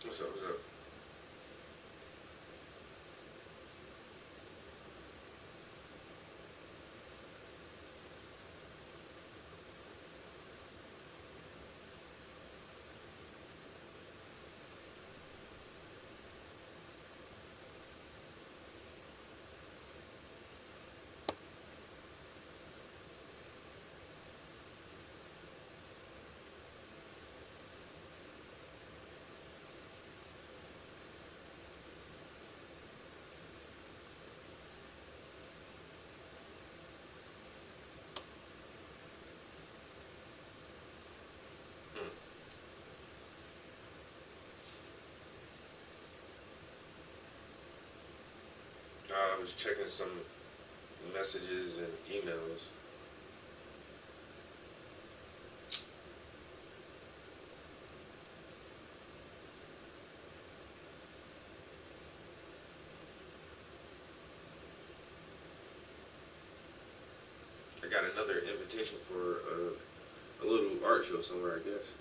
What's up? What's up? Hmm. I was checking some messages and emails. I got another invitation for a little art show somewhere, I guess.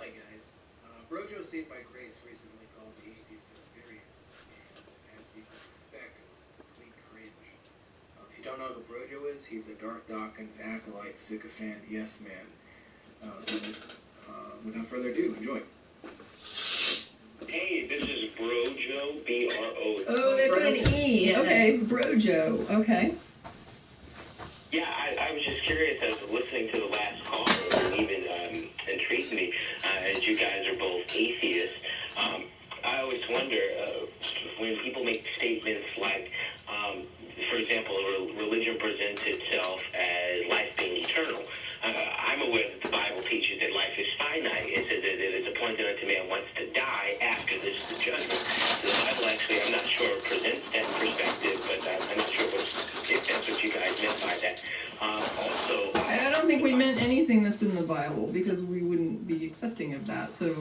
Hi guys. Brojo Saved by Grace recently called the Atheist Experience, and as you can expect, it was complete cringe. If you don't know who Brojo is, he's a Darth Dawkins acolyte, sycophant, yes man. Without further ado, enjoy. Hey, this is Brojo, B-R-O. Oh, they put an E. Yeah. Okay, Brojo. Okay. Yeah, I was just curious as listening to the last call, and even intrigued me, as you guys are both atheists. I always wonder when people make statements like, for example, religion presents itself as life being eternal. I'm aware that the Bible teaches that life is finite. It says that it is appointed unto man once to die, after this the judgment. So the Bible actually, I'm not sure, presents that perspective, but I'm not sure if that's what you guys meant by that. Also, I don't think we meant anything that's in the Bible because we wouldn't be accepting of that. So,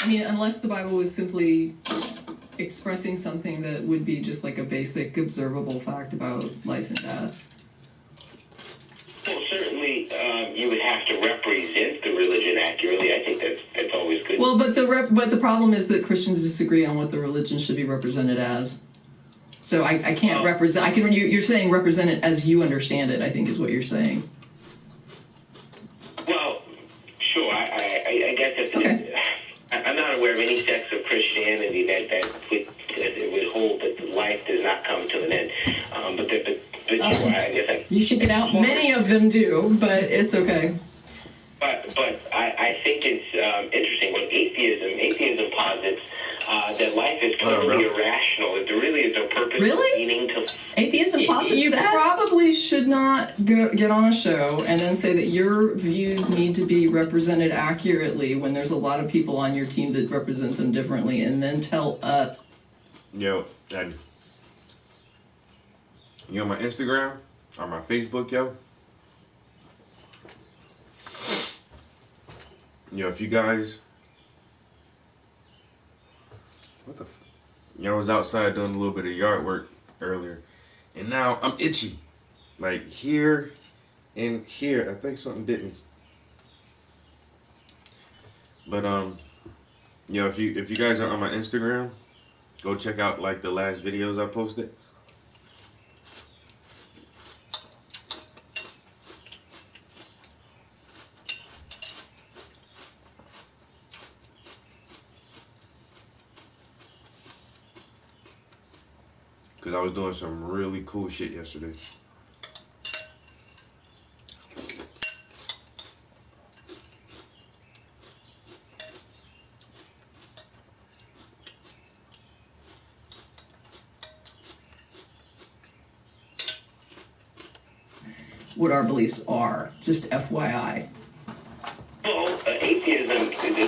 I mean, unless the Bible was simply expressing something that would be just like a basic observable fact about life and death. well, certainly you would have to represent the religion accurately. I think that's always good. Well, but the problem is that Christians disagree on what the religion should be represented as. So I can't represent. I can. You're saying represent it as you understand it, I think, is what you're saying. Well, sure. I guess that's. Okay. I'm not aware of any sects of Christianity that would hold that life does not come to an end. But sure, I guess you should get out more. Many of them do, but it's okay. But I think it's interesting when atheism posits that life is totally irrational, that there really is no purpose or meaning to. Atheism posits you that? You probably should not get on a show and then say that your views need to be represented accurately when there's a lot of people on your team that represent them differently, and then tell us. Yo, you on my Instagram or my Facebook, yo? Yo, if you guys, what the? I was outside doing a little bit of yard work earlier, and now I'm itchy, like here and here. I think something bit me. But if you guys are on my Instagram, go check out like the last videos I posted. Because I was doing some really cool shit yesterday. What our beliefs are, just FYI. Well, atheism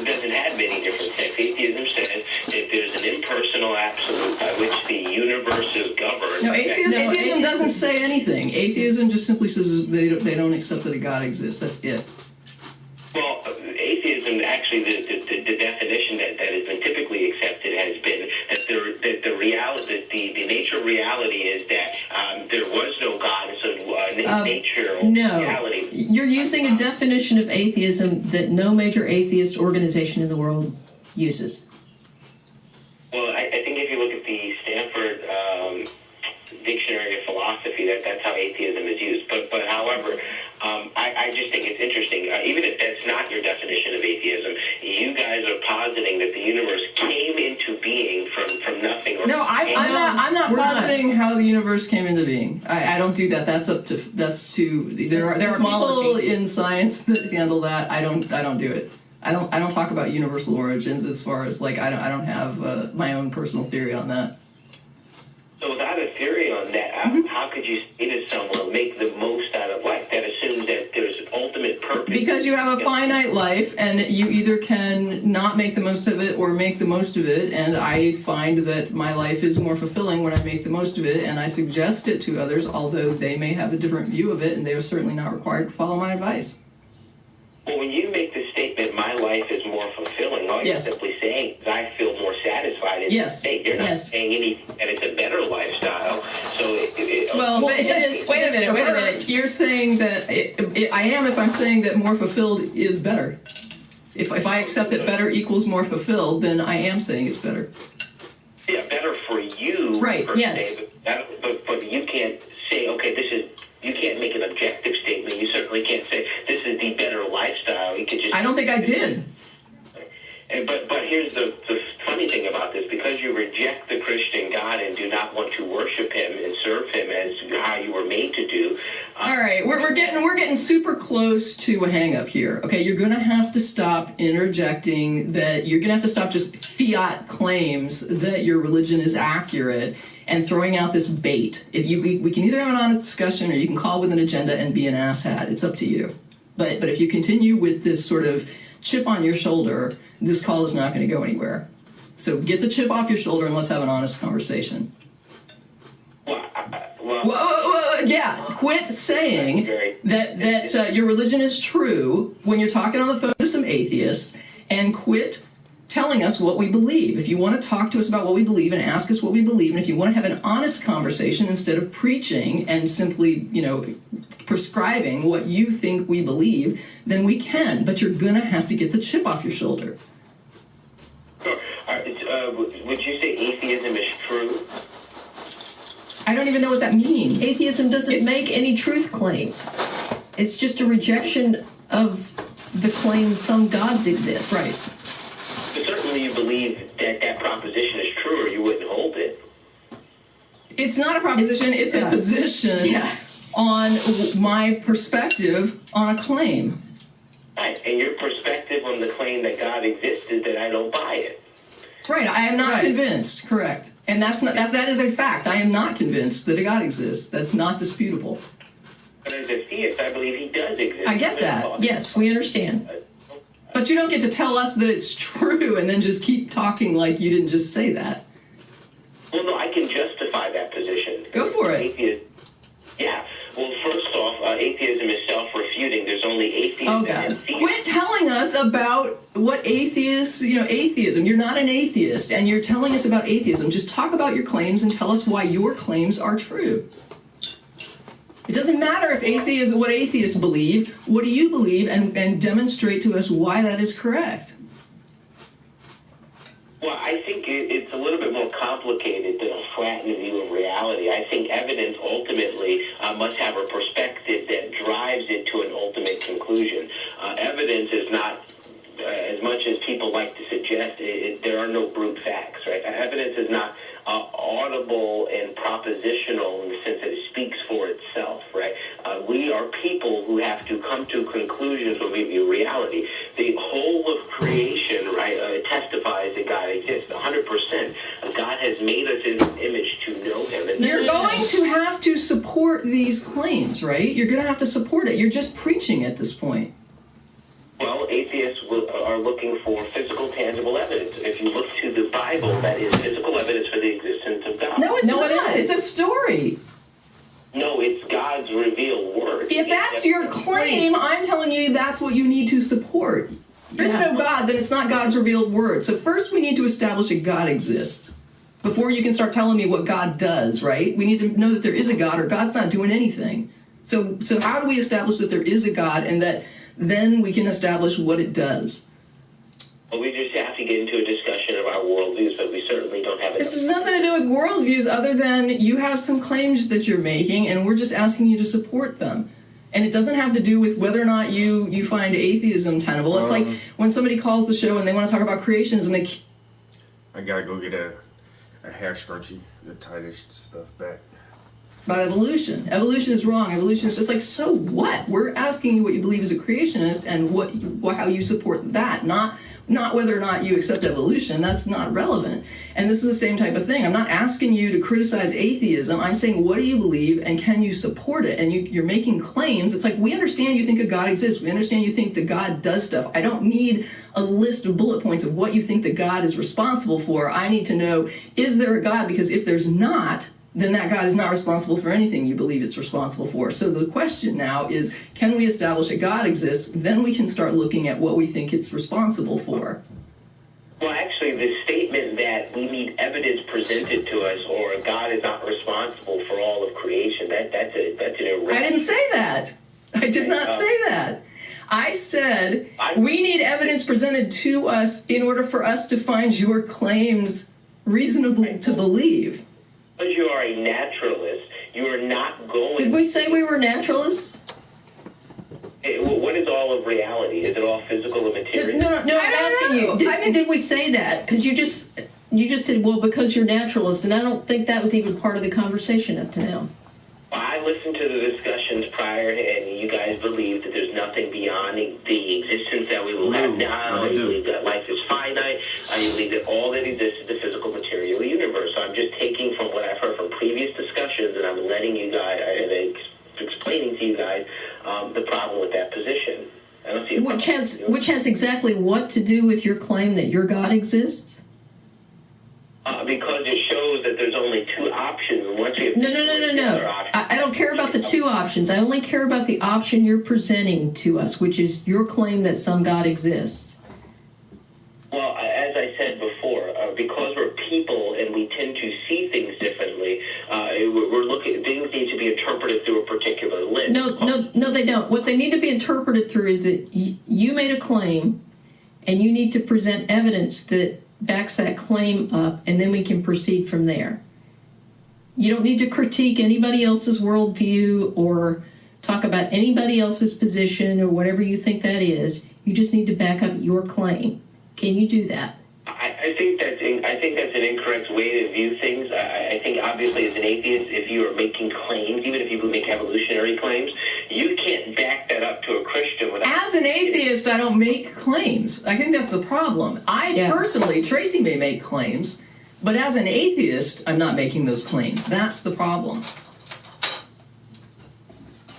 doesn't have many different sects. Atheism says that there's an impersonal absolute by which the universe is governed. No, atheism doesn't say anything. Atheism just simply says they don't accept that a God exists. That's it. Well, atheism, actually, the definition that has been typically accepted has been that the reality, the nature of reality is that there was no God, so nature or reality. You're using a definition of atheism that no major atheist organization in the world uses. Well, I think if you look at the Stanford Dictionary of Philosophy, that's how atheism is used. But however, I just think it's interesting. Even if that's not your definition of atheism, you guys are positing that the universe came into being from nothing. No, I'm not positing how the universe came into being. I don't do that. There are people in science that handle that. I don't do it. I don't talk about universal origins as far as like I don't have my own personal theory on that. So without a theory on that, how could you say to someone, make the most out of life? That assumes that there's an ultimate purpose. Because you have a finite life, and you either can not make the most of it or make the most of it, and I find that my life is more fulfilling when I make the most of it, and I suggest it to others, although they may have a different view of it, and they are certainly not required to follow my advice. Well, when you make the statement, my life is more fulfilling, all you're simply saying is I feel more satisfied in this state. You're not saying anything that it's a better lifestyle. So wait a minute. You're saying that I am if I'm saying that more fulfilled is better. If I accept that better equals more fulfilled, then I am saying it's better. Yeah, better for you. Right, yes. But you can't say, okay, you can't make an objective statement. You certainly can't say this is the better lifestyle. You could just. I don't think I did. But here's the funny thing about this: because you reject the Christian God and do not want to worship Him and serve Him as how you were made to do. All right, we're getting super close to a hang up here. Okay, you're going to have to stop interjecting. That you're going to have to stop just fiat claims that your religion is accurate and throwing out this bait. We can either have an honest discussion or you can call with an agenda and be an asshat. It's up to you. But if you continue with this sort of chip on your shoulder, this call is not going to go anywhere. So get the chip off your shoulder and let's have an honest conversation. Quit saying that your religion is true when you're talking on the phone to some atheists, and quit telling us what we believe. If you want to talk to us about what we believe and ask us what we believe, and if you want to have an honest conversation instead of preaching and simply, prescribing what you think we believe, then we can. But you're going to have to get the chip off your shoulder. Sure. Would you say atheism is true? I don't even know what that means. Atheism doesn't make any truth claims. It's just a rejection of the claim some gods exist. Right. But certainly you believe that proposition is true or you wouldn't hold it. It's not a proposition, it's a position on my perspective on a claim. Right, and your perspective on the claim that God exists is that I don't buy it. Right, I am not convinced, correct. And that is a fact. I am not convinced that a God exists. That's not disputable. But as a theist, I believe he does exist. I get that. Yes, we understand. But you don't get to tell us that it's true and then just keep talking like you didn't just say that. Well, no, I can justify that position. Go for it. Well, first off, atheism is self-refuting. There's only atheism and theism. Quit telling us about what atheism. You're not an atheist, and you're telling us about atheism. Just talk about your claims and tell us why your claims are true. It doesn't matter if what atheists believe. What do you believe, and demonstrate to us why that is correct. Well, I think it's a little bit more complicated than a flattened view of reality. I think evidence ultimately must have a perspective that drives it to an ultimate conclusion. Evidence is not, as much as people like to suggest, there are no brute facts, right? Evidence is not audible and propositional in the sense that it speaks for itself, right? We are people who have to come to conclusions when we view reality. The whole of creation, right, testifies that God exists 100%. God has made us in His image to know Him. And you're going to have to support these claims, right? You're going to have to support it. You're just preaching at this point. Well, atheism atheists are looking for physical, tangible evidence. If you look to the Bible, that is physical evidence for the existence of God. No, it's not. It's a story. No, it's God's revealed word. If that's your claim, I'm telling you that's what you need to support. If there's no God, then it's not God's revealed word. So first we need to establish that God exists before you can start telling me what God does, right? We need to know that there is a God or God's not doing anything. So how do we establish that there is a God and that then we can establish what it does? Well, we just have to get into a discussion of our worldviews, but we certainly don't have This has nothing to do with worldviews other than you have some claims that you're making, and we're just asking you to support them. And it doesn't have to do with whether or not you find atheism tenable. It's like when somebody calls the show and they want to talk about creationism, I gotta go get a hair scrunchie to tie this stuff back. About evolution. Evolution is wrong. Evolution is just like, so what? We're asking you what you believe as a creationist and how you support that, not whether or not you accept evolution. That's not relevant. And this is the same type of thing. I'm not asking you to criticize atheism. I'm saying, what do you believe and can you support it? And you're making claims. It's like, we understand you think a God exists. We understand you think that God does stuff. I don't need a list of bullet points of what you think that God is responsible for. I need to know, is there a God? Because if there's not, then that God is not responsible for anything you believe it's responsible for. So the question now is, can we establish a God exists? Then we can start looking at what we think it's responsible for. Well, actually, the statement that we need evidence presented to us or God is not responsible for all of creation, that's an irreverent. I didn't say that. I did not say that. I said we need evidence presented to us in order for us to find your claims reasonable to believe. Because you are a naturalist, you are not going... Did we say we were naturalists? What is all of reality? Is it all physical and material? No, I'm asking you. Did we say that? Because you just said, well, because you're naturalists, and I don't think that was even part of the conversation up to now. I listened to the discussions prior, and you guys believe that there's nothing beyond the existence that we will have now. You believe that life is finite. You believe that all that exists is the physical material universe. So I'm just taking from what I've heard from previous discussions, and I'm letting you guys, explaining to you guys the problem with that position. I don't see a problem. Which has exactly what to do with your claim that your God exists? Because it shows that there's only two options. Once you have No. I don't care about the two options. I only care about the option you're presenting to us, which is your claim that some God exists. Well, as I said before, because we're people and we tend to see things differently, we're looking. Things need to be interpreted through a particular lens. No, they don't. What they need to be interpreted through is that you made a claim, and you need to present evidence that backs that claim up, and then we can proceed from there. You don't need to critique anybody else's worldview or talk about anybody else's position or whatever you think that is. You just need to back up your claim. Can you do that? I think that's an incorrect way to view things. I think obviously as an atheist, if you are making claims, even if you make evolutionary claims, you can't back that up to a Christian without... As an atheist, I don't make claims. I think that's the problem. Personally, Tracy may make claims, but as an atheist, I'm not making those claims. That's the problem.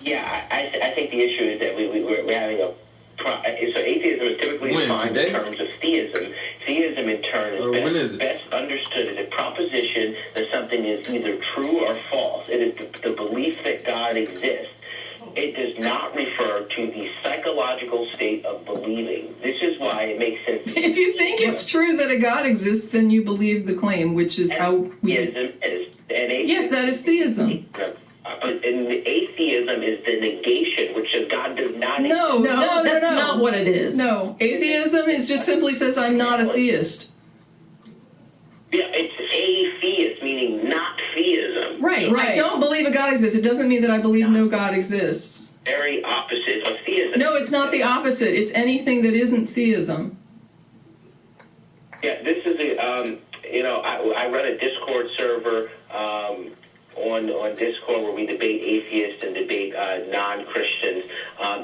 Yeah, I think the issue is that we're having a... So atheism is typically defined in terms of theism. Theism, in turn, is best understood as a proposition that something is either true or false. It is the belief that God exists. It does not refer to the psychological state of believing. This is why it makes sense. If you think it's true that a God exists, then you believe the claim, which is how we... Theism is. Yes, that is theism. But atheism is the negation, which says God does not exist. No, that's not what it is. No, atheism is just simply says I'm not a theist. Yeah, it's atheist, meaning not theism. Right. I don't believe a God exists. It doesn't mean that I believe no God exists. Very opposite of theism. No, it's not the opposite. It's anything that isn't theism. Yeah, this is I run a Discord server on Discord where we debate atheists and debate non-Christians.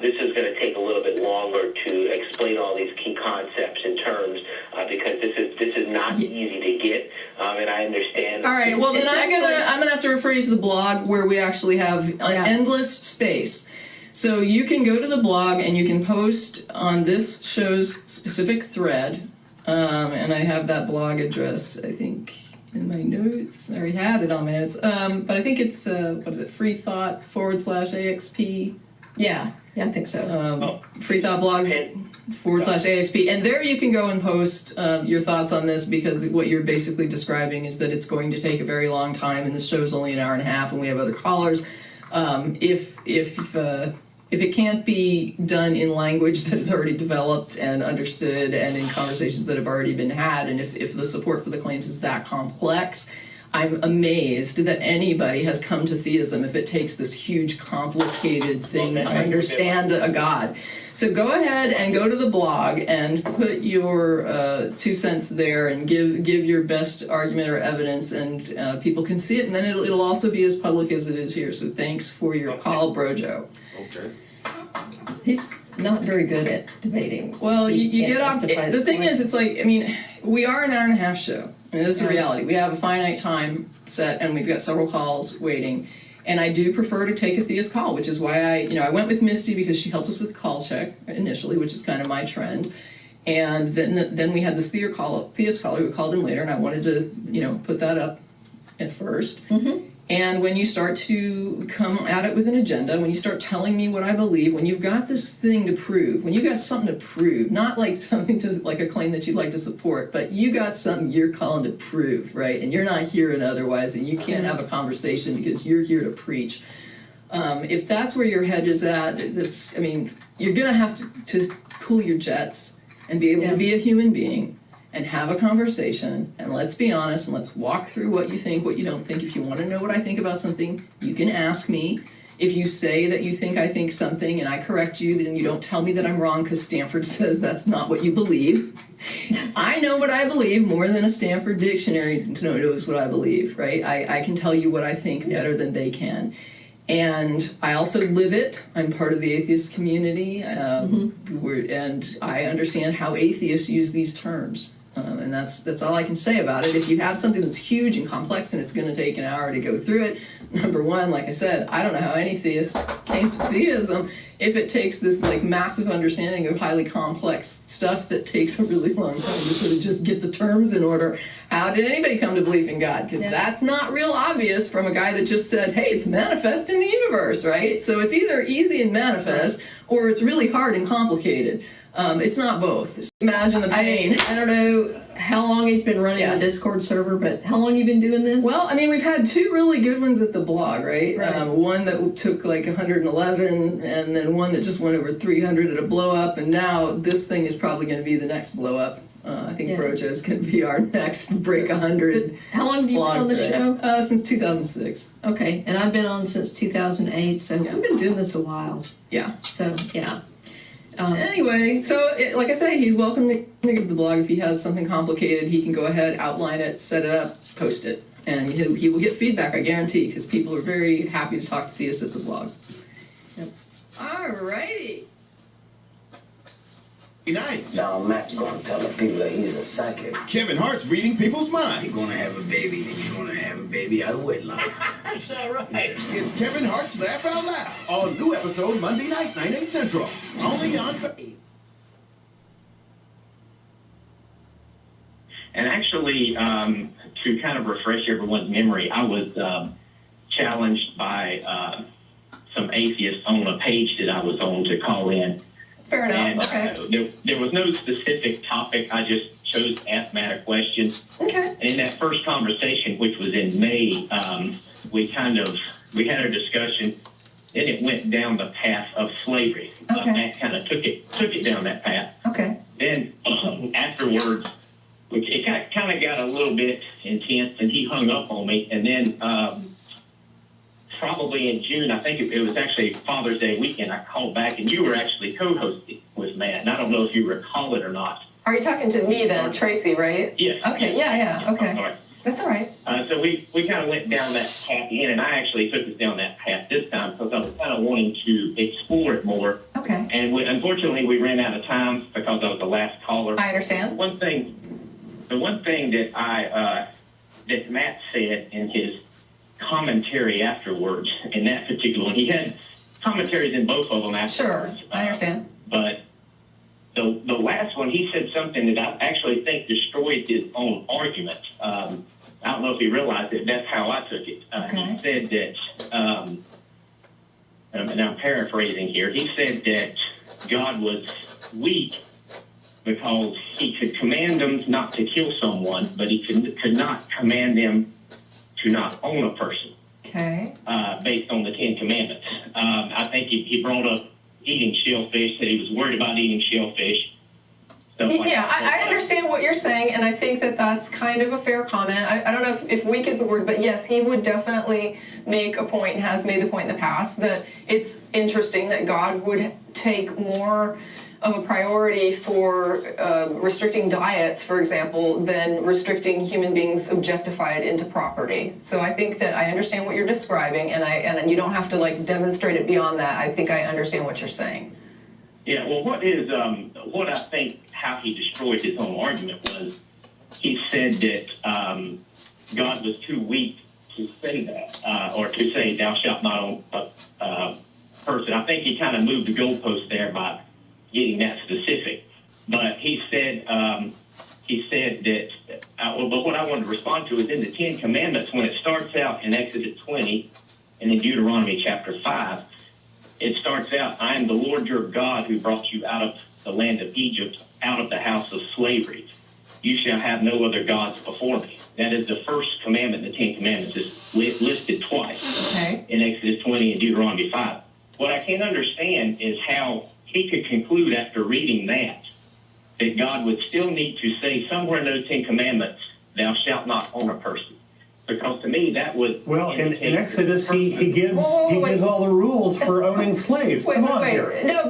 This is going to take a little bit longer to explain all these key concepts and terms because this is not easy to get, and I understand. All right, well then I'm gonna have to refer you to the blog where we actually have endless space. So you can go to the blog and you can post on this show's specific thread, and I have that blog address, I think, in my notes. I already had it on my notes, but I think it's what is it? freethought./AXP. Yeah, I think so. freethoughtblogs/AXP, and there you can go and post your thoughts on this, because what you're basically describing is that it's going to take a very long time, and this show's only an hour and a half, and we have other callers. If it can't be done in language that is already developed and understood and in conversations that have already been had, and if the support for the claims is that complex, I'm amazed that anybody has come to theism if it takes this huge, complicated thing to understand a God. So go ahead and go to the blog and put your 2 cents there and give your best argument or evidence, and people can see it, and then it'll also be as public as it is here. So thanks for your call, Brojo. Okay. He's not very good at debating. Well, He you can't get off. justify his The thing point. is, it's like, I mean, we are an hour and a half show, and this is a reality. We have a finite time set, and we've got several calls waiting. And I do prefer to take a theist call, which is why I went with Misty, because she helped us with call check initially, which is kind of my trend. And then we had this theist caller who called in later, and I wanted to, put that up at first. Mm-hmm. And when you start to come at it with an agenda, when you start telling me what I believe, when you've got this thing to prove, when you got something to prove, not like something to like a claim that you'd like to support, but you got something you're calling to prove, right? And you're not hearing otherwise, and you can't have a conversation because you're here to preach. If that's where your head is at, you're going to have to cool your jets and be able to be a human being and have a conversation, and let's be honest, and let's walk through what you think, what you don't think. If you want to know what I think about something, you can ask me. If you say that you think I think something and I correct you, then you don't tell me that I'm wrong because Stanford says that's not what you believe. I know what I believe more than a Stanford dictionary knows what I believe, right? I can tell you what I think better than they can. And I also live it. I'm part of the atheist community, and I understand how atheists use these terms. And that's all I can say about it. If you have something that's huge and complex and it's going to take an hour to go through it, number one, like I said, I don't know how any theist came to theism if it takes this like massive understanding of highly complex stuff that takes a really long time to sort of just get the terms in order. How did anybody come to believe in God? Because that's not real obvious from a guy that just said, hey, it's manifest in the universe, right? So it's either easy and manifest or it's really hard and complicated. It's not both. Just imagine the pain. I don't know how long he's been running the Discord server, but how long you been doing this? Well, I mean, we've had 2 really good ones at the blog, right? One that took like 111, and then one that just went over 300 at a blow up, and now this thing is probably going to be the next blow up. I think Brojo is going to be our next break 100. How long have you been on the show? Since 2006. Okay, and I've been on since 2008, so we've been doing this a while. Yeah. So, yeah. Anyway, so like I say, he's welcome to give the blog. If he has something complicated, he can go ahead, outline it, set it up, post it. And he will get feedback, I guarantee, because people are very happy to talk to theists at the blog. Yep. All righty. Night. Now Matt's gonna tell the people that he's a psychic. Kevin Hart's reading people's minds. You're gonna have a baby, and you're gonna have a baby out of wedlock. That's all right. It's Kevin Hart's Laugh Out Loud. All new episode Monday night, 9, 8 Central. Only on... And actually, to kind of refresh everyone's memory, I was challenged by some atheists on a page that I was on to call in. Fair enough. And Okay. there was no specific topic. I just chose to ask Matt a question. Okay. And in that first conversation, which was in May, we had a discussion. Then it went down the path of slavery. Okay. Matt kind of took it down that path. Okay. Then afterwards, it kind of got a little bit intense, and he hung up on me. And then probably in June, I think it was actually Father's Day weekend, I called back, and you were actually co-hosting with Matt. And I don't know if you recall it or not. Are you talking to me then, Tracy, right? Yes. Okay, yeah, okay. All right. That's all right. So we kind of went down that path again, and I actually took us down that path this time because I was kind of wanting to explore it more. Okay. And unfortunately, we ran out of time because I was the last caller. I understand. The one thing that that Matt said in his commentary afterwards, in that particular one, he had commentaries in both of them Sure, afterwards. I understand. But the last one, he said something that I actually think destroyed his own argument. I don't know if he realized it. That's how I took it. Okay. He said that, and I'm paraphrasing here, he said that God was weak because he could command them not to kill someone, but he could not command them to not own a person. Okay. Based on the Ten Commandments. I think he brought up eating shellfish, that he was worried about eating shellfish. Yeah, I understand what you're saying, and I think that that's kind of a fair comment. I don't know if weak is the word, but yes, he would definitely make a point, and has made the point in the past, that it's interesting that God would take more of a priority for restricting diets, for example, than restricting human beings objectified into property. So I think that I understand what you're describing, and you don't have to like demonstrate it beyond that. I think I understand what you're saying. Yeah, well, what I think how he destroyed his own argument was he said that God was too weak to say that, or to say thou shalt not own a person. I think he kind of moved the goalpost there by getting that specific. But he said that, but what I wanted to respond to is in the Ten Commandments, when it starts out in Exodus 20 and in Deuteronomy chapter 5, it starts out, I am the Lord your God who brought you out of the land of Egypt, out of the house of slavery. You shall have no other gods before me. That is the first commandment in the Ten Commandments. It's listed twice in Exodus 20 and Deuteronomy 5. What I can't understand is how he could conclude after reading that God would still need to say somewhere in those Ten Commandments, thou shalt not own a person. Because to me, that would... Well, in Exodus, he gives all the rules for owning slaves. Come on here. No,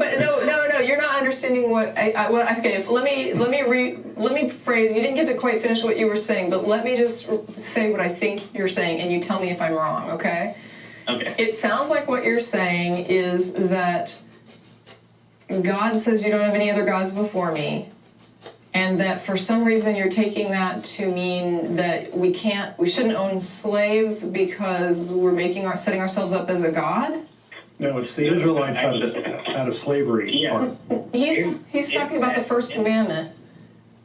you're not understanding what okay, let me phrase. You didn't get to quite finish what you were saying, but let me just say what I think you're saying, and you tell me if I'm wrong, okay? Okay. It sounds like what you're saying is that God says you don't have any other gods before me, and that for some reason you're taking that to mean that we shouldn't own slaves because we're setting ourselves up as a god? No, it's the Israelites out of slavery. Yeah. He's talking about the first commandment.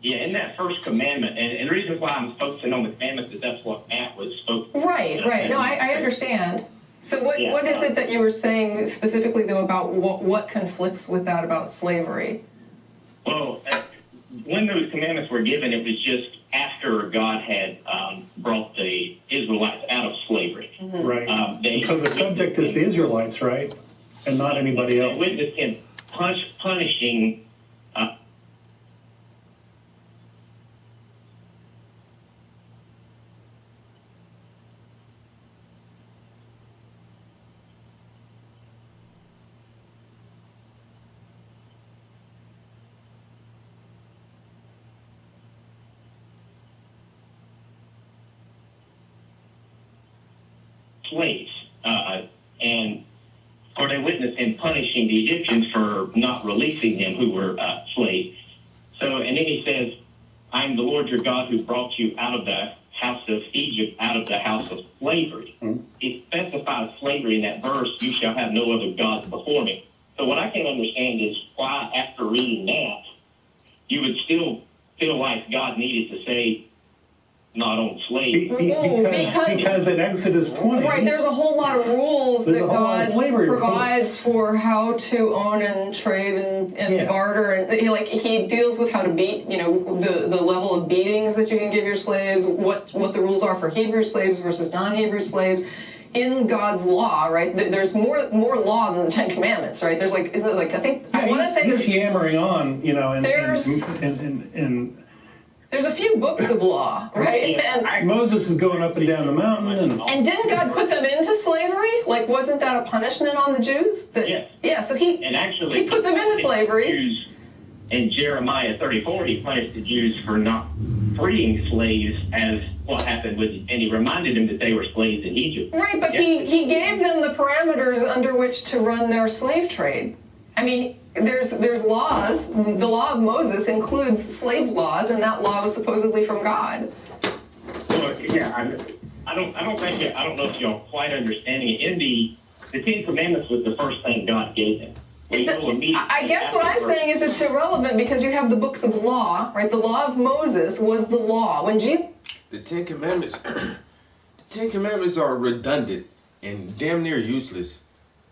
Yeah, in that first commandment, and the reason why I'm focusing on the commandments is that's what Matt was focusing on. Right. No, I understand. So what is it that you were saying specifically, though, about what conflicts with that about slavery? Well, when those commandments were given, it was just after God had brought the Israelites out of slavery. Mm-hmm. Right. So the subject is the Israelites, right? And not anybody else. They witnessed him punishing slaves, or they witnessed him punishing the Egyptians for not releasing them who were slaves. So, and then he says, I am the Lord your God who brought you out of the house of Egypt, out of the house of slavery. Mm-hmm. It specifies slavery in that verse, you shall have no other gods before me. So what I can't understand is why, after reading that, you would still feel like God needed to say, not on slaves. Because in Exodus 20... Right, there's a whole lot of rules that God provides for how to own and trade and barter. And he deals with how to beat, the level of beatings that you can give your slaves, what the rules are for Hebrew slaves versus non-Hebrew slaves. In God's law, right? There's more law than the Ten Commandments, right? There's he's yammering on, there's a few books of law, right? And Moses is going up and down the mountain. And didn't God put them into slavery? Wasn't that a punishment on the Jews? Yeah, so he put them into slavery. In Jeremiah 34, he punished the Jews for not freeing slaves as what happened with, and he reminded them that they were slaves in Egypt. Right, but he gave them the parameters under which to run their slave trade. I mean, there's laws. The law of Moses includes slave laws, and that law was supposedly from God. Well, yeah, I don't know if you're quite understanding it. The Ten Commandments was the first thing God gave him. I guess what I'm saying is it's irrelevant because you have the books of law, right? The law of Moses was the law. When the Ten Commandments, the Ten Commandments are redundant and damn near useless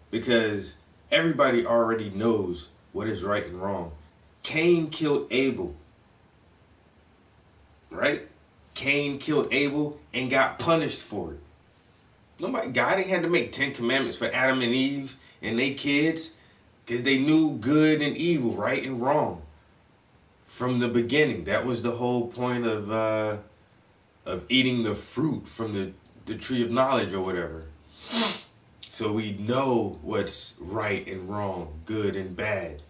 because everybody already knows what is right and wrong. Cain killed Abel, right? Cain killed Abel and got punished for it. God ain't had to make 10 commandments for Adam and Eve and their kids because they knew good and evil, right and wrong from the beginning. That was the whole point of eating the fruit from the tree of knowledge or whatever. So we know what's right and wrong, good and bad.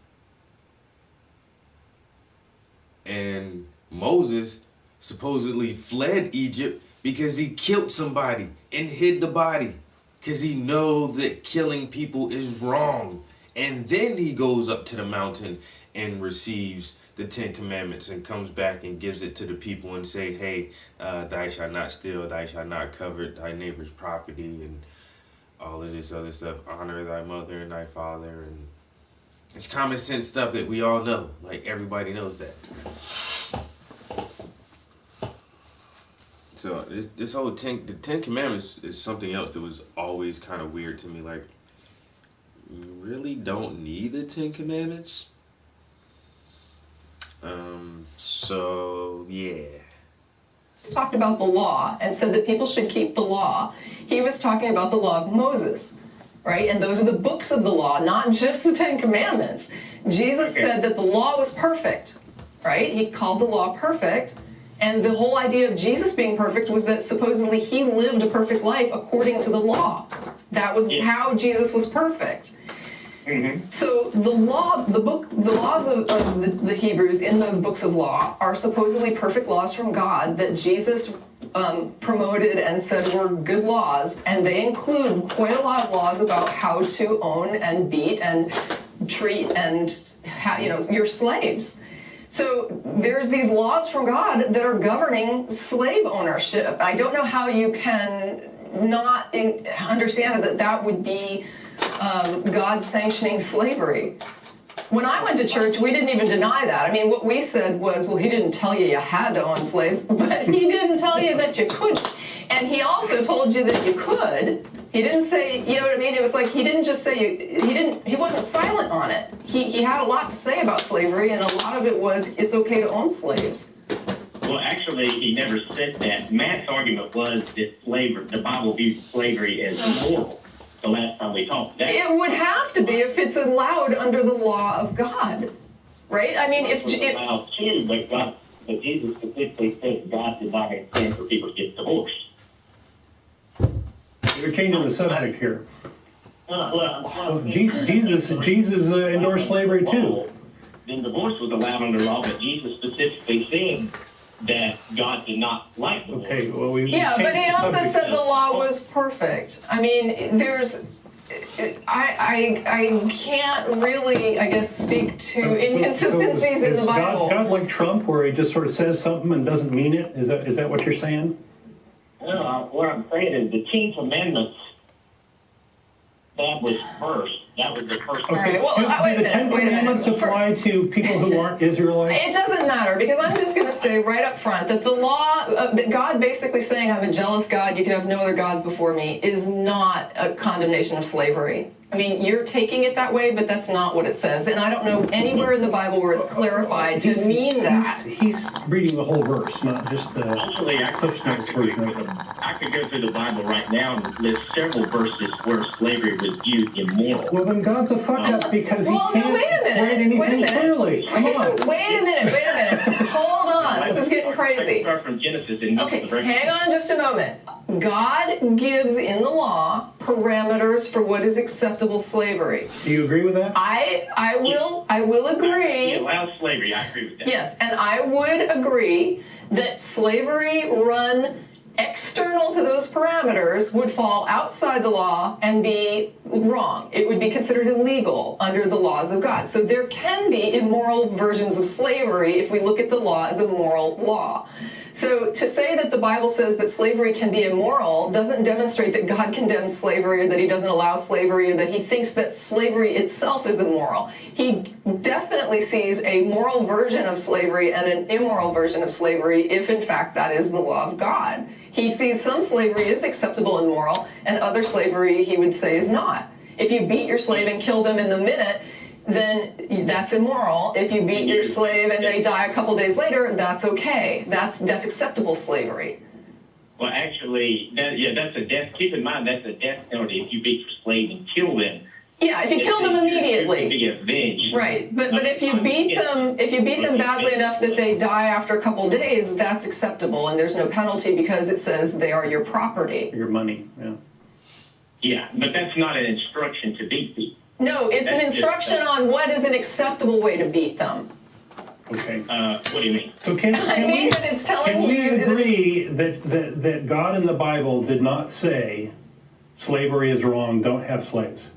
And Moses supposedly fled Egypt because he killed somebody and hid the body because he know that killing people is wrong. And then he goes up to the mountain and receives the 10 commandments and comes back and gives it to the people and say, hey, thou shalt not steal, thou shalt not covet thy neighbor's property, and all of this other stuff. Honor thy mother and thy father. And it's common sense stuff that we all know. Like, everybody knows that. So this whole the 10 commandments is something else that was always kind of weird to me. Like, you really don't need the 10 commandments. So yeah. he talked about the law and said that people should keep the law, he was talking about the law of Moses, right? And those are the books of the law, not just the 10 commandments. Jesus said that the law was perfect, right? He called the law perfect. And the whole idea of Jesus being perfect was that supposedly he lived a perfect life according to the law. That was how Jesus was perfect. Mm-hmm. So the laws of the Hebrews in those books of law are supposedly perfect laws from God that Jesus promoted and said were good laws, and they include quite a lot of laws about how to own and beat and treat and your slaves. So there's these laws from God that are governing slave ownership. I don't know how you can not understand that would be God sanctioning slavery. When I went to church, we didn't even deny that. I mean, what we said was, well, he didn't tell you had to own slaves, but he didn't tell you that you couldn't. And he also told you that you could. He didn't say, you know what I mean? It was like he didn't just say, he wasn't silent on it. He had a lot to say about slavery, and a lot of it was it's okay to own slaves. Well, actually, he never said that. Matt's argument was that the Bible views slavery as moral. The last time we talked. It would have to be if it's allowed under the law of God, right? I mean, if allowed too, but Jesus specifically said God did not intend for people to get divorced. You're changing the subject here. Jesus endorsed slavery too. Then divorce was allowed under law, but Jesus specifically said that God did not like divorce. Okay, well, but he also said the law was perfect. I mean, I can't really, I guess, speak to inconsistencies in the Bible. God like Trump, where he just sort of says something and doesn't mean it? Is that what you're saying? No, what I'm saying is the 10 Commandments, that was first. That was the first. Okay, well, do the 10 Commandments apply to people who aren't Israelites? It doesn't matter, because I'm just going to say right up front that the law, that God basically saying I'm a jealous God, you can have no other gods before me, is not a condemnation of slavery. I mean, you're taking it that way, but that's not what it says. And I don't know anywhere in the Bible where it's clarified to mean that. He's reading the whole verse, not just the Cliff Notes version of it. I could go through the Bible right now and list several verses where slavery was viewed immoral. Well, then God's a fuck-up because he can't write anything clearly. Come on. Wait a minute. Hold on. This is getting crazy. Start from Genesis and okay, hang on just a moment. God gives in the law parameters for what is acceptable slavery. Do you agree with that? I will agree. He allows slavery. I agree with that. Yes, and I would agree that slavery run external to those parameters would fall outside the law and be wrong. It would be considered illegal under the laws of God. So there can be immoral versions of slavery if we look at the law as a moral law. So to say that the Bible says that slavery can be immoral doesn't demonstrate that God condemns slavery or that he doesn't allow slavery or that he thinks that slavery itself is immoral. He definitely sees a moral version of slavery and an immoral version of slavery if in fact that is the law of God. He sees some slavery is acceptable and moral and other slavery he would say is not. If you beat your slave and kill them in the minute, then that's immoral. If you beat your slave and they die a couple days later, that's okay. That's acceptable slavery. Well, actually, that's a death. Keep in mind that's a death penalty if you beat your slave and kill them. Yeah, if you kill them immediately. To be avenged. Right, but if you beat them badly enough that they die after a couple days, that's acceptable, and there's no penalty because it says they are your property. Your money. Yeah. Yeah, but that's not an instruction to beat people. No, it's an instruction on what is an acceptable way to beat them. Okay. What do you mean? So can we agree that God in the Bible did not say slavery is wrong, don't have slaves?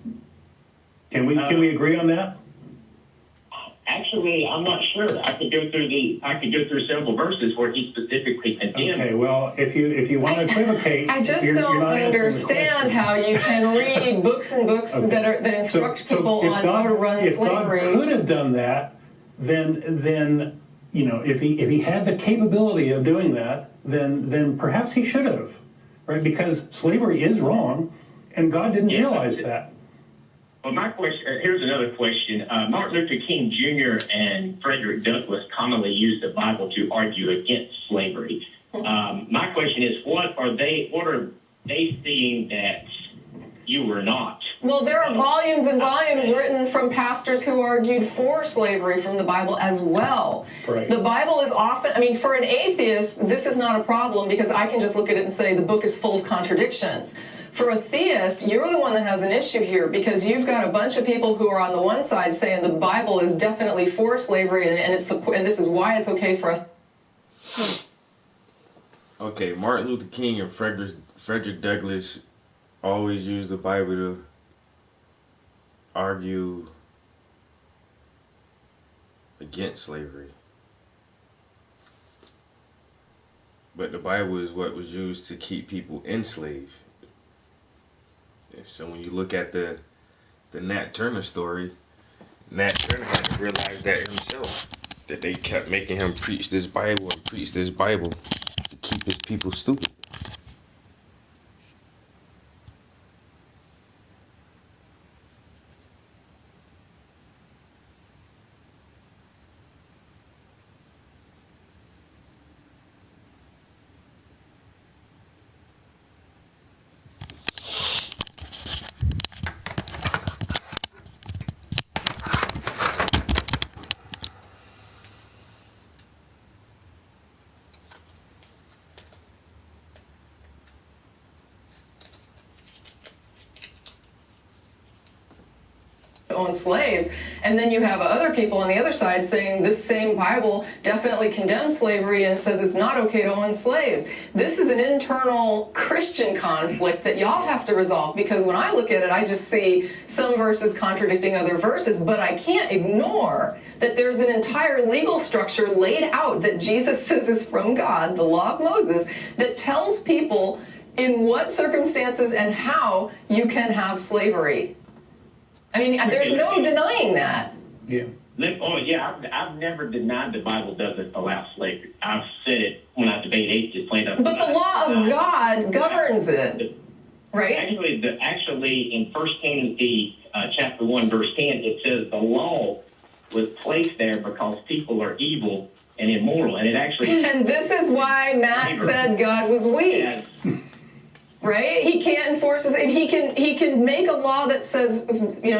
Can we agree on that? Actually, I'm not sure. I could go through several verses where he specifically condemned. Okay, well, if you want to equivocate, I just don't understand how you can read books and books that instruct people on how to run slavery. If God could have done that, then if he had the capability of doing that, then perhaps he should have, right? Because slavery is wrong, and God didn't realize that. Well, my question, here's another question. Martin Luther King Jr. and Frederick Douglass commonly used the Bible to argue against slavery. My question is, what are they seeing that you were not? Well, there are volumes and volumes written from pastors who argued for slavery from the Bible as well. Right. The Bible is often, for an atheist, this is not a problem because I can just look at it and say the book is full of contradictions. For a theist, you're the one that has an issue here because you've got a bunch of people who are on the one side saying the Bible is definitely for slavery and this is why it's okay for us. Okay, Martin Luther King and Frederick Douglass always used the Bible to argue against slavery. But the Bible is what was used to keep people enslaved. And so when you look at the Nat Turner story, Nat Turner had to realize that himself, that they kept making him preach this Bible and preach this Bible to keep his people stupid. Own slaves, and then you have other people on the other side saying this same Bible definitely condemns slavery and says it's not okay to own slaves. This is an internal Christian conflict that y'all have to resolve, because when I look at it, I just see some verses contradicting other verses, but I can't ignore that there's an entire legal structure laid out that Jesus says is from God, the law of Moses, that tells people in what circumstances and how you can have slavery. There's no denying that. Yeah. I've never denied the Bible doesn't allow slavery. I've said it when I debate atheists. But the law of God governs it, right? Actually, in 1 Timothy chapter 1, verse 10, it says the law was placed there because people are evil and immoral, and it actually. And this is why Matt said God was weak. Yes. Right? He can't enforce this. He can make a law that says,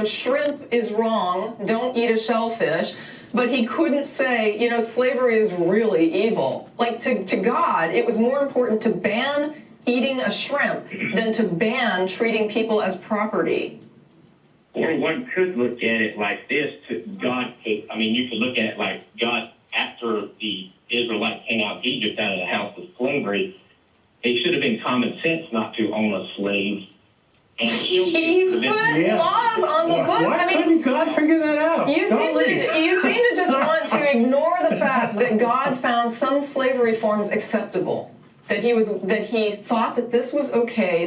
shrimp is wrong, don't eat a shellfish, but he couldn't say, slavery is really evil. Like to God, it was more important to ban eating a shrimp than to ban treating people as property. Or one could look at it like this: God. You could look at it like God, after the Israelites came out of Egypt out of the house of slavery. it should have been common sense not to own a slave. And He put laws on the books. Why couldn't God figure that out? You seem to just want to ignore the fact that God found some slavery forms acceptable. That he thought that this was okay.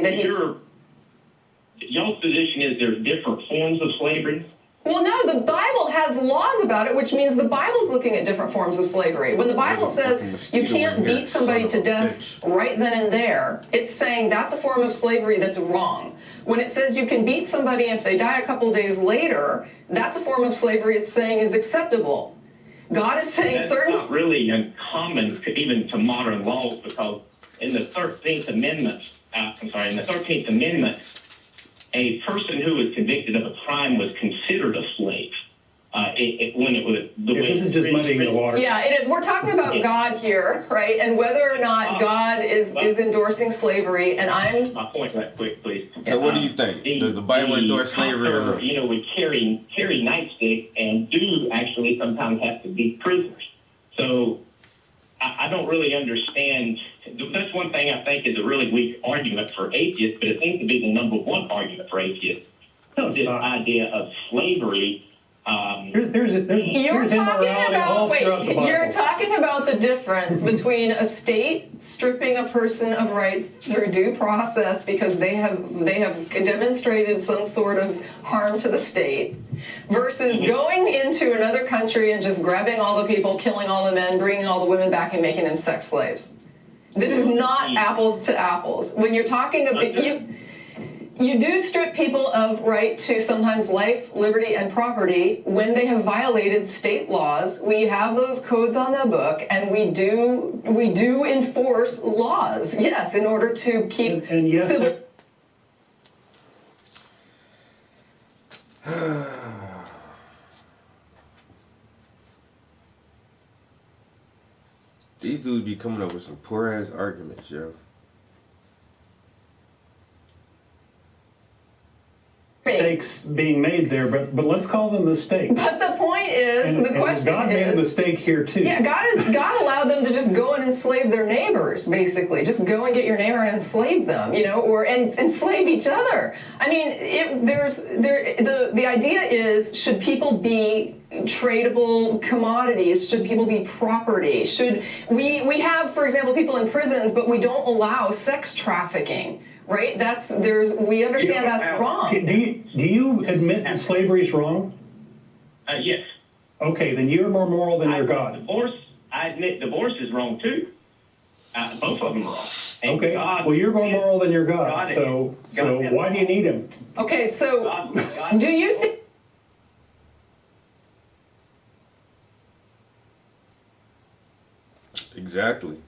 Y'all's position is there's different forms of slavery. Well, no, the Bible has laws about it, which means the Bible's looking at different forms of slavery. When the Bible says you can't beat somebody to death right then and there, it's saying that's a form of slavery that's wrong. When it says you can beat somebody if they die a couple days later, that's a form of slavery it's saying is acceptable. God is saying that's certain... not really uncommon even to modern laws, because in the 13th Amendment, a person who was convicted of a crime was considered a slave. This is just muddying the water. Yeah, it is. We're talking about God here, right? And whether or not God is endorsing slavery. And my point right quick, please. So what do you think? Does the Bible endorse slavery or not? Would carry nightsticks and do actually sometimes have to be prisoners. So I don't really understand. That's one thing I think is a really weak argument for atheists, but it seems to be the number one argument for atheists. This idea of slavery. There's immorality all throughout the Bible. You're talking about the difference between a state stripping a person of rights through due process because they have demonstrated some sort of harm to the state, versus going into another country and just grabbing all the people, killing all the men, bringing all the women back, and making them sex slaves. This is not apples to apples. When you're talking about you do strip people of right to sometimes life, liberty, and property when they have violated state laws. We have those codes on the book, and we do enforce laws, yes, in order to keep civil. These dudes be coming up with some poor ass arguments, yo. Mistakes being made there, but let's call them mistakes. But the point is, the question God made a mistake here too. Yeah, God allowed them to just go and enslave their neighbors, basically. Just go and get your neighbor and enslave them, and enslave each other. I mean, the idea is, should people be tradable commodities? Should people be property? Should we have, for example, people in prisons, but we don't allow sex trafficking? Right? We understand that's wrong. Do you admit that slavery is wrong? Yes. Okay, then you're more moral than your God. I admit divorce is wrong too. Both of them are wrong. And okay. Well, you're more moral than your God. So why do you need him? Okay. So do you think? Exactly.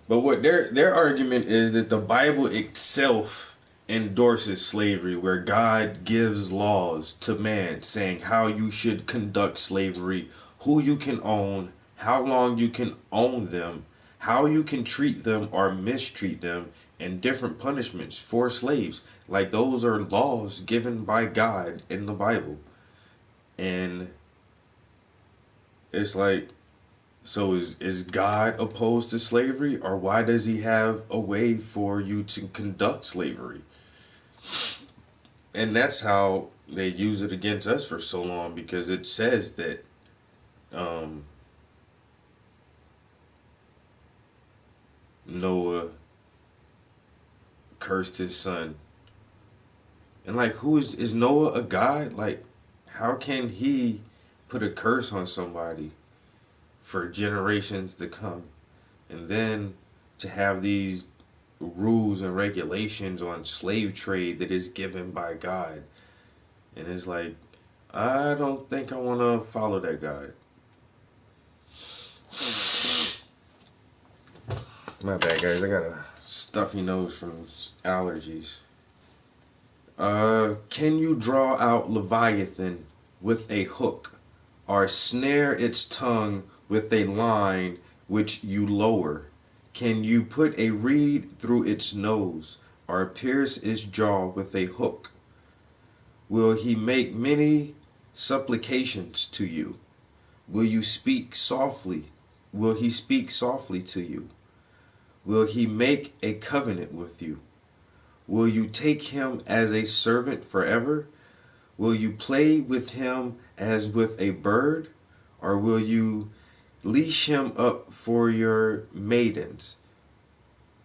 But what their argument is that the Bible itself endorses slavery, where God gives laws to man saying how you should conduct slavery, who you can own, how long you can own them, how you can treat them or mistreat them, and different punishments for slaves. Like, those are laws given by God in the Bible. And it's like, so is God opposed to slavery, or why does he have a way for you to conduct slavery? And that's how they use it against us for so long, because it says that Noah cursed his son. And like, who is Noah a god? Like, how can he put a curse on somebody for generations to come? And then to have these rules and regulations on slave trade that is given by God. And it's like, I don't think I want to follow that God. My bad, guys. I got a stuffy nose from allergies. Can you draw out Leviathan with a hook, or snare its tongue with a line which you lower? Can you put a reed through its nose, or pierce its jaw with a hook? Will he make many supplications to you? Will you speak softly? Will he speak softly to you? Will he make a covenant with you? Will you take him as a servant forever? Will you play with him as with a bird? Or will you leash him up for your maidens?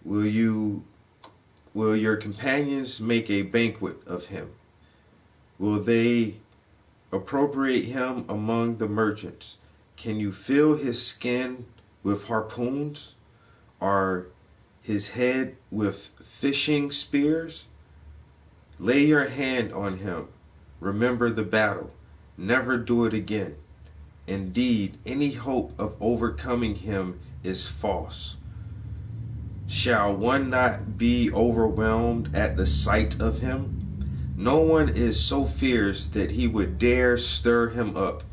Will your companions make a banquet of him? Will they appropriate him among the merchants? Can you fill his skin with harpoons, or his head with fishing spears? Lay your hand on him. Remember the battle. Never do it again. Indeed, any hope of overcoming him is false. Shall one not be overwhelmed at the sight of him? No one is so fierce that he would dare stir him up.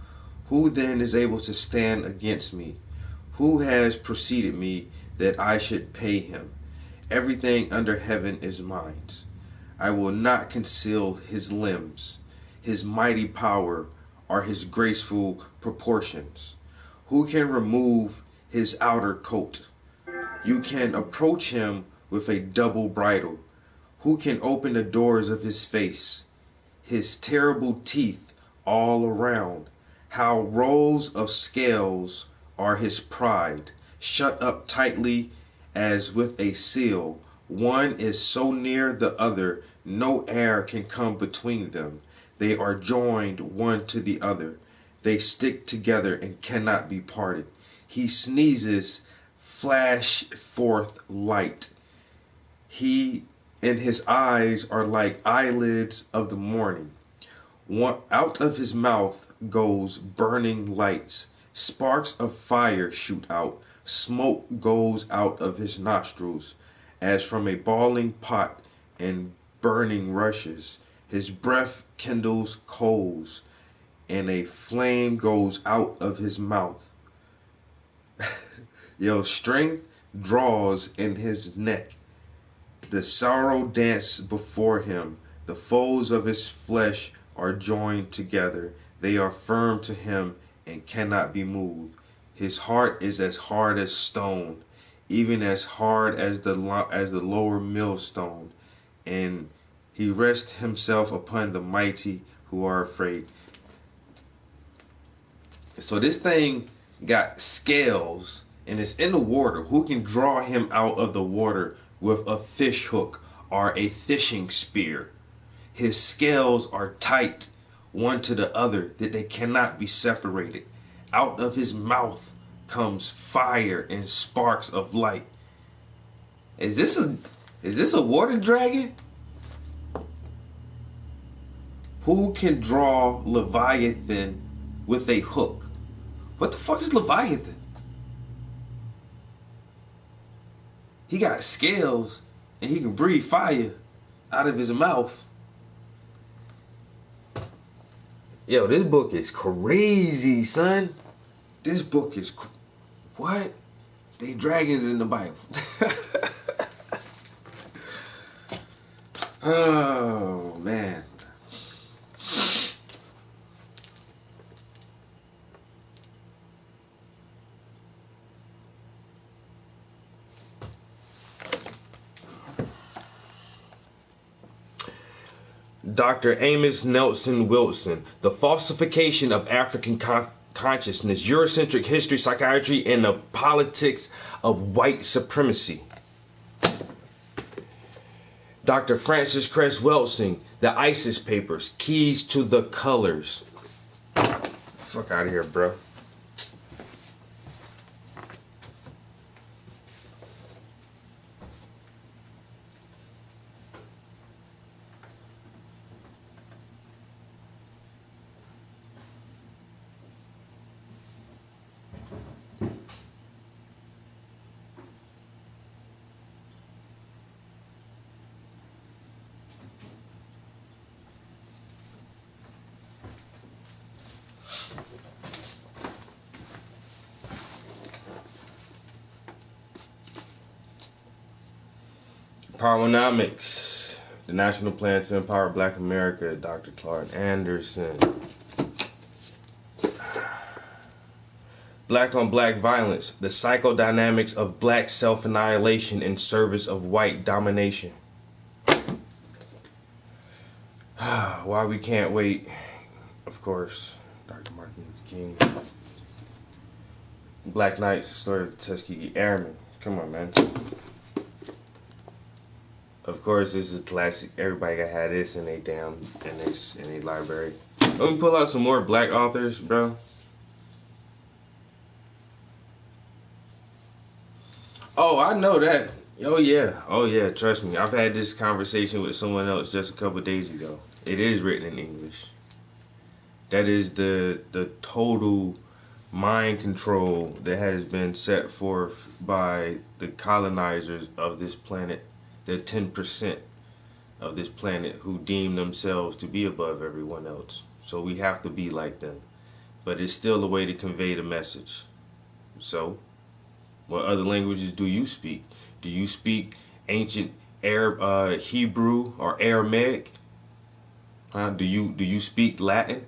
Who then is able to stand against me? Who has preceded me that I should pay him? Everything under heaven is mine. I will not conceal his limbs, his mighty power, or his graceful proportions. Who can remove his outer coat? You can approach him with a double bridle. Who can open the doors of his face? His terrible teeth all around. How rows of scales are his pride, shut up tightly as with a seal. One is so near the other, no air can come between them. They are joined one to the other. They stick together and cannot be parted. He sneezes, flash forth light. He and his eyes are like eyelids of the morning. Out of his mouth goes burning lights. Sparks of fire shoot out. Smoke goes out of his nostrils as from a boiling pot and burning rushes. His breath kindles coals, and a flame goes out of his mouth. Strength draws in his neck. The sorrow dance before him. The foes of his flesh are joined together. They are firm to him and cannot be moved. His heart is as hard as stone, even as hard as the lower millstone. And he rests himself upon the mighty who are afraid. So this thing got scales, and it's in the water. Who can draw him out of the water with a fish hook or a fishing spear? His scales are tight one to the other, that they cannot be separated. Out of his mouth comes fire and sparks of light. Is this a water dragon? Who can draw Leviathan with a hook? What the fuck is Leviathan? He got scales and he can breathe fire out of his mouth. Yo, this book is crazy, son. This book is what? They dragons in the Bible. Oh, man. Dr. Amos Nelson Wilson, The Falsification of African Consciousness, Eurocentric History, Psychiatry, and the Politics of White Supremacy. Dr. Francis Cress Welsing, The ISIS Papers, Keys to the Colors. Fuck out of here, bro. Powernomics, The National Plan to Empower Black America, Dr. Clark Anderson. Black on black violence, the psychodynamics of black self-annihilation in service of white domination. Why we can't wait, of course, Dr. Martin Luther King. Black Knights, the story of the Tuskegee Airmen. Come on, man. Of course, this is classic. Everybody gotta have this in their library. Let me pull out some more black authors, bro. Oh, I know that. Oh yeah. Trust me. I've had this conversation with someone else just a couple days ago. It is written in English. That is the total mind control that has been set forth by the colonizers of this planet, the 10% of this planet who deem themselves to be above everyone else. So we have to be like them. But it's still a way to convey the message. So, what other languages do you speak? Do you speak ancient Arab, Hebrew, or Aramaic? Do you speak Latin?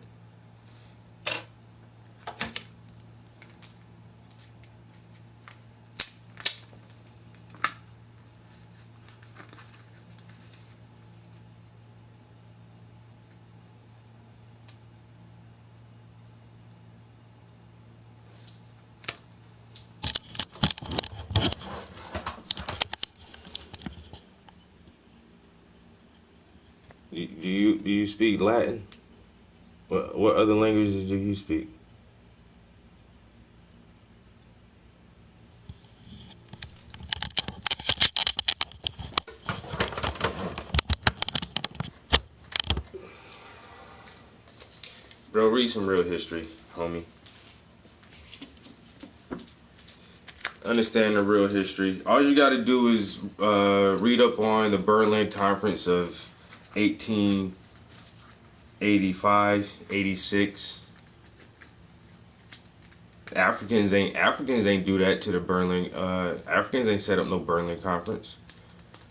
Do you speak Latin? What other languages do you speak? Bro, read some real history, homie. Understand the real history. All you got to do is read up on the Berlin Conference of 1885, 86. Africans ain't do that to the Berlin. Africans ain't set up no Berlin Conference.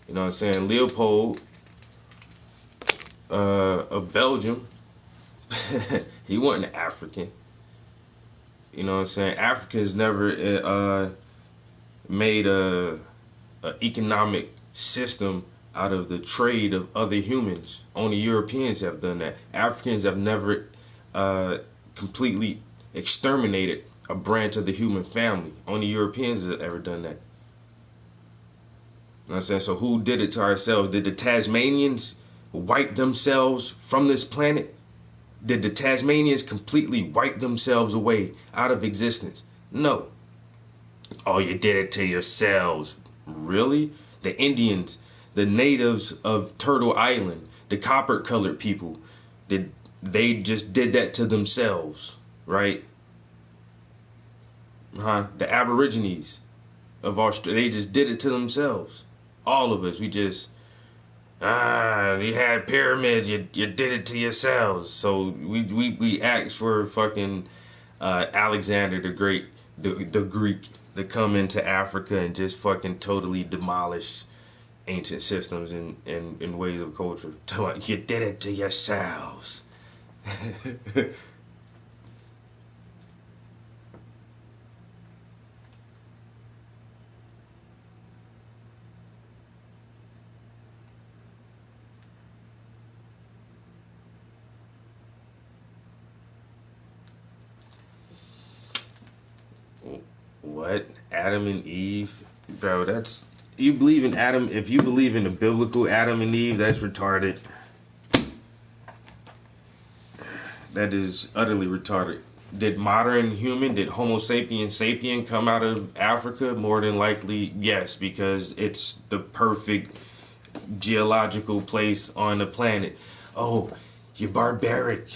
You know what I'm saying? Leopold of Belgium, he wasn't African. You know what I'm saying? Africans never made a economic system out of the trade of other humans. Only Europeans have done that. Africans have never completely exterminated a branch of the human family. Only Europeans have ever done that. You know what I'm saying? So who did it to ourselves? Did the Tasmanians wipe themselves from this planet? Did the Tasmanians completely wipe themselves away out of existence? No. Oh, you did it to yourselves. Really? The Indians, the natives of Turtle Island, the copper-colored people, they just did that to themselves, right? The Aborigines of Australia, they just did it to themselves. All of us, we just, you had pyramids, you did it to yourselves. So we asked for fucking Alexander the Great, the Greek, to come into Africa and just fucking totally demolish ancient systems and ways of culture. You did it to yourselves. What? Adam and Eve? Bro, that's... You believe in Adam... If you believe in the biblical Adam and Eve, that's retarded. That is utterly retarded. Did modern human, did Homo sapiens sapien come out of Africa? More than likely, yes, because it's the perfect geological place on the planet. Oh, you're barbaric.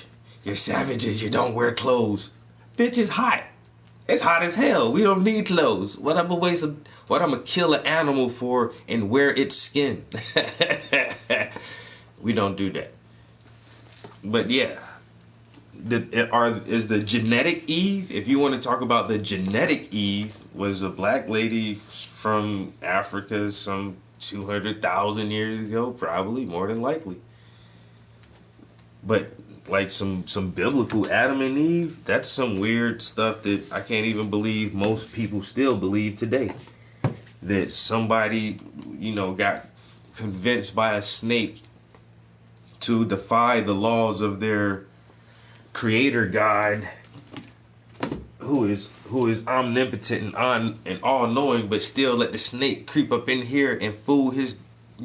You're savages. You don't wear clothes. Bitch, it's hot. It's hot as hell. We don't need clothes. What I'm gonna kill an animal for and wear its skin? We don't do that. But yeah, is the genetic Eve? If you want to talk about the genetic Eve, was a black lady from Africa some 200,000 years ago, probably more than likely. But like some biblical Adam and Eve, that's some weird stuff that I can't even believe most people still believe today. That somebody, got convinced by a snake to defy the laws of their creator God, who is omnipotent and all-knowing, but still let the snake creep up in here and fool his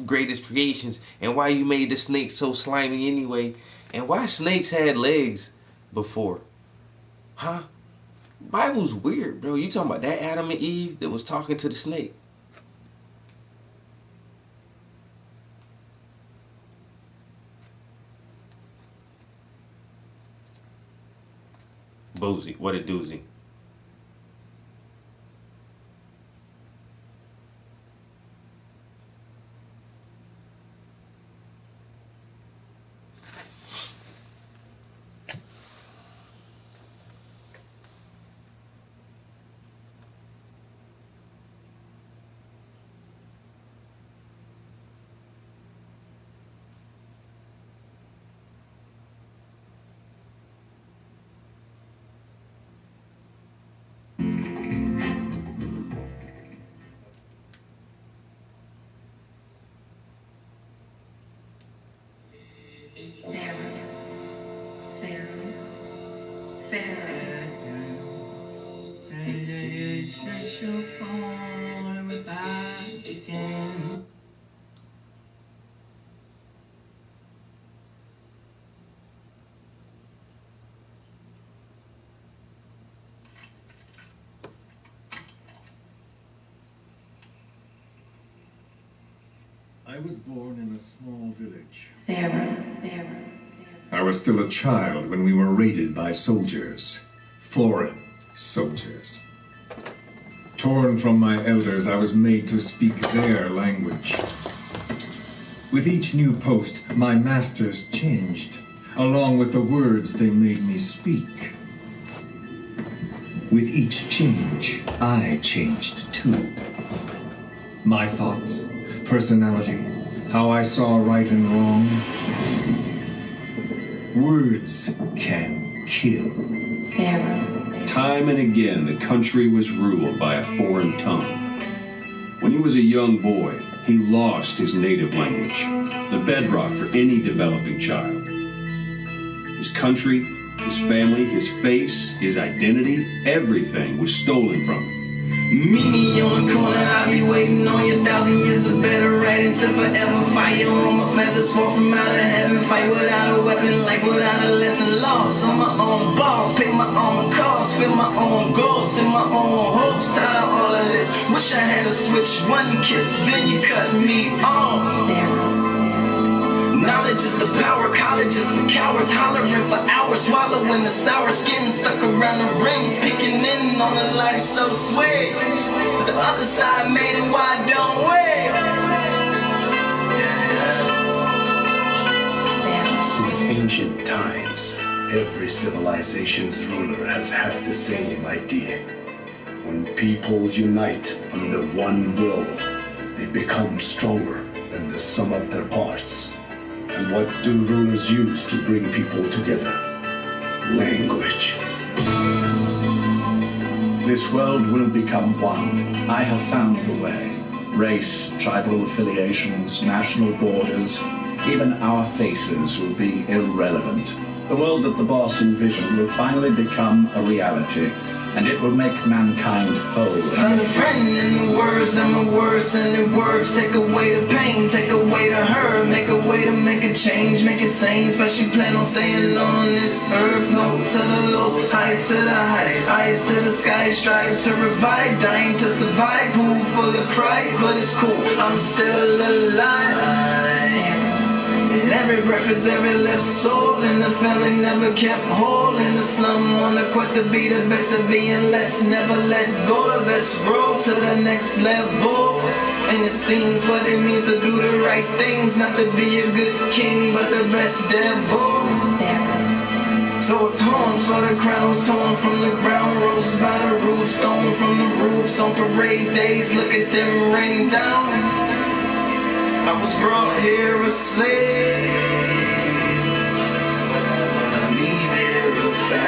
greatest creations. And why you made the snake so slimy anyway? And why snakes had legs before? Huh? Bible's weird, bro. You talking about that Adam and Eve that was talking to the snake? Boozy, what a doozy. I was born in a small village. Pharaoh. I was still a child when we were raided by soldiers. Foreign soldiers. Torn from my elders, I was made to speak their language. With each new post, my masters changed, along with the words they made me speak. With each change, I changed too. My thoughts, personality, how I saw right and wrong. Words can kill. Pharaoh. Time and again, the country was ruled by a foreign tongue. When he was a young boy, he lost his native language, the bedrock for any developing child. His country, his family, his face, his identity, everything was stolen from him. Meet me on the corner, I'll be waiting on you. 1,000 years of better writing to forever fight. All my feathers fall from out of heaven. Fight without a weapon, life without a lesson lost. I'm my own boss, pick my own cost, fill my own goals, in my own hopes. Tired of all of this, wish I had a switch. One kiss, then you cut me off. Knowledge is the power, college is for cowards. Hollering for hours, swallowing the sour skin. Stuck around the rims, picking in on a life so sweet. The other side made it, why don't we? Since ancient times, every civilization's ruler has had the same idea. When people unite under one will, they become stronger than the sum of their parts. And what do rulers use to bring people together? Language. This world will become one. I have found the way. Race, tribal affiliations, national borders, even our faces will be irrelevant. The world that the boss envisioned will finally become a reality, and it will make mankind whole. Find a friend in the words, and the words and the words. Take away the pain, take away the hurt. Make a way to make a change, make it sane. Especially plan on staying on this earth. Low to the lows, high to the heights. Eyes to the sky, strive to revive. Dying to survive, pool full of cries. But it's cool, I'm still alive. And every breath is every left soul. And the family never kept whole. In the slum on the quest to be the best of being less. Never let go, the best road to the next level. And it seems what it means to do the right things. Not to be a good king, but the best devil. So it's horns for the crowns, torn from the ground, roast by the roof, stone from the roofs. On parade days, look at them rain down. I was brought here a slave, but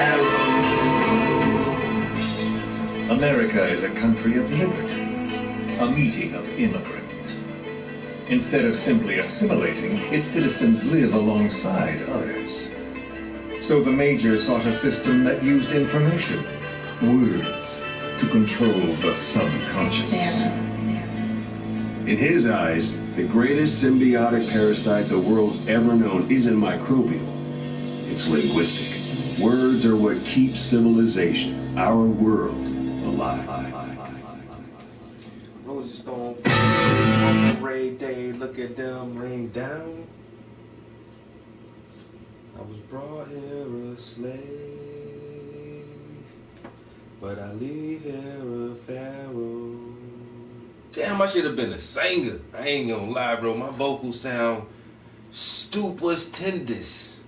Pharaoh. America is a country of liberty, a meeting of immigrants. Instead of simply assimilating, its citizens live alongside others. So the Major sought a system that used information, words, to control the subconscious. In his eyes, the greatest symbiotic parasite the world's ever known isn't microbial. It's linguistic. Words are what keeps civilization, our world, alive. Roses stone on parade day, look at them rain down. I was brought here a slave, but I leave here a pharaoh. Damn, I should have been a singer. I ain't gonna lie, bro. My vocals sound stupendous.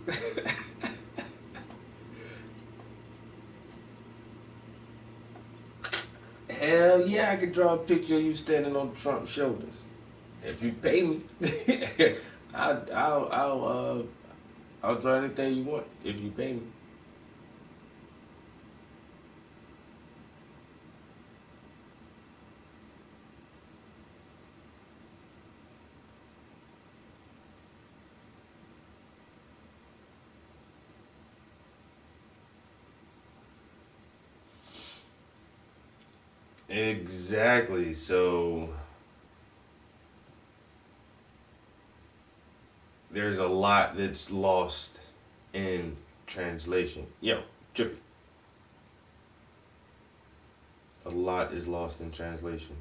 Hell yeah, I could draw a picture of you standing on Trump's shoulders. If you pay me, I'll draw anything you want if you pay me. Exactly. So there's a lot that's lost in translation. Yo, Drippy. A lot is lost in translation.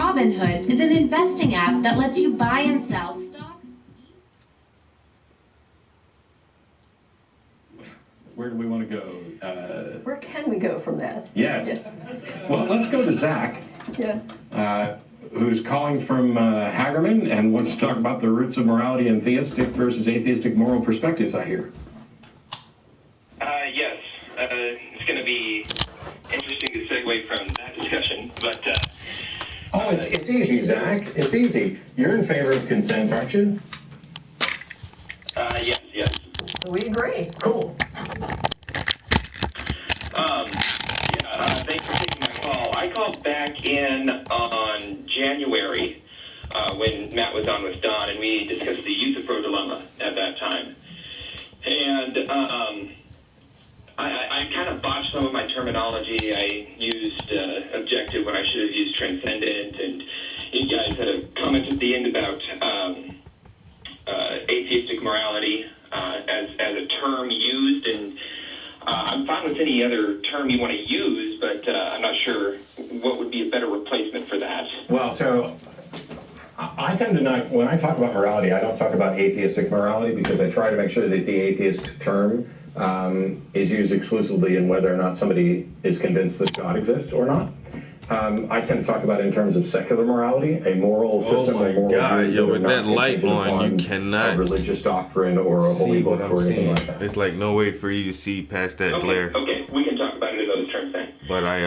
Robinhood is an investing app that lets you buy and sell stocks. Where do we want to go? Where can we go from that? Yes. Well, let's go to Zach, Yeah. who's calling from Hagerman and wants to talk about the roots of morality and theistic versus atheistic moral perspectives, I hear. Yes. It's going to be interesting to segue from that discussion, but... Oh, it's easy, Zach. It's easy. You're in favor of consent, aren't you? Yes. So we agree. Cool. Thanks for taking my call. I called back in on January when Matt was on with Don, and we discussed the Euthyphro dilemma at that time. And I kind of botched some of my terminology. I used objective when I should have used transcendent, and you guys had a comment at the end about atheistic morality as a term used, and I'm fine with any other term you want to use, but I'm not sure what would be a better replacement for that. Well, so I tend to not, when I talk about morality, I don't talk about atheistic morality because I try to make sure that the atheist term is used exclusively in whether or not somebody is convinced that God exists or not. I tend to talk about it in terms of secular morality, a moral system. Oh my moral God, yo, with that not light on, you cannot a religious doctrine or a holy book or anything like that. There's like no way for you to see past that glare. Okay, we can talk about it in those terms then. But I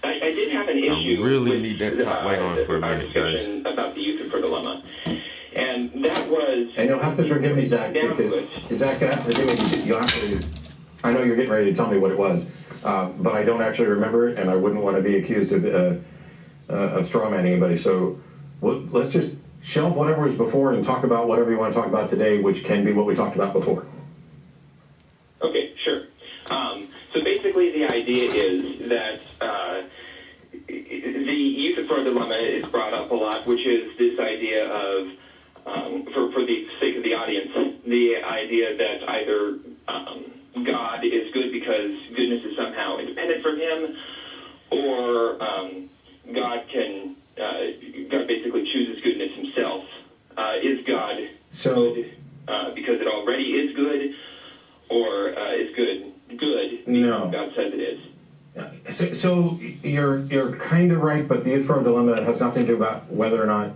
did have an issue. I really need that top light on for a minute, guys. About the Euthyphro dilemma. And that was... And you'll have to forgive me, Zach. Zach, you'll have to... I know you're getting ready to tell me what it was, but I don't actually remember it, and I wouldn't want to be accused of strawmanning anybody. So let's just shelve whatever was before and talk about whatever you want to talk about today, which can be what we talked about before. Okay, sure. So basically the idea is that the Euthyphro dilemma is brought up a lot, which is this idea of, for the sake of the audience, the idea that either God is good because goodness is somehow independent from him, or God basically chooses goodness himself. Is God good because it already is good, or is good because God says it is? So you're kind of right, but the Euthyphro dilemma has nothing to do about whether or not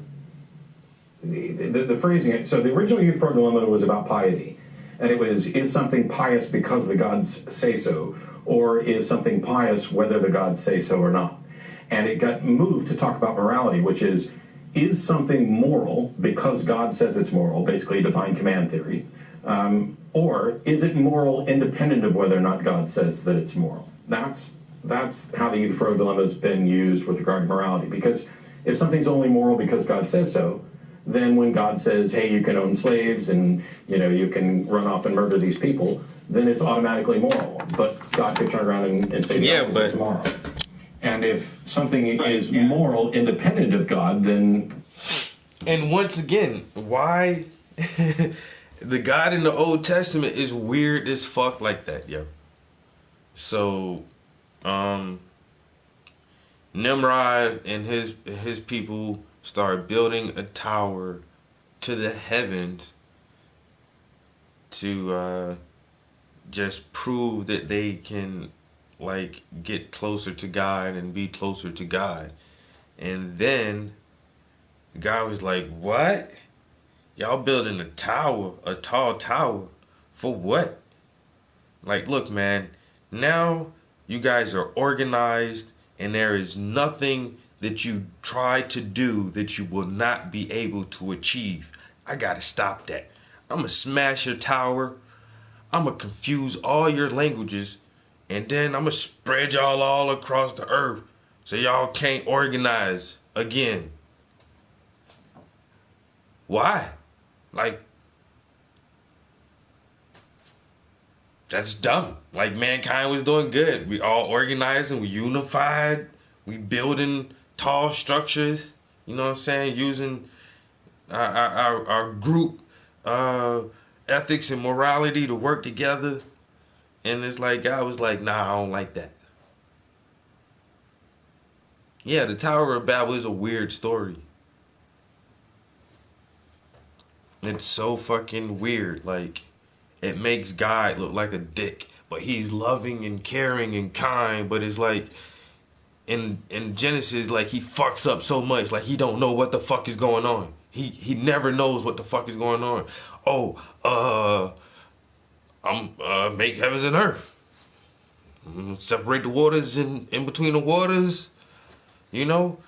the phrasing. So the original Euthyphro dilemma was about piety. And it was, is something pious because the gods say so, or is something pious whether the gods say so or not? And it got moved to talk about morality, which is something moral because God says it's moral, basically divine command theory, or is it moral independent of whether or not God says that it's moral? That's how the Euthyphro dilemma has been used with regard to morality. Because if something's only moral because God says so, then when God says, hey, you can own slaves and you can run off and murder these people, then it's automatically moral. But God could turn around and say it's moral. And if something is moral independent of God, then... And once again, why the God in the Old Testament is weird as fuck like that, yo. So, Nimrod and his people start building a tower to the heavens to just prove that they can get closer to God and be closer to God. And then God was like, what? Y'all building a tower, a tall tower, for what? Look, man, now you guys are organized and there is nothing that you try to do that you will not be able to achieve. I gotta stop that. I'm gonna smash your tower. I'm gonna confuse all your languages. And then I'm gonna spread y'all all across the earth so y'all can't organize again. Why? That's dumb. Mankind was doing good. We all organized and we unified. We building tall structures. You know what I'm saying? Using our group ethics and morality to work together. And it's God was like, nah, I don't like that. Yeah, the Tower of Babel is a weird story. It's so fucking weird. It makes God look like a dick, but he's loving and caring and kind, but it's in Genesis, he fucks up so much, he don't know what the fuck is going on. He never knows what the fuck is going on. I'm make heavens and earth. Separate the waters in between the waters. I'm gonna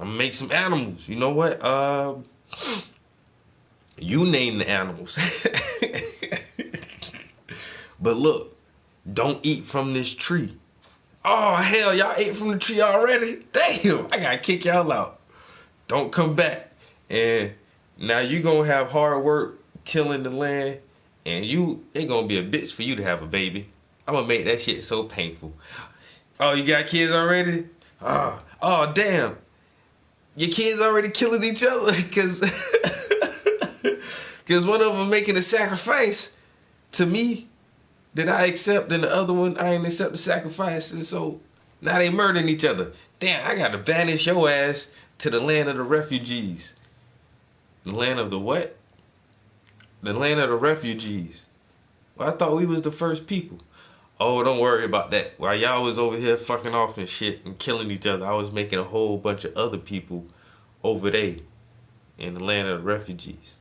make some animals. You know what? You name the animals. But look, don't eat from this tree. Oh, hell, y'all ate from the tree already? Damn, I gotta kick y'all out. Don't come back. And now you gonna have hard work tilling the land, and it gonna be a bitch for you to have a baby. I'm gonna make that shit so painful. Oh, you got kids already? Oh, damn. Your kids already killing each other because one of them making a sacrifice to me that I accept, and the other one I ain't accept the sacrifice, and so now they murdering each other. Damn, I gotta banish your ass to the land of the refugees. The land of the what? The land of the refugees. Well, I thought we was the first people. Oh, don't worry about that. While y'all was over here fucking off and shit and killing each other, I was making a whole bunch of other people over there in the land of the refugees.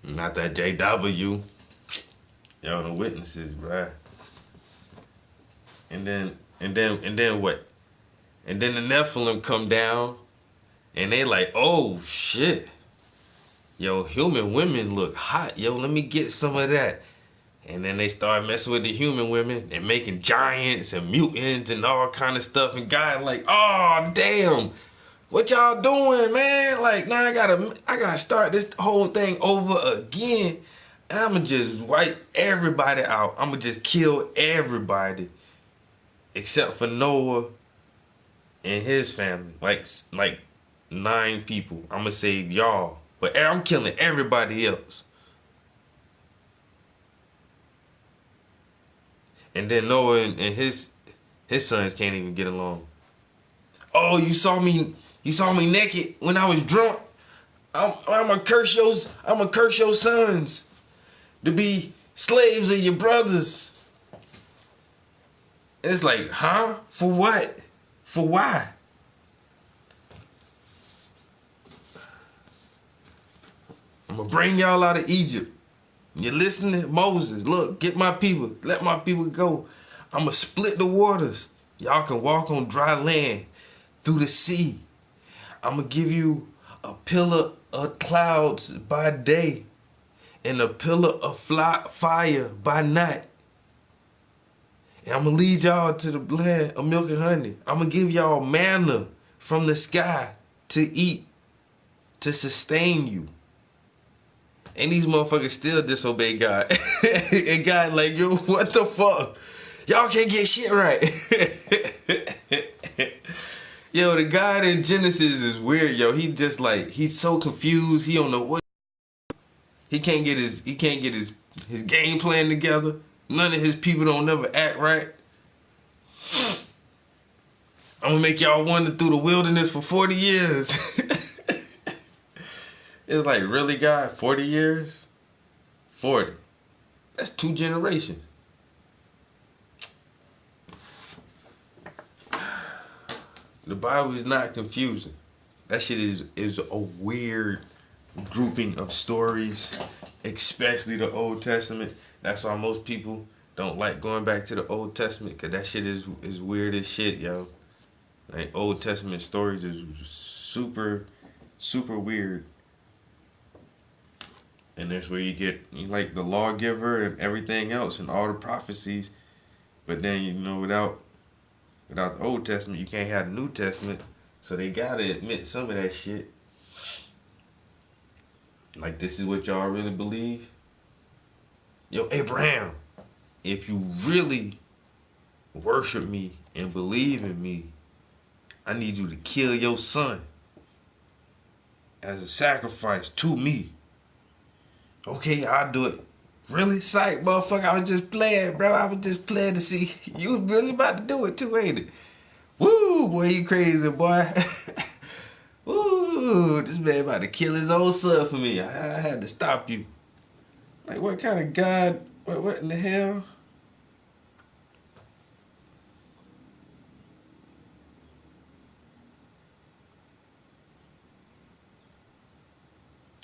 Not that JW. Y'all the witnesses, bruh. And then what? And then the Nephilim come down and they like, oh shit. Yo, human women look hot. Yo, let me get some of that. And then they start messing with the human women and making giants and mutants and all kind of stuff. And God like, oh damn. What y'all doing, man? Now I gotta start this whole thing over again. And I'ma just wipe everybody out. I'ma just kill everybody. Except for Noah and his family. Like 9 people. I'ma save y'all. But I'm killing everybody else. And then Noah and his sons can't even get along. Oh, you saw me naked when I was drunk. I'm gonna curse your sons to be slaves of your brothers. It's like, huh? For what? For why? I'm gonna bring y'all out of Egypt. You listening? Moses, look, get my people. Let my people go. I'm gonna split the waters. Y'all can walk on dry land through the sea. I'm gonna give you a pillar of clouds by day and a pillar of fire by night. And I'm gonna lead y'all to the land of milk and honey. I'm gonna give y'all manna from the sky to eat, to sustain you. And these motherfuckers still disobey God. And God like, yo, what the fuck? Y'all can't get shit right. Yo, the God in Genesis is weird, yo. He just like, he's so confused. He don't know what. He can't get his game plan together. None of his people don't never act right. I'm gonna make y'all wander through the wilderness for 40 years. It's like, really, God? 40 years? 40. That's 2 generations. The Bible is not confusing. That shit is a weird grouping of stories, especially the Old Testament. That's why most people don't like going back to the Old Testament, because that shit is weird as shit, yo. Like, Old Testament stories is super, super weird. And that's where you get, like, the lawgiver and everything else and all the prophecies. But then, you know, without the Old Testament, you can't have the New Testament. So they gotta admit some of that shit. Like, this is what y'all really believe? Yo, Abraham, if you really worship me and believe in me, I need you to kill your son as a sacrifice to me. Okay, I'll do it. Really? Psych, motherfucker, I was just playing, bro. I was just playing to see. You was really about to do it too, ain't it? Woo, boy, you crazy, boy. Woo, this man about to kill his own son for me. I had to stop you. Like, what kind of God? What in the hell?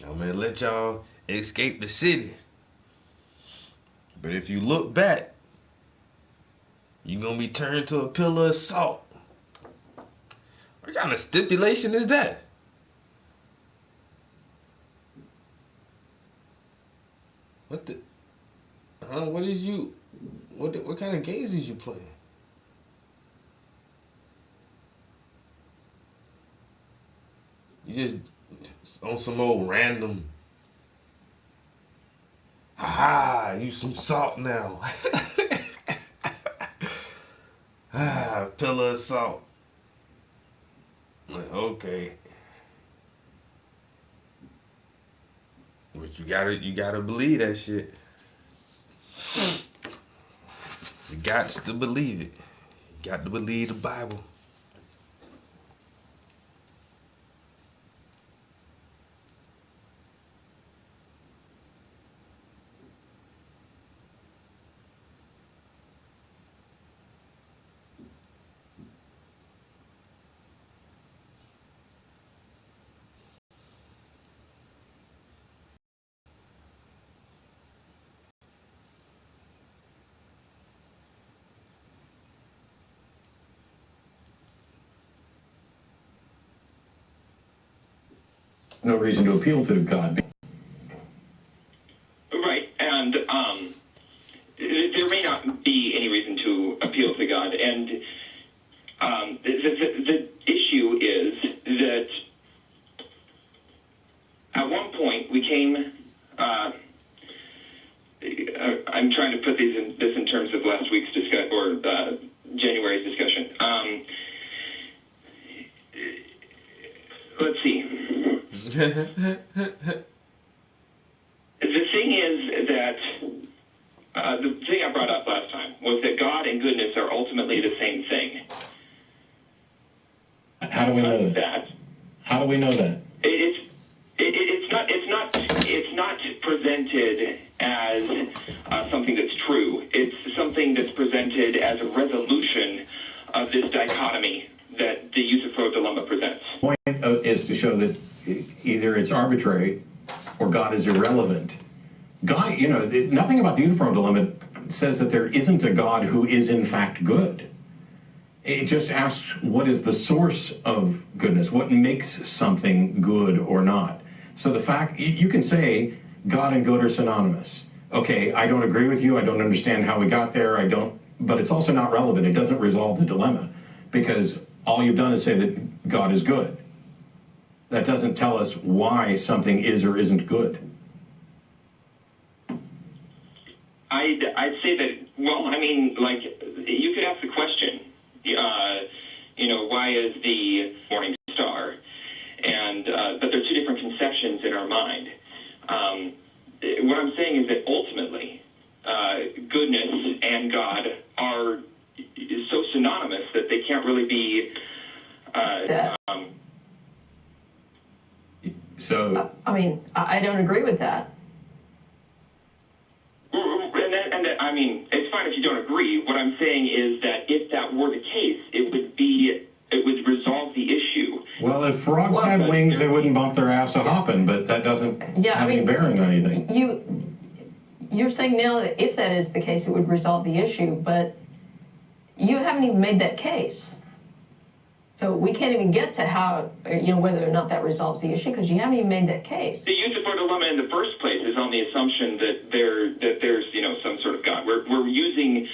I'm gonna let y'all escape the city. But if you look back, you're gonna be turned to a pillar of salt. What kind of stipulation is that? What the? Huh? What is you? What kind of games is you playing? You just on some old random. Aha! You some salt now. Pillar of salt. Okay. But you gotta believe that shit. You got to believe it. You got to believe the Bible. No reason to appeal to God. Right, and there may not be any reason to appeal to God, and the issue is that at one point we came. I'm trying to put this in terms of last week's discussion or January's discussion. Let's see. The thing is that the thing I brought up last time was that God and goodness are ultimately the same thing. How do we know that? How do we know that? It's not presented as something that's true. It's something that's presented as a resolution of this dichotomy that the Eusapho dilemma presents. The point is to show that either it's arbitrary or God is irrelevant. God, nothing about the Euthyphro dilemma says that there isn't a God who is in fact good. It just asks what is the source of goodness, what makes something good or not. So the fact, you can say God and good are synonymous. Okay, I don't agree with you, I don't understand how we got there, but it's also not relevant. It doesn't resolve the dilemma, because all you've done is say that God is good. That doesn't tell us why something is or isn't good. I'd say that, well, I mean, like, you could ask the question, why is the morning star? And, but there are two different conceptions in our mind. What I'm saying is that ultimately, goodness and God are so synonymous that they can't really be, I mean, I don't agree with that. I mean, it's fine if you don't agree. What I'm saying is that if that were the case, it would resolve the issue. Well, if frogs had wings, they wouldn't bump their ass a hopping, but that doesn't have any bearing on anything. You're saying now that if that is the case, it would resolve the issue, but you haven't even made that case. So we can't even get to how, whether or not that resolves the issue, because you haven't even made that case. The Euthyphro dilemma in the first place is on the assumption that there's some sort of God. We're using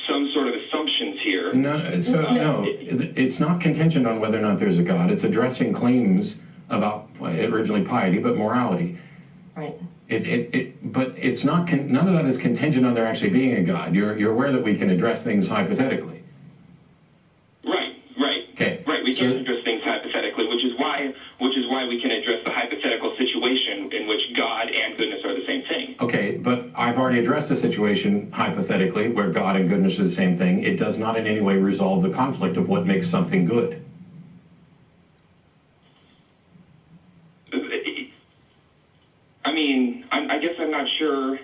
some sort of assumptions here. No, it's not contingent on whether or not there's a God. It's addressing claims about originally piety, but morality. Right. But it's not. None of that is contingent on there actually being a God. You're aware that we can address things hypothetically. Okay. Right, we can address things hypothetically, which is why we can address the hypothetical situation in which God and goodness are the same thing. Okay, but I've already addressed the situation hypothetically where God and goodness are the same thing. It does not in any way resolve the conflict of what makes something good. I mean, I guess I'm not sure.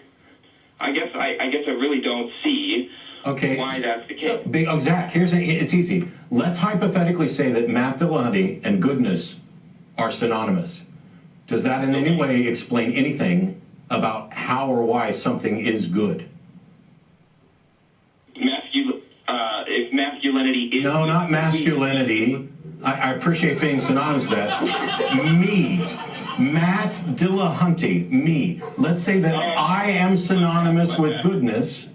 I guess I really don't see why that's the case. Zach, it's easy. Let's hypothetically say that Matt Dillahunty and goodness are synonymous. Does that in any way explain anything about how or why something is good? If masculinity is... No, not masculinity. I appreciate being synonymous with that. Me, Matt Dillahunty, me. Let's say that I am synonymous with goodness.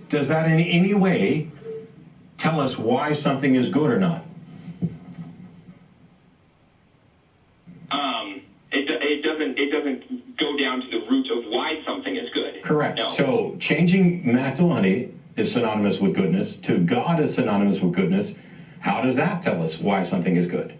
Does that in any way tell us why something is good or not? It doesn't go down to the root of why something is good. Correct. No. So changing Matt Dillahunty is synonymous with goodness to God is synonymous with goodness. How does that tell us why something is good?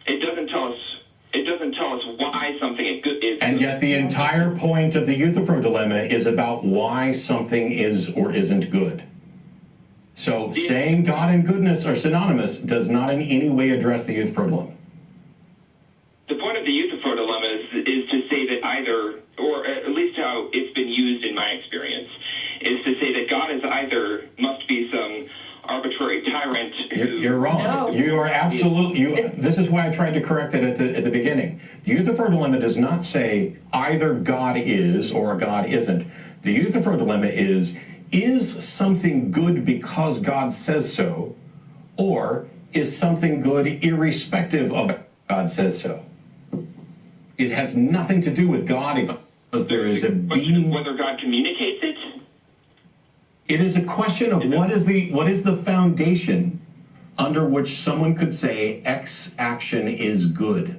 It doesn't tell us why something is good. And yet the entire point of the Euthyphro dilemma is about why something is or isn't good. So saying God and goodness are synonymous does not in any way address the Euthyphro dilemma. The point of the Euthyphro dilemma is to say that either, or at least how it's been used in my experience, is to say that God is either must be some arbitrary tyrant. You're wrong. No. You are absolutely. This is why I tried to correct it at the beginning. The Euthyphro dilemma does not say either God is or God isn't. The Euthyphro dilemma is something good because God says so, or is something good irrespective of God says so? It has nothing to do with God because there is a being. Whether God communicates it. It is a question of what is the foundation under which someone could say X action is good.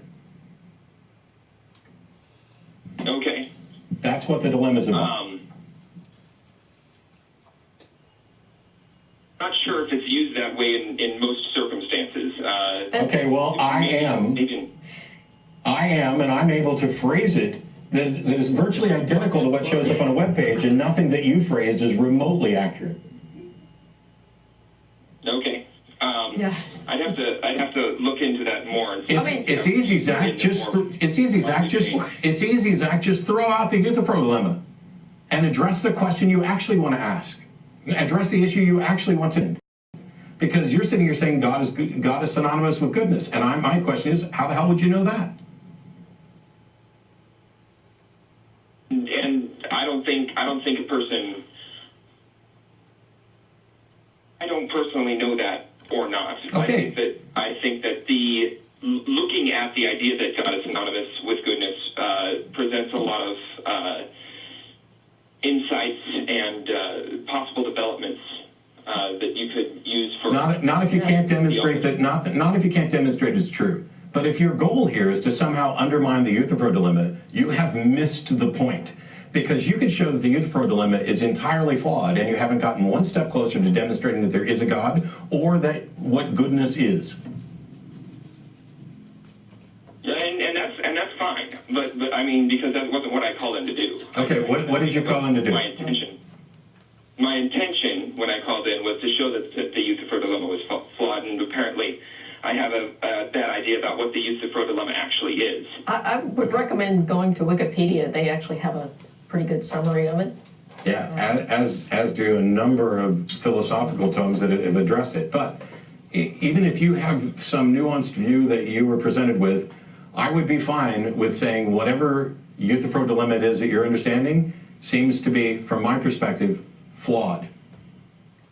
Okay. That's what the dilemma is about. Not sure if it's used that way in most circumstances. Okay, well, I am, and I'm able to phrase it that is virtually identical to what shows up on a web page, and nothing that you phrased is remotely accurate. Okay. I'd have to look into that more. It's easy, Zach. It's easy, Zach. Just throw out the Euthyphro dilemma and address the question you actually want to ask. Address the issue you actually want to. Because you're sitting here saying God is synonymous with goodness, and my question is, how the hell would you know that? think a person. I don't personally know that or not. Okay. I think that the looking at the idea that God is synonymous with goodness presents a lot of insights and possible developments that you could use for. Not if you can't demonstrate that. Not if you can't demonstrate it's true. But if your goal here is to somehow undermine the Euthyphro dilemma, you have missed the point. Because you could show that the Euthyphro dilemma is entirely flawed, and you haven't gotten one step closer to demonstrating that there is a God or that what goodness is. Yeah, and that's fine. But I mean, because that wasn't what I called him to do. Okay, what did you call him to do? My intention when I called in was to show that the Euthyphro dilemma was flawed, and apparently I have a bad idea about what the Euthyphro dilemma actually is. I would recommend going to Wikipedia. They actually have a pretty good summary of it. Yeah, as do a number of philosophical tomes that have addressed it. But even if you have some nuanced view that you were presented with, I would be fine with saying whatever Euthyphro dilemma it is that you're understanding seems to be, from my perspective, flawed.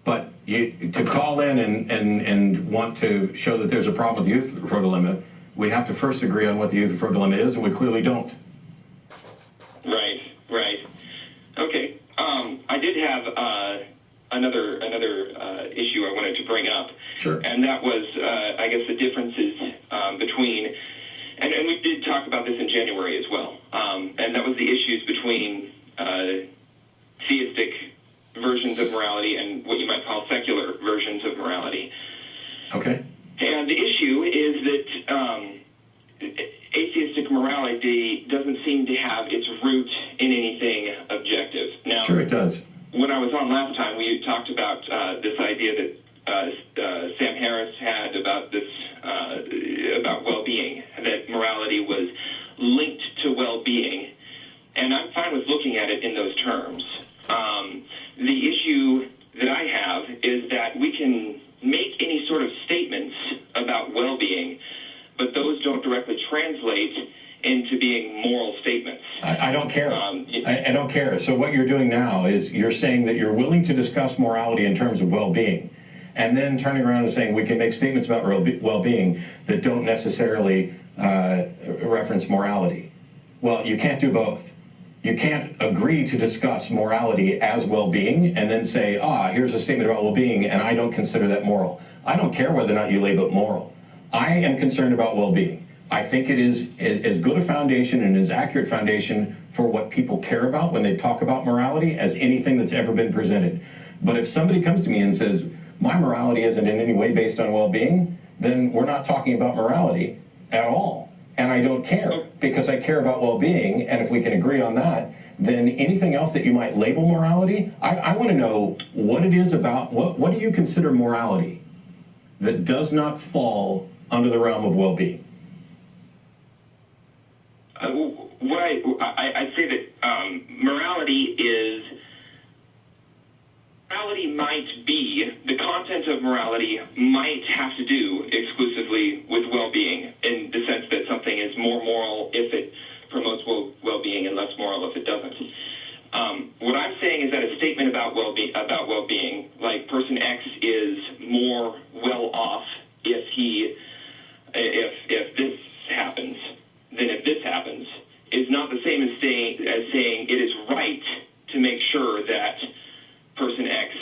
But to call in and want to show that there's a problem with the Euthyphro dilemma, we have to first agree on what the Euthyphro dilemma is, and we clearly don't. Right. Okay. I did have another issue I wanted to bring up. Sure. And that was, I guess, the differences between, and we did talk about this in January as well, and that was the issues between theistic versions of morality and what you might call secular versions of morality. Okay. And the issue is that atheistic morality doesn't seem to have its root in anything objective. Now, sure it does. When I was on last time, we talked about this idea that Sam Harris had about this about well-being, that morality was linked to well-being, and I'm fine with looking at it in those terms. The issue that I have is that we can make any sort of statements about well-being, but those don't directly translate into being moral statements. I don't care. I don't care. So what you're doing now is you're saying that you're willing to discuss morality in terms of well-being, and then turning around and saying we can make statements about well-being that don't necessarily reference morality. Well, you can't do both. You can't agree to discuss morality as well-being and then say, here's a statement about well-being, and I don't consider that moral. I don't care whether or not you label it moral. I am concerned about well-being. I think it is as good a foundation and as accurate foundation for what people care about when they talk about morality as anything that's ever been presented. But if somebody comes to me and says, my morality isn't in any way based on well-being, then we're not talking about morality at all. And I don't care, because I care about well-being, and if we can agree on that, then anything else that you might label morality, I want to know what it is about, what do you consider morality that does not fall under the realm of well-being? I'd say that morality might be, the content of morality might have to do exclusively with well-being, in the sense that something is more moral if it promotes well-being and less moral if it doesn't. What I'm saying is that a statement about well-being, like person X is more well off if this happens than if this happens, is not the same as saying it is right to make sure that person X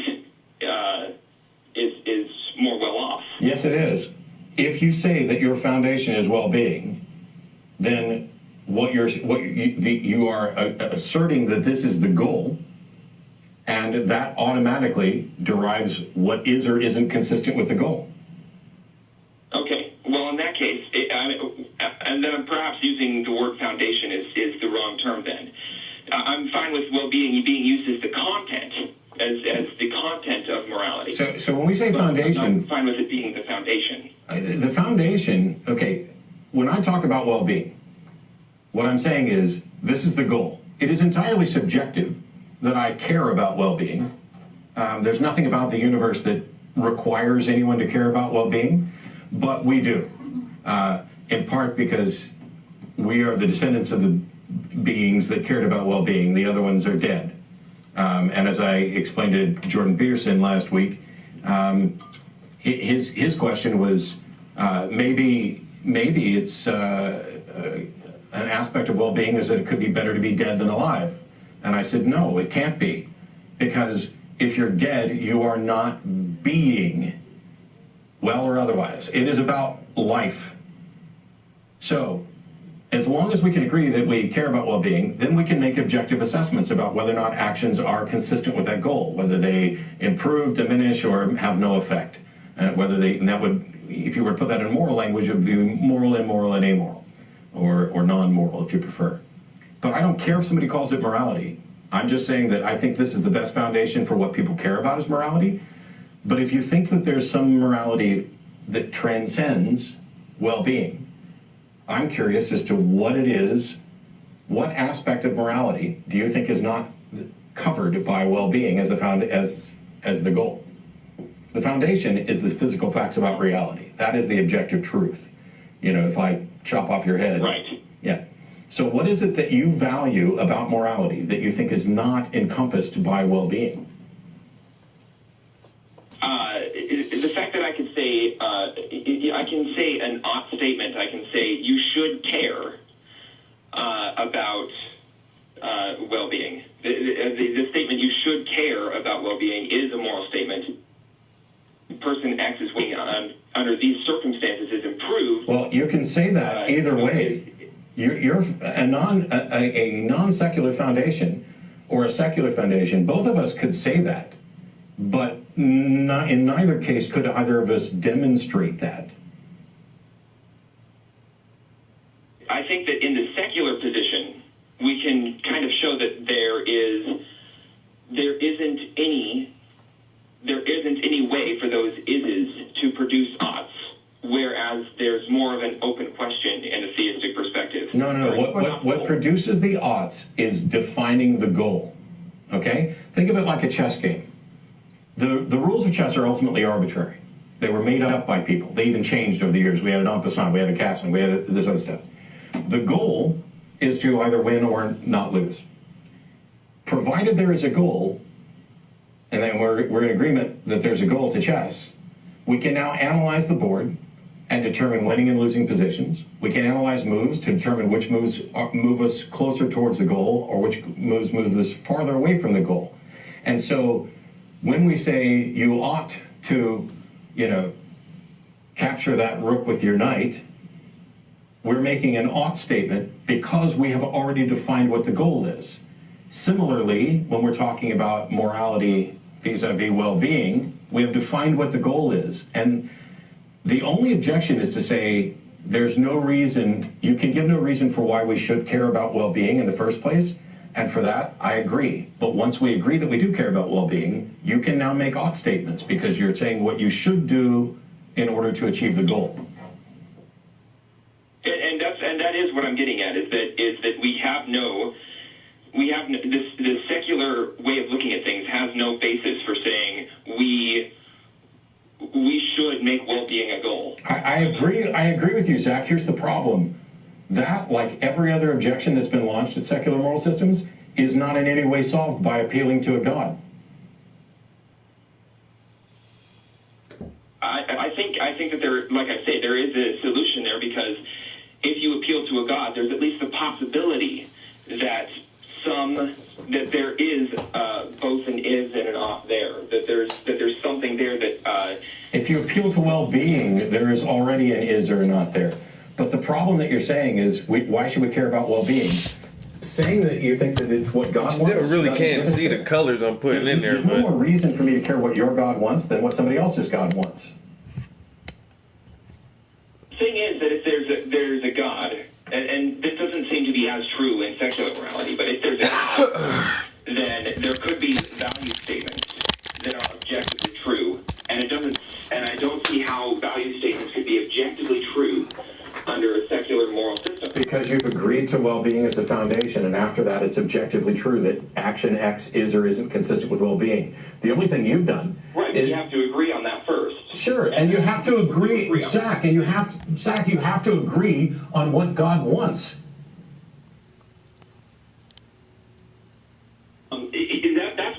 is more well off. Yes, it is. If you say that your foundation is well-being, then you are asserting that this is the goal, and that automatically derives what is or isn't consistent with the goal. Okay. Well, in that case, and then perhaps using the word foundation is the wrong term. Then I'm fine with well-being being used as the content. As the content of morality. So when we say foundation, I'm fine with it being the foundation. The foundation, okay, when I talk about well-being, what I'm saying is this is the goal. It is entirely subjective that I care about well-being. There's nothing about the universe that requires anyone to care about well-being, but we do, in part because we are the descendants of the beings that cared about well-being. The other ones are dead. And as I explained to Jordan Peterson last week, his question was maybe it's an aspect of well-being is that it could be better to be dead than alive. And I said, no, it can't be. Because if you're dead, you are not being, well or otherwise. It is about life. So as long as we can agree that we care about well-being, then we can make objective assessments about whether or not actions are consistent with that goal, whether they improve, diminish, or have no effect. Whether they, and that would, if you were to put that in moral language, it would be moral, immoral, and amoral, or non-moral, if you prefer. But I don't care if somebody calls it morality. I'm just saying that I think this is the best foundation for what people care about is morality. But if you think that there's some morality that transcends well-being, I'm curious as to what it is, what aspect of morality do you think is not covered by well-being as the goal? The foundation is the physical facts about reality. That is the objective truth. You know, if I chop off your head. Right. Yeah. So what is it that you value about morality that you think is not encompassed by well-being? The fact that I can say an ought statement. I can say you should care about well-being. The statement you should care about well-being is a moral statement. Person X is weighing under these circumstances is improved. Well, you can say that either way. You're a non-secular foundation or a secular foundation. Both of us could say that, but in neither case could either of us demonstrate that. I think that in the secular position, we can kind of show that there isn't any way for those ises to produce oughts, whereas there's more of an open question in a theistic perspective. No. What produces the oughts is defining the goal. Okay? Think of it like a chess game. The rules of chess are ultimately arbitrary. They were made up by people. They even changed over the years. We had an en passant, we had a castling, we had this other stuff. The goal is to either win or not lose. Provided there is a goal, and then we're in agreement that there's a goal to chess, we can now analyze the board and determine winning and losing positions. We can analyze moves to determine which moves move us closer towards the goal or which moves move us farther away from the goal. And so when we say you ought to, capture that rook with your knight, we're making an ought statement because we have already defined what the goal is. Similarly, when we're talking about morality vis-a-vis well-being, we have defined what the goal is. And the only objection is to say there's no reason, you can give no reason for why we should care about well-being in the first place. And for that, I agree. But once we agree that we do care about well-being, you can now make ought statements because you're saying what you should do in order to achieve the goal. And that is what I'm getting at, is that the secular way of looking at things has no basis for saying we should make well-being a goal. I agree with you, Zach. Here's the problem. That, like every other objection that's been launched at secular moral systems, is not in any way solved by appealing to a God. I think that there, like I say, there is a solution there, because if you appeal to a God, there's at least the possibility that there is both an is and an ought there. That there's something there that. If you appeal to well-being, there is already an is or an ought there. But the problem that you're saying is, why should we care about well-being? Saying that you think that it's what God wants. Still really can't see the colors I'm putting in there. There's no more reason for me to care what your God wants than what somebody else's God wants. The thing is that if there's a God, and this doesn't seem to be as true in secular morality, but if there's a God, then there could be value statements that are objectively true, and I don't see how value statements could be objectively true under a secular moral system. Because you've agreed to well-being as a foundation, and after that it's objectively true that action X is or isn't consistent with well-being. The only thing you've done is... you have to agree on that first. Sure, and you have to agree, Zach, you have to agree on what God wants. That's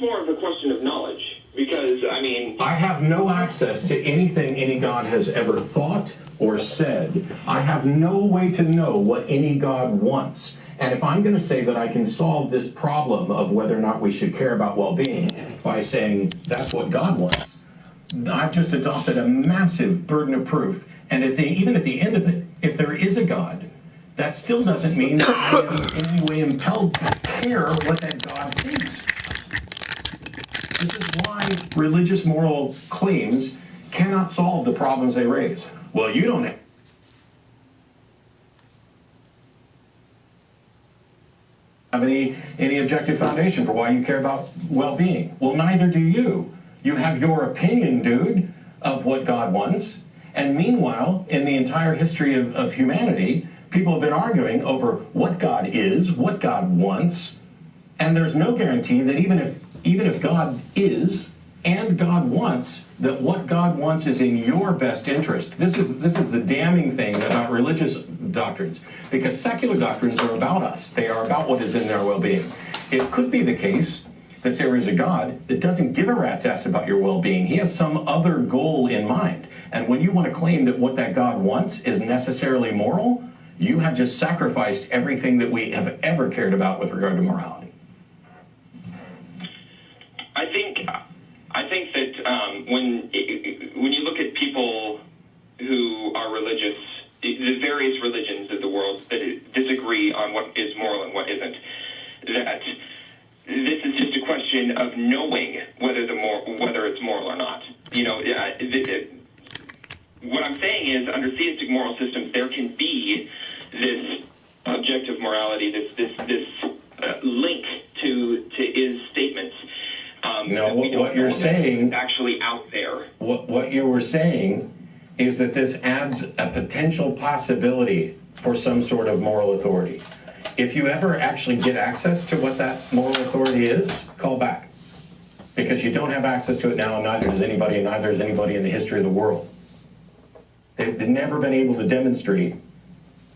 because, I mean... I have no access to anything any God has ever thought or said. I have no way to know what any God wants. And if I'm going to say that I can solve this problem of whether or not we should care about well-being by saying that's what God wants, I've just adopted a massive burden of proof. And even at the end of it, if there is a God, that still doesn't mean that I am in any way impelled to care what that God thinks. This is why religious moral claims cannot solve the problems they raise. Well, you don't have any objective foundation for why you care about well-being. Well, neither do you. You have your opinion, dude, of what God wants. And meanwhile, in the entire history of humanity, people have been arguing over what God is, what God wants, and there's no guarantee that even if God is and God wants, that what God wants is in your best interest. This is the damning thing about religious doctrines, because secular doctrines are about us. They are about what is in their well-being. It could be the case that there is a God that doesn't give a rat's ass about your well-being. He has some other goal in mind. And when you want to claim that what that God wants is necessarily moral, you have just sacrificed everything that we have ever cared about with regard to morality. I think that when you look at people who are religious, the various religions of the world that disagree on what is moral and what isn't, that this is just a question of knowing whether it's moral or not. You know, what I'm saying is, under theistic moral systems, there can be this objective morality, this link to is statements. No, what you're saying actually out there. What you were saying is that this adds a potential possibility for some sort of moral authority. If you ever actually get access to what that moral authority is, call back. Because you don't have access to it now, and neither does anybody, and neither has anybody in the history of the world. They've never been able to demonstrate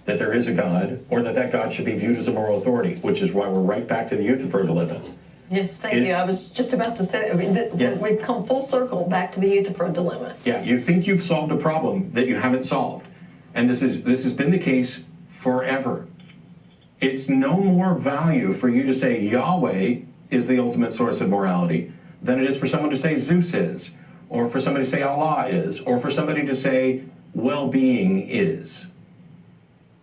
that there is a God, or that God should be viewed as a moral authority, which is why we're right back to the Euthyphro dilemma. Yes, thank you. I was just about to say, we've come full circle back to the Euthyphro dilemma. Yeah, you think you've solved a problem that you haven't solved. And this has been the case forever. It's no more value for you to say Yahweh is the ultimate source of morality than it is for someone to say Zeus is, or for somebody to say Allah is, or for somebody to say well-being is.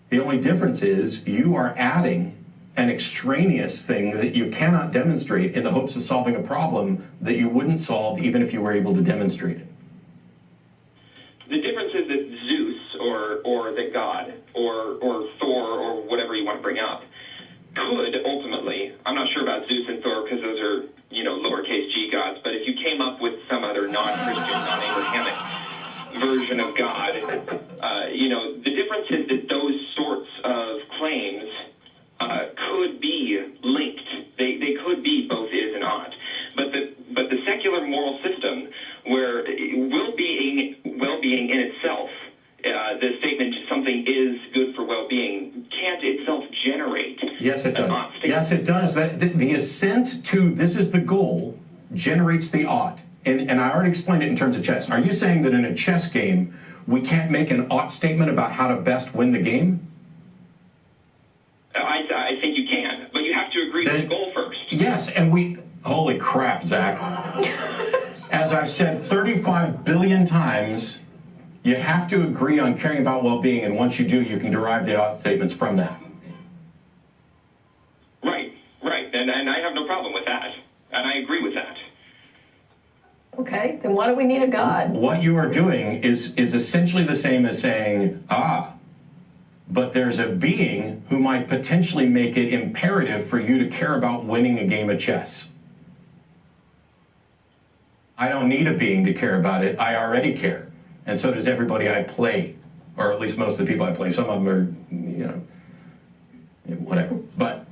The only difference is you are adding an extraneous thing that you cannot demonstrate in the hopes of solving a problem that you wouldn't solve even if you were able to demonstrate it. The difference is that Zeus or that God or Thor or whatever you want to bring up could ultimately, I'm not sure about Zeus and Thor because those are, lowercase g gods, but if you came up with some other non-Christian, non-Abrahamic version of God, the difference is that those sorts of claims could be linked. They could be both is and ought. But the secular moral system, where well-being in itself, the statement something is good for well-being, can't itself generate. Yes, it does. Yes, it does. The assent to this is the goal generates the ought. And I already explained it in terms of chess. Are you saying that in a chess game, we can't make an ought statement about how to best win the game? I think you can, but you have to agree to the goal first. Yes, and holy crap, Zach. As I've said 35 billion times, you have to agree on caring about well-being, and once you do, you can derive the ought statements from that. Right, and I have no problem with that, and I agree with that. Okay, then why do we need a God? What you are doing is essentially the same as saying, but there's a being who might potentially make it imperative for you to care about winning a game of chess. I don't need a being to care about it. I already care. And so does everybody I play, or at least most of the people I play. Some of them are, whatever. But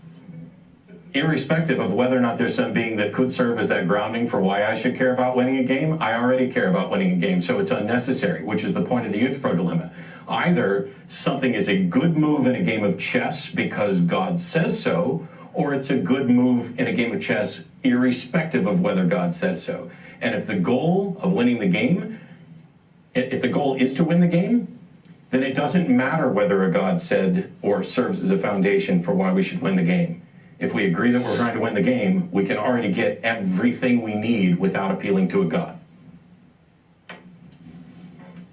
irrespective of whether or not there's some being that could serve as that grounding for why I should care about winning a game, I already care about winning a game. So it's unnecessary, which is the point of the Euthyphro dilemma. Either something is a good move in a game of chess because God says so, or it's a good move in a game of chess irrespective of whether God says so. And if the goal of winning the game, if the goal is to win the game, then it doesn't matter whether a God said or serves as a foundation for why we should win the game. If we agree that we're trying to win the game, we can already get everything we need without appealing to a God.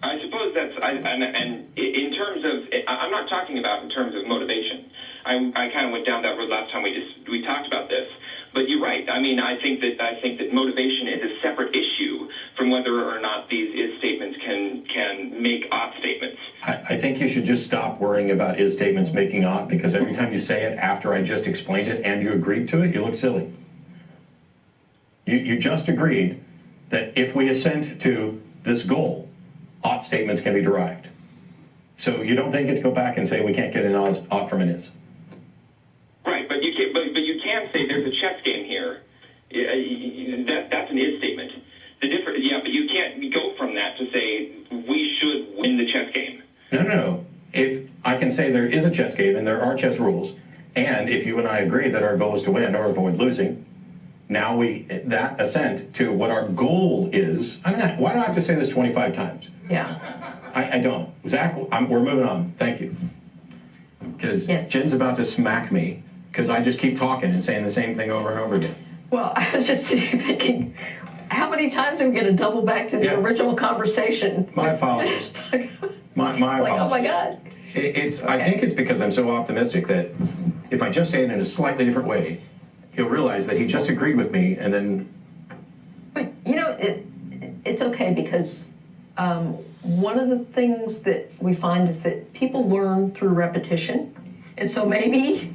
I suppose that's, and in terms of, I'm not talking about in terms of motivation. I kind of went down that road last time we talked about this. But you're right. I mean, I think that motivation is a separate issue from whether or not these is statements can make ought statements. I think you should just stop worrying about is statements making ought, because every time you say it after I just explained it and you agreed to it, you look silly. You just agreed that if we assent to this goal, ought statements can be derived. So you don't then get to go back and say we can't get an ought from an is. Right, but you can say there's a chess game here. That's an is statement. But you can't go from that to say we should win the chess game. No. If I can say there is a chess game and there are chess rules, and if you and I agree that our goal is to win or avoid losing, now that assent to what our goal is. Why do I have to say this 25 times? Yeah. I don't. Zach, we're moving on. Thank you. Because Jen's about to smack me because I just keep talking and saying the same thing over and over again. Well, I was just thinking, how many times are we going to double back to the original conversation? My apologies. My apologies. Like, oh my God. I think it's because I'm so optimistic that if I just say it in a slightly different way, he'll realize that he just agreed with me, and then. But it's okay, because one of the things that we find is that people learn through repetition, and so maybe,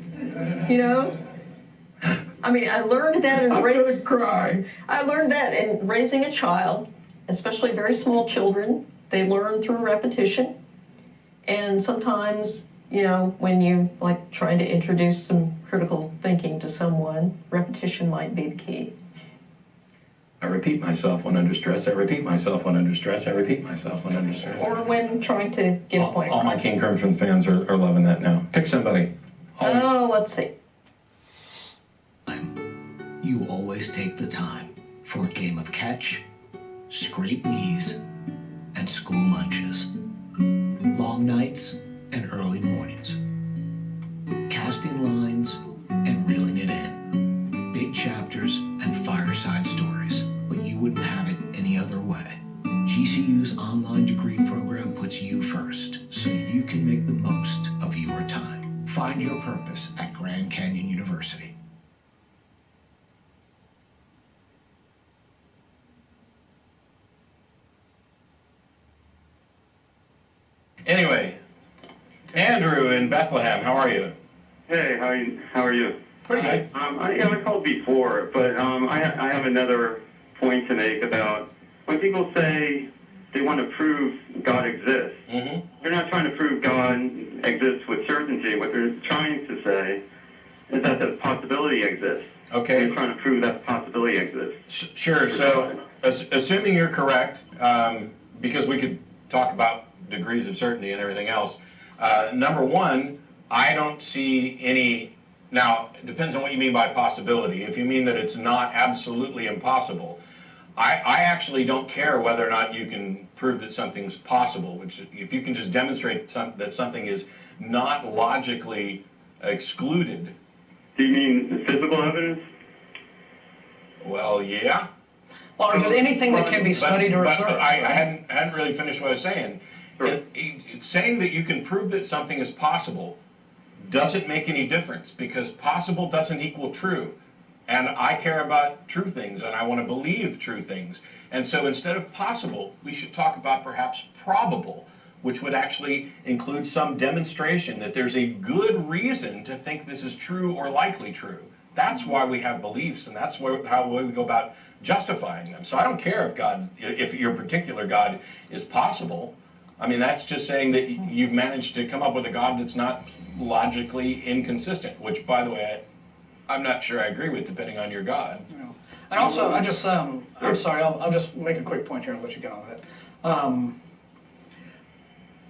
I mean, I learned that in I'm gonna cry. I learned that in raising a child, especially very small children. They learn through repetition, and sometimes, when you trying to introduce some critical thinking to someone, repetition might be the key. I repeat myself when under stress. I repeat myself when under stress. I repeat myself when under stress. Or when trying to get a point. All my King Crimson fans are loving that now. Pick somebody. Let's see. You always take the time for a game of catch, scrape knees, and school lunches. Long nights and early mornings. Casting lines and reeling it in. Big chapters and fireside stories, but you wouldn't have it any other way. GCU's online degree program puts you first, so you can make the most of your time. Find your purpose at Grand Canyon University. Anyway, Andrew in Bethlehem, how are you? Hey, how are you? Pretty good. I called before, but I have another point to make about when people say they want to prove God exists. Mm-hmm. They're not trying to prove God exists with certainty. What they're trying to say is that the possibility exists. Okay. They're trying to prove that the possibility exists. Sure. So, assuming you're correct, because we could talk about degrees of certainty and everything else. Number one, I don't see any. Now, it depends on what you mean by possibility. If you mean that it's not absolutely impossible, I actually don't care whether or not you can prove that something's possible, which if you can just demonstrate that something is not logically excluded. Do you mean physical evidence? Well, yeah. Well, is there anything that can be studied or observed? I hadn't really finished what I was saying. Sure. Saying that you can prove that something is possible doesn't make any difference, because possible doesn't equal true. And I care about true things, and I want to believe true things. And so instead of possible, we should talk about perhaps probable, which would actually include some demonstration that there's a good reason to think this is true or likely true. That's why we have beliefs, and that's how we go about justifying them. So I don't care if your particular God is possible. I mean, that's just saying that you've managed to come up with a God that's not logically inconsistent, which, by the way, I'm not sure I agree with, depending on your God. And also, I'm sorry, I'll just make a quick point here and let you get on with it.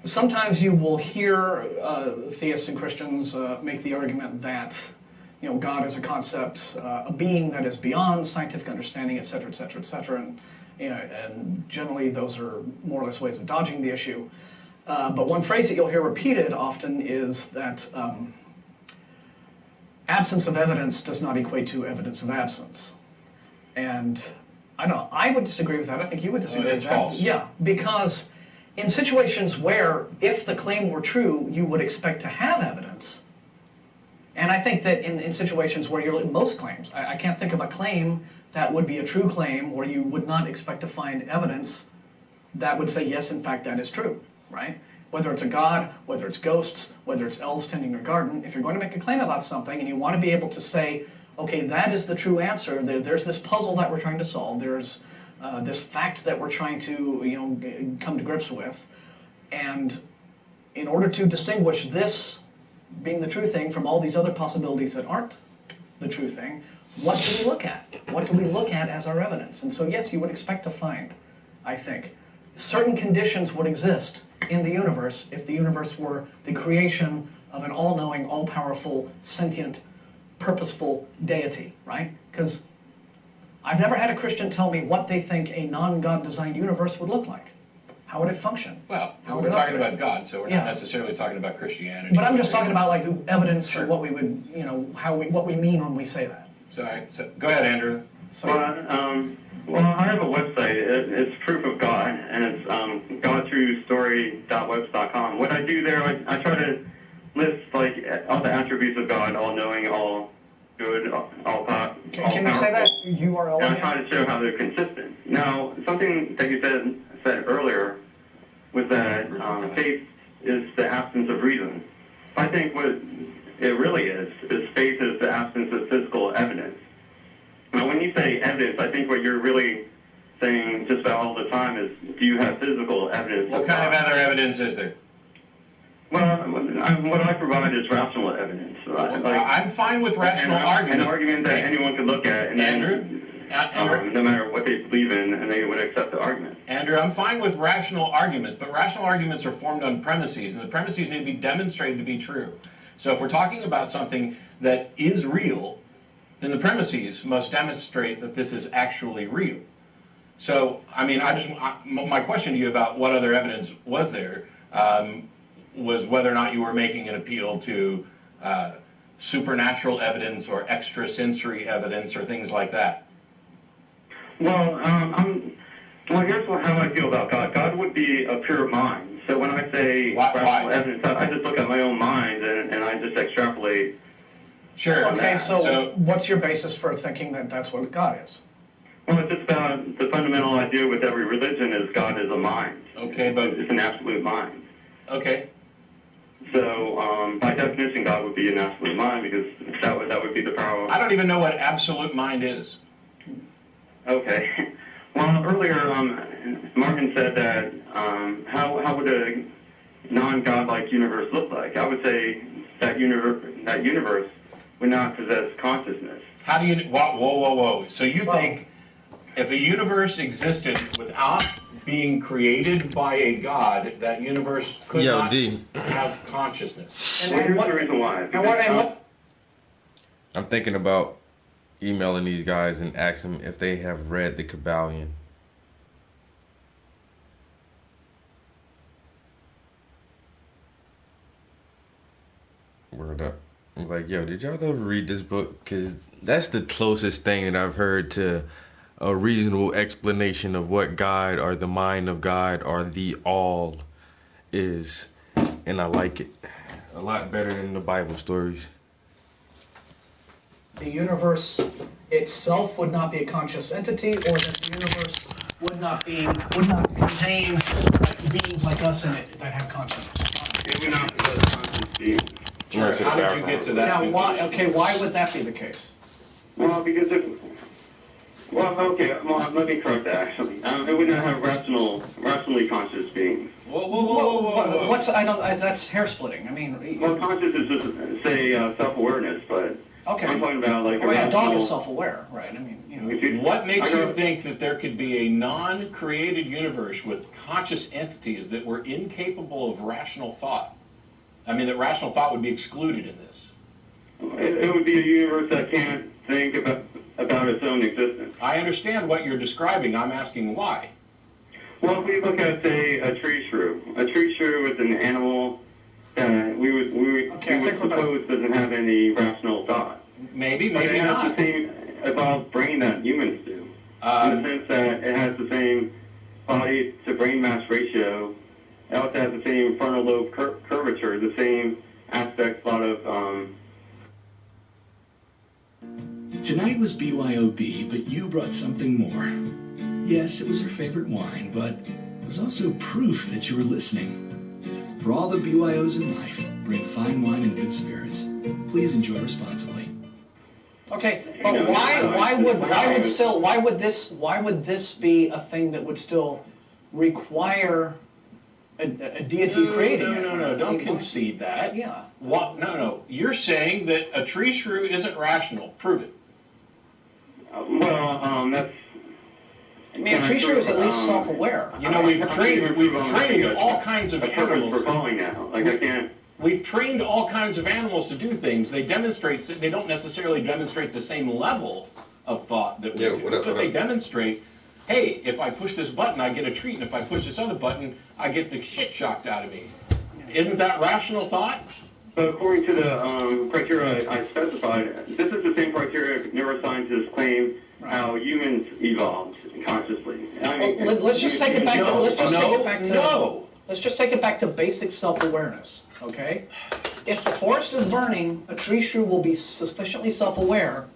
Sometimes you will hear theists and Christians make the argument that God is a concept, a being that is beyond scientific understanding, et cetera, et cetera, et cetera. And, and generally those are more or less ways of dodging the issue. But one phrase that you'll hear repeated often is that absence of evidence does not equate to evidence of absence. And I don't know, I would disagree with that. I think you would disagree with that. False. Yeah, because in situations where, if the claim were true, you would expect to have evidence. And I think that in situations where most claims, I can't think of a claim that would be a true claim where you would not expect to find evidence that would say, yes, in fact, that is true, right? Whether it's a god, whether it's ghosts, whether it's elves tending your garden, if you're going to make a claim about something and you want to be able to say, okay, that is the true answer, there's this puzzle that we're trying to solve, there's this fact that we're trying to come to grips with, and in order to distinguish this being the true thing from all these other possibilities that aren't the true thing, what do we look at? What do we look at as our evidence? And so yes, you would expect to find, I think, certain conditions would exist in the universe if the universe were the creation of an all-knowing, all-powerful, sentient, purposeful deity, right? Because I've never had a Christian tell me what they think a non-God designed universe would look like. How would it function? Well, How we're would it talking operate? about God, so we're Yeah. not necessarily talking about Christianity. But I'm just talking about like evidence of what we would, what we mean when we say that. Sorry. So, go ahead, Andrew. Well, I have a website. It's Proof of God, and it's godtruestory.webs.com. What I do there, I try to list like all the attributes of God, all knowing, all good, all powerful. Can you say that URL And I again? try to show how they're consistent. Now, something that you said earlier was that faith is the absence of reason. I think what it really is faith is the absence of physical evidence. Now, when you say evidence, I think what you're really saying just about all the time is, do you have physical evidence? What kind of other evidence is there? Well, what I provide is rational evidence. I'm fine with rational argument. An argument that anyone could look at, and Andrew? no matter what they believe in, and they would accept the argument. Andrew, I'm fine with rational arguments, but rational arguments are formed on premises, and the premises need to be demonstrated to be true. So if we're talking about something that is real, then the premises must demonstrate that this is actually real. So, I mean, my question to you about what other evidence was there was whether or not you were making an appeal to supernatural evidence or extrasensory evidence or things like that. Well, here's how I feel about God. God would be a pure mind. So when I say rational evidence, I just look at my own mind and I just extrapolate. Sure. Okay, so what's your basis for thinking that that's what God is? Well, it's just about the fundamental idea with every religion is God is a mind. Okay, but it's an absolute mind. Okay. So by definition, God would be an absolute mind because that would be the power. I don't even know what absolute mind is. Okay. Well, earlier Martin said that how would a non-godlike universe look like? I would say that universe would not possess consciousness. How do you? Whoa! So you think if a universe existed without being created by a god, that universe could not have consciousness? And here's the reason why. I'm thinking about emailing these guys and asking them if they have read the Kabbalion. Word up. I'm like, yo, did y'all ever read this book? Because that's the closest thing that I've heard to a reasonable explanation of what God or the mind of God or the all is. And I like it a lot better than the Bible stories. The universe itself would not be a conscious entity, or that the universe would not contain beings like us in it that have consciousness. It would not possess conscious beings. Sure. How did you get to that? Now, why would that be the case? Well, because let me correct that, actually. It would not have rationally conscious beings. Whoa. That's hair splitting. I mean... Well, conscious is just, say, self-awareness, but... Okay. I'm talking about, like, a dog is self-aware, right? I mean, What makes you think that there could be a non-created universe with conscious entities that were incapable of rational thought? I mean, that rational thought would be excluded in this. It would be a universe that can't think about its own existence. I understand what you're describing. I'm asking why. Well, if we look at, say, a tree shrew is an animal that we would suppose doesn't have any rational thought. Maybe but it has not. the same evolved brain that humans do, in the sense that it has the same body to brain mass ratio. It also has the same frontal lobe curvature, the same aspects, a lot of. Tonight was BYOB, but you brought something more. Yes, it was your favorite wine, but it was also proof that you were listening. For all the BYOs in life, bring fine wine and good spirits. Please enjoy responsibly. Okay, but why would this be a thing that would still require a deity creating it? No, don't concede that. Yeah. What? No. You're saying that a tree shrew isn't rational. Prove it. That's. I mean, a tree shrew is at least self-aware. You know, we've trained all kinds of animals. For calling now, like I can't. We've trained all kinds of animals to do things. They don't necessarily demonstrate the same level of thought that we do, but they demonstrate, hey, if I push this button, I get a treat, and if I push this other button, I get the shit shocked out of me. Isn't that rational thought? But according to the criteria I specified, this is the same criteria neuroscientists claim how humans evolved consciously. Let's just take it back to basic self-awareness, okay? If the forest is burning, a tree shrew will be sufficiently self-aware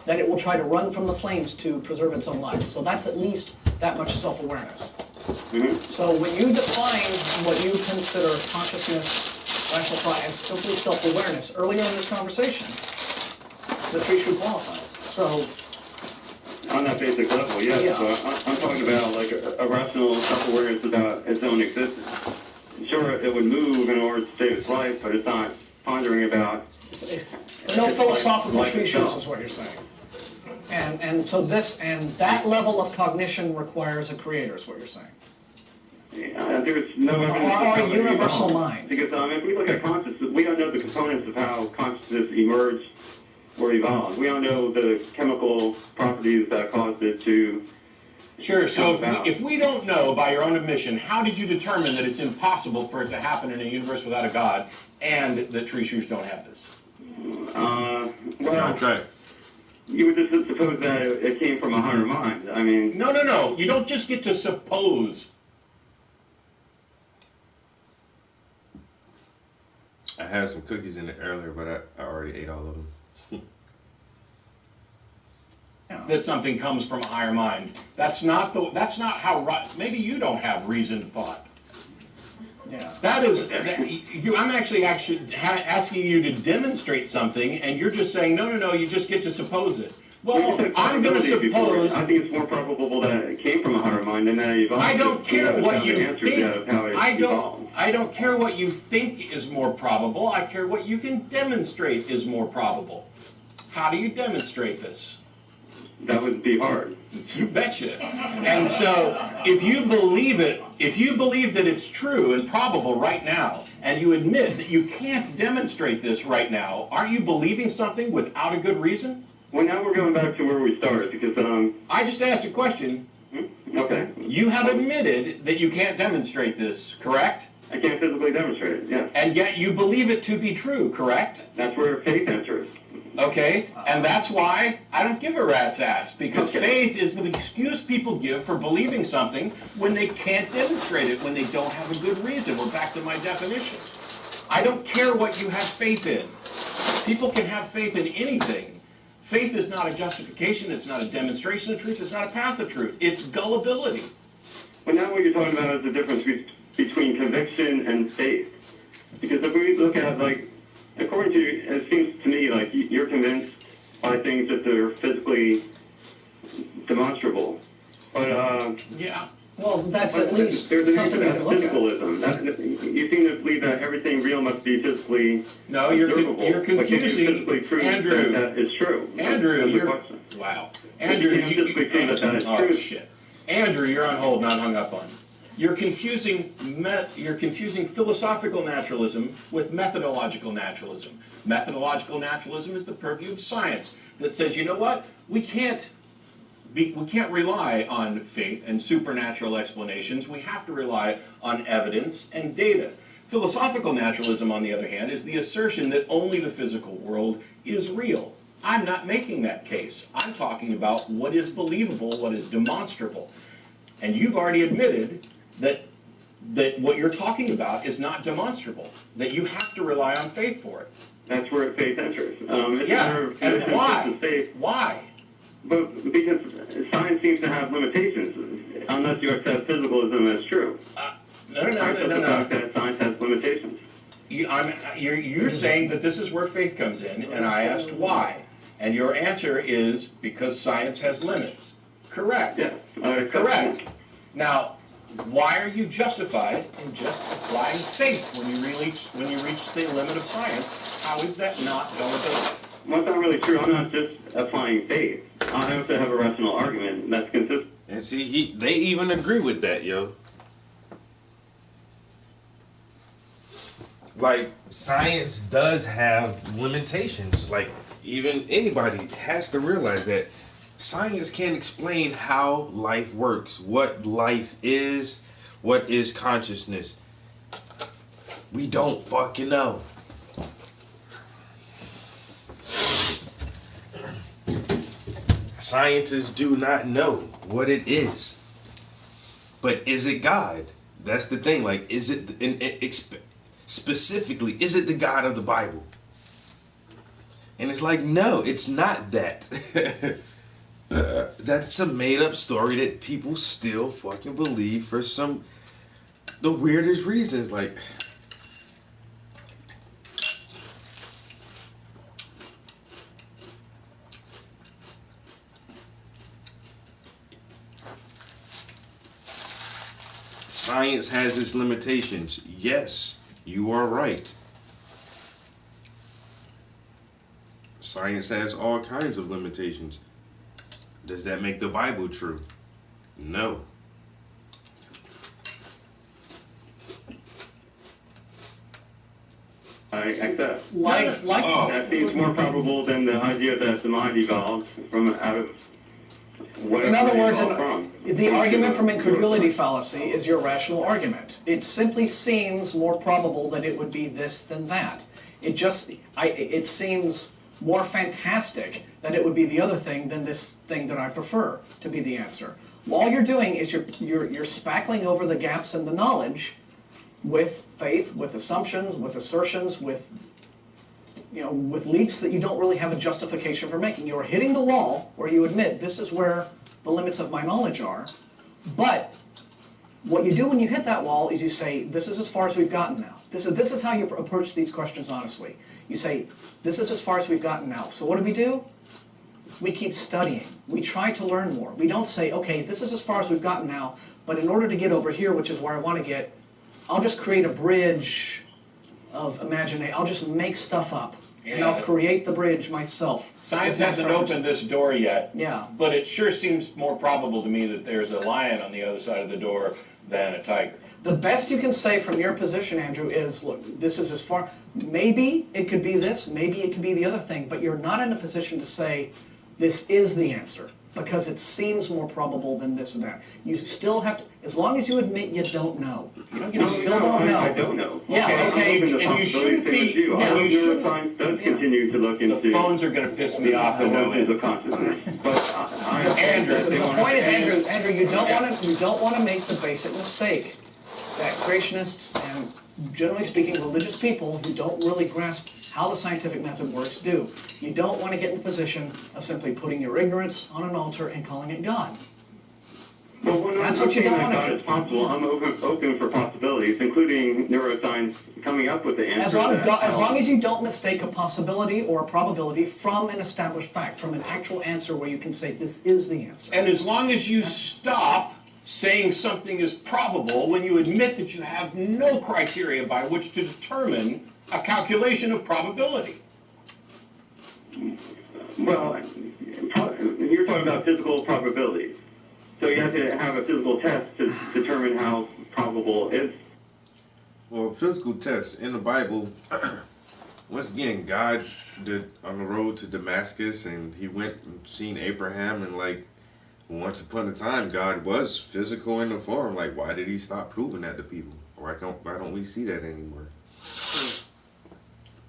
that it will try to run from the flames to preserve its own life. So that's at least that much self-awareness. Mm-hmm. So when you define what you consider consciousness, rational thought, as simply self-awareness, earlier in this conversation, the tree shrew qualifies. So on that basic level, yes. Yeah. So I'm talking about like a rational self-awareness about its own existence. Sure, it would move in order to save its life, but it's not pondering about. No philosophical tree shrews is what you're saying. And so that level of cognition requires a creator, is what you're saying. There's no evidence. Or a universal mind. Because if we look at consciousness, we don't know the components of how consciousness emerged or evolved. We don't know the chemical properties that caused it to. Sure, so if we don't know, by your own admission, how did you determine that it's impossible for it to happen in a universe without a God and that tree shrews don't have this? Well, you would just suppose that it came from a higher mind. I mean. No. You don't just get to suppose. I had some cookies in it earlier, but I already ate all of them. That something comes from a higher mind. That's not how. Maybe you don't have reasoned thought. Yeah. I'm actually asking you to demonstrate something, and you're just saying no. You just get to suppose it. Well, I'm going to suppose. I think it's more probable that it came from a higher mind than that it evolved. I don't care what you think. I don't care what you think is more probable. I care what you can demonstrate is more probable. How do you demonstrate this? That would be hard. You betcha. And so, if you believe that it's true and probable right now, and you admit that you can't demonstrate this right now, aren't you believing something without a good reason? Well, now we're going back to where we started, because I just asked a question. Okay. You have admitted that you can't demonstrate this, correct? I can't physically demonstrate it, yeah. And yet you believe it to be true, correct? That's where faith enters. Okay, and that's why I don't give a rat's ass, because faith is the excuse people give for believing something when they can't demonstrate it, when they don't have a good reason. We're back to my definition. I don't care what you have faith in. People can have faith in anything. Faith is not a justification, it's not a demonstration of truth, it's not a path of truth. It's gullibility. But now what you're talking about is the difference between conviction and faith. Because if we look at, according to you, it seems to me like you're convinced by things that they're physically demonstrable. But, yeah. Well, that's at least there's an something you can look at. Physicalism. You seem to believe that everything real must be physically No, you're confusing. Like physically prove Andrew, that it's true. Andrew, Wow. Andrew, you physically prove that it's true. Shit. Andrew, you're on hold, not hung up on. You're confusing philosophical naturalism with methodological naturalism. Methodological naturalism is the purview of science that says, you know what, we can't rely on faith and supernatural explanations. We have to rely on evidence and data. Philosophical naturalism, on the other hand, is the assertion that only the physical world is real. I'm not making that case. I'm talking about what is believable, what is demonstrable. And you've already admitted that what you're talking about is not demonstrable, that you have to rely on faith for it. That's where faith enters. Yeah, and why? Why? But because science seems to have limitations, unless you accept physicalism as true. No. The fact that science has limitations. You're saying that this is where faith comes in, and I asked why. And your answer is because science has limits. Correct. Yes. Correct. Now, why are you justified in just applying faith when you reach the limit of science? How is that not valid? Well, it's not really true. I'm not just applying faith. I also have a rational argument that's consistent. And see, they even agree with that, yo. Like, science does have limitations. Like, even anybody has to realize that science can't explain how life works, what life is, what is consciousness. We don't fucking know. Scientists do not know what it is. But is it God? That's the thing. Like, is it, specifically, is it the God of the Bible? And it's like, no, it's not that. That's a made-up story that people still fucking believe for the weirdest reasons. Like, science has its limitations. Yes, you are right. Science has all kinds of limitations. Does that make the Bible true? No. I accept. That seems more probable than the idea that the mind evolved from out of whatever. In other it words, evolved from. the argument from incredulity fallacy is your rational argument. It simply seems more probable that it would be this than that. It seems more fantastic that it would be the other thing than this thing that I prefer to be the answer. All you're doing is you're spackling over the gaps in the knowledge with faith, with assumptions, with assertions, with leaps that you don't really have a justification for making. You're hitting the wall where you admit this is where the limits of my knowledge are, but what you do when you hit that wall is you say, this is as far as we've gotten now. This is how you approach these questions honestly. You say, this is as far as we've gotten now. So what do? We keep studying. We try to learn more. We don't say, okay, this is as far as we've gotten now, but in order to get over here, which is where I want to get, I'll just create a bridge of imagination. I'll just make stuff up, and I'll create the bridge myself. Science hasn't opened this door yet. Yeah. But it sure seems more probable to me that there's a lion on the other side of the door than a tiger. The best you can say from your position, Andrew, is, look, this is as far, maybe it could be this, maybe it could be the other thing, but you're not in a position to say, this is the answer, because it seems more probable than this and that. You still have to, as long as you admit you don't know. You still don't know. I don't know. Yeah, okay. Even the possibility thing too. Although neuroscience does continue to look into. The phones are going to piss me off. The origins of consciousness. But the point is, Andrew, you don't want to make the basic mistake that creationists and, generally speaking, religious people who don't really grasp how the scientific method works do. You don't want to get in the position of simply putting your ignorance on an altar and calling it God. Well, that's what you don't want to do. It's possible. I'm open for possibilities, including neuroscience coming up with the answer. As long as you don't mistake a possibility or a probability from an established fact, from an actual answer where you can say this is the answer. And as long as you stop saying something is probable when you admit that you have no criteria by which to determine a calculation of probability. Well, you're talking about physical probabilities. So you have to have a physical test to determine how probable is. Well, physical tests in the Bible, once again, God did on the road to Damascus, and he went and seen Abraham, and like once upon a time, God was physical in the form. Like, why did he stop proving that to people? Why don't we see that anymore?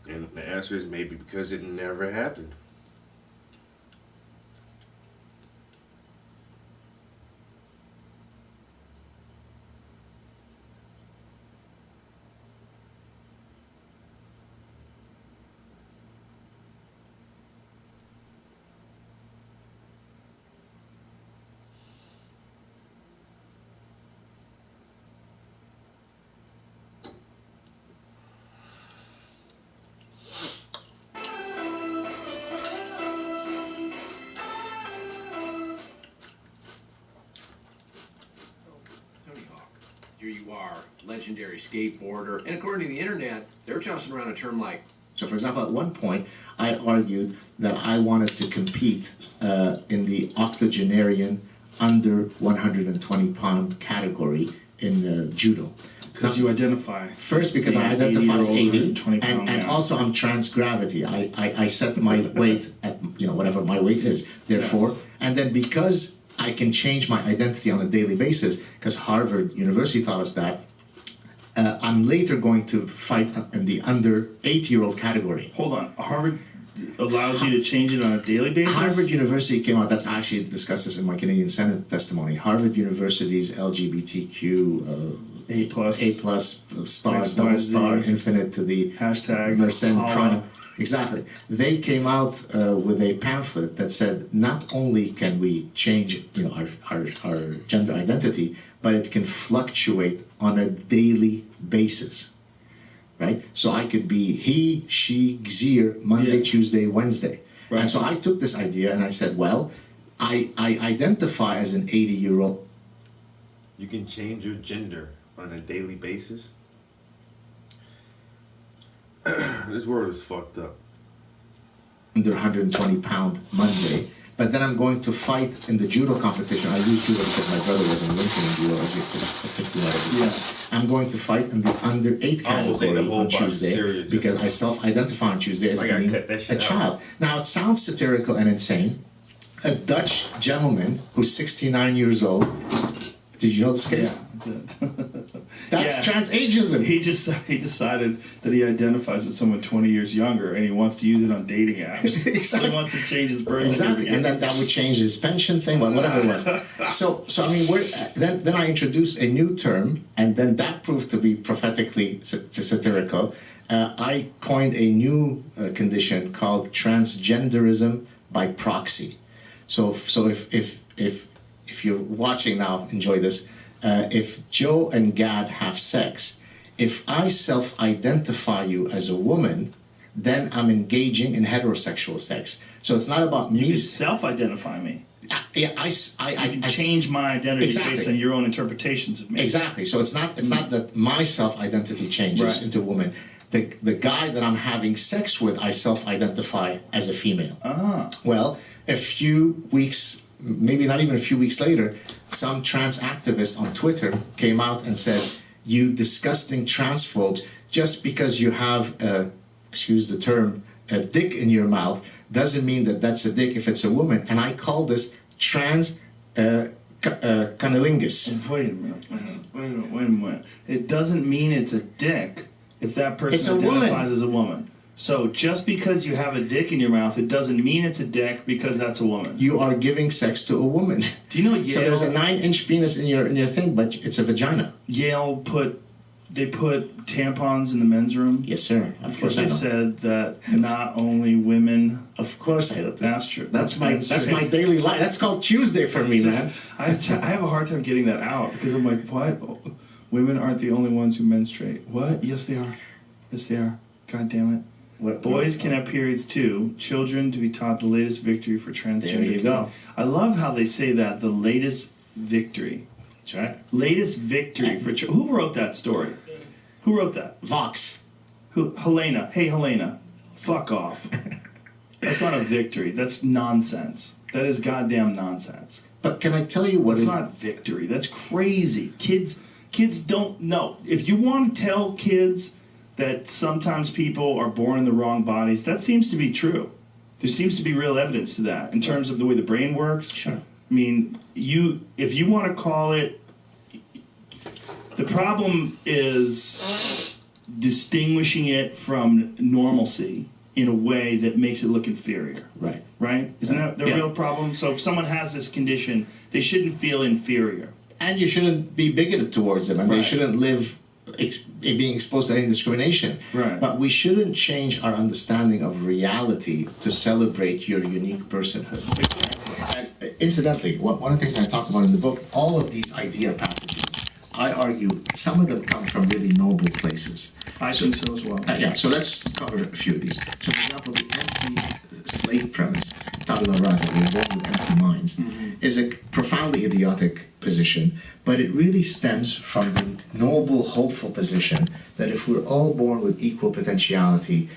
And the answer is maybe because it never happened. Tony Hawk, here you are, legendary skateboarder, and according to the internet, they're tossing around a term like. So, for example, at one point, I argued that I wanted to compete in the octogenarian under 120-pound category in judo. Because you identify. First, because I identify as 80, and also I'm transgravity. I set my weight at whatever my weight is. Therefore, and then because I can change my identity on a daily basis, because Harvard University taught us that, I'm later going to fight in the under 80-year-old category. Hold on, Harvard allows you to change it on a daily basis? Harvard University came out, that's actually discussed this in my Canadian Senate testimony. Harvard University's LGBTQ A plus star, double star, infinite to the hashtag Mersenne prime. Exactly. They came out with a pamphlet that said not only can we change our gender identity, but it can fluctuate on a daily basis. Right? So I could be he, she, Gzir, Monday, Tuesday, Wednesday. Right. And so I took this idea and I said, well, I identify as an 80-year-old. You can change your gender on a daily basis? This world is fucked up. Under 120-pound Monday. But then I'm going to fight in the judo competition. I use judo because my brother was in Olympian judo, as you know. I'm going to fight in the under 8 category on Tuesday because I self-identify on Tuesday as being a child. Now, it sounds satirical and insane. A Dutch gentleman who's 69 years old. Did you know this case? Yeah. That's transageism. He decided that he identifies with someone 20 years younger, and he wants to use it on dating apps. Exactly. So he wants to change his birth Exactly, certificate. and then that would change his pension thing, whatever it was. So I mean, then I introduced a new term, and then that proved to be prophetically satirical. I coined a new condition called transgenderism by proxy. So if you're watching now, enjoy this. If Joe and Gad have sex, if I self-identify you as a woman, then I'm engaging in heterosexual sex. So it's not about me. You self-identify me. I can change my identity based on your own interpretations of me. Exactly. So it's not that my self-identity changes into woman. The guy that I'm having sex with, I self-identify as a female. Well, a few weeks, maybe not even a few weeks later, some trans activist on Twitter came out and said, you disgusting transphobes, just because you have, excuse the term, a dick in your mouth, doesn't mean that that's a dick if it's a woman. And I call this trans cunnilingus. Wait a minute. It doesn't mean it's a dick if that person identifies as a woman. So just because you have a dick in your mouth, it doesn't mean it's a dick because that's a woman. You are giving sex to a woman. Do you know Yale? So there's a 9-inch penis in your thing, but it's a vagina. Yale put tampons in the men's room. Yes, sir. Of course, they said that not only women. Of course, I know. That's true. That's my daily life. That's called Tuesday for me, man. I have a hard time getting that out because I'm like, what? Women aren't the only ones who menstruate. What? Yes, they are. Yes, they are. God damn it. Boys can have periods too. Children to be taught the latest victory for transgender. There you go. I love how they say that, the latest victory. That's right. Latest victory for who wrote that story? Who wrote that? Vox. Who? Helena. Hey, Helena. Fuck off. That's not a victory. That's nonsense. That is goddamn nonsense. But can I tell you what It's not victory. That's crazy. Kids Kids don't know. If you want to tell kids that sometimes people are born in the wrong bodies, that seems to be true. There seems to be real evidence to that in terms of the way the brain works. Sure. I mean, if you want to call it, the problem is distinguishing it from normalcy in a way that makes it look inferior. Right. Right? Isn't that the real problem? So if someone has this condition, they shouldn't feel inferior. And you shouldn't be bigoted towards them, and they shouldn't live being exposed to any discrimination. Right. But we shouldn't change our understanding of reality to celebrate your unique personhood. And incidentally, one of the things I talk about in the book, all of these idea passages, I argue some of them come from really noble places. I think so as well. Yeah, so let's cover a few of these. So, for example, the anti-slave premise, tabula rasa, we're born with empty minds, is a profoundly idiotic position, but it really stems from the noble, hopeful position that if we're all born with equal potentiality,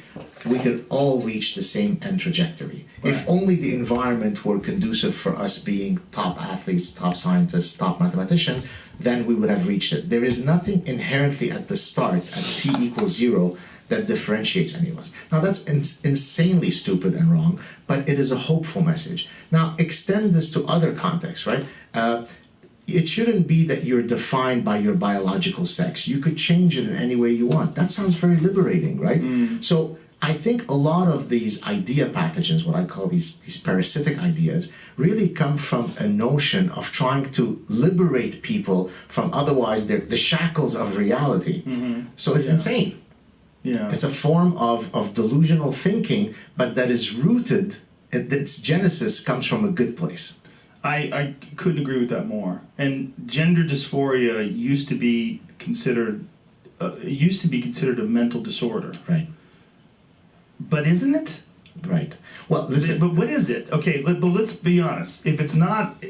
we could all reach the same end trajectory. Right. If only the environment were conducive for us being top athletes, top scientists, top mathematicians, then we would have reached it. There is nothing inherently at the start, at t equals 0, that differentiates any of us. Now, that's insanely stupid and wrong, but it is a hopeful message. Now, extend this to other contexts, right? It shouldn't be that you're defined by your biological sex. You could change it in any way you want. That sounds very liberating, right? So I think a lot of these idea pathogens, what I call these parasitic ideas, really come from a notion of trying to liberate people from otherwise the shackles of reality. So it's insane. Yeah. It's a form of delusional thinking, but that is rooted, its genesis comes from a good place. I couldn't agree with that more. And gender dysphoria used to be considered a mental disorder. Right. But isn't it? Right. Well, listen. But what is it? Okay, but let's be honest. If it's not,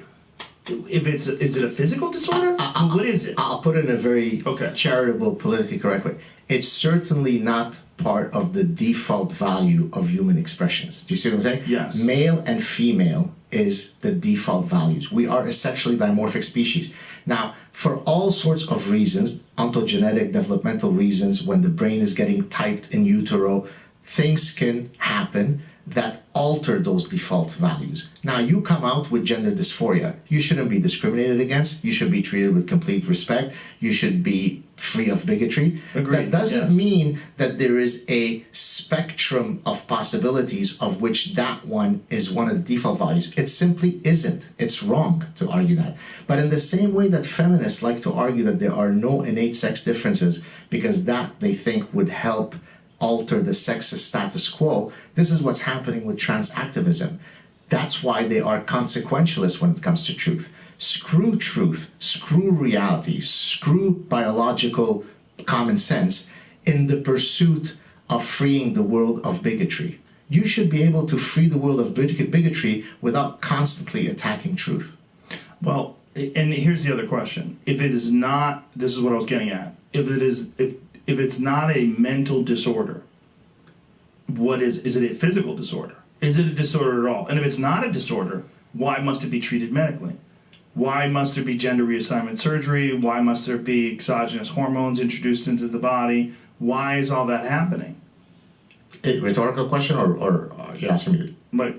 is it a physical disorder? What is it? I'll put it in a very charitable, politically correct way. It's certainly not part of the default value of human expressions. Do you see what I'm saying? Yes. Male and female is the default values. We are a sexually dimorphic species. Now, for all sorts of reasons, ontogenetic, developmental reasons, when the brain is getting typed in utero, things can happen that alter those default values. Now, you come out with gender dysphoria. You shouldn't be discriminated against. You should be treated with complete respect. You should be free of bigotry. Agreed. That doesn't mean that there is a spectrum of possibilities of which that one is one of the default values. It simply isn't. It's wrong to argue that. But in the same way that feminists like to argue that there are no innate sex differences because that they think would help alter the sexist status quo, this is what's happening with trans activism. That's why they are consequentialist when it comes to truth. Screw truth, screw reality, screw biological common sense in the pursuit of freeing the world of bigotry. You should be able to free the world of bigotry without constantly attacking truth. Well, and here's the other question. If it is not, this is what I was getting at. If it's not a mental disorder, what is it a physical disorder? Is it a disorder at all? And if it's not a disorder, why must it be treated medically? Why must there be gender reassignment surgery? Why must there be exogenous hormones introduced into the body? Why is all that happening? A rhetorical question, or you're asking me? Like,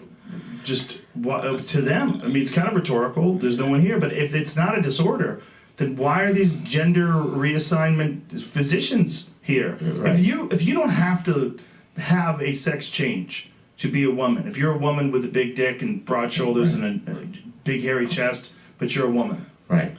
just what, to them. I mean, it's kind of rhetorical. There's no one here. But if it's not a disorder, then why are these gender reassignment physicians here? Right. If you don't have to have a sex change to be a woman, if you're a woman with a big dick and broad shoulders and a big hairy chest, but you're a woman, right?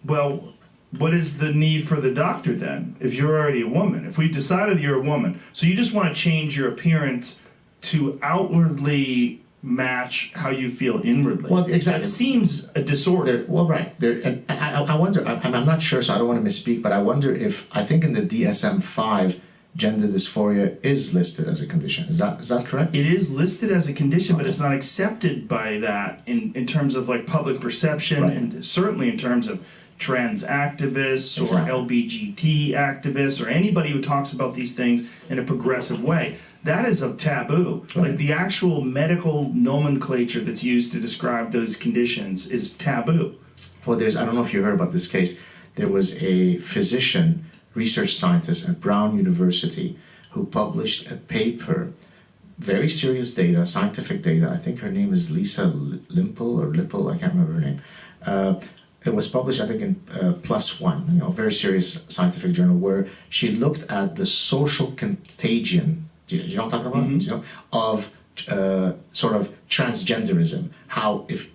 Well, what is the need for the doctor then? If you're already a woman, if we decided you're a woman, so you just want to change your appearance to outwardly match how you feel inwardly. Well, exactly. That seems a disorder. Right. And I wonder, I'm not sure, so I don't want to misspeak, but I wonder if, I think in the DSM-5, gender dysphoria is listed as a condition. Is that correct? It is listed as a condition, but it's not accepted by that in terms of like public perception, and certainly in terms of trans activists or LBGT activists or anybody who talks about these things in a progressive way. That is a taboo. Like the actual medical nomenclature that's used to describe those conditions is taboo. Well, I don't know if you heard about this case. there was a physician, research scientist at Brown University who published a paper, very serious data, scientific data. I think her name is Lisa Lippel, I can't remember her name. It was published, I think, in PLOS ONE, a very serious scientific journal, where she looked at the social contagion, you know what I'm talking about? You know, of sort of transgenderism. How, if,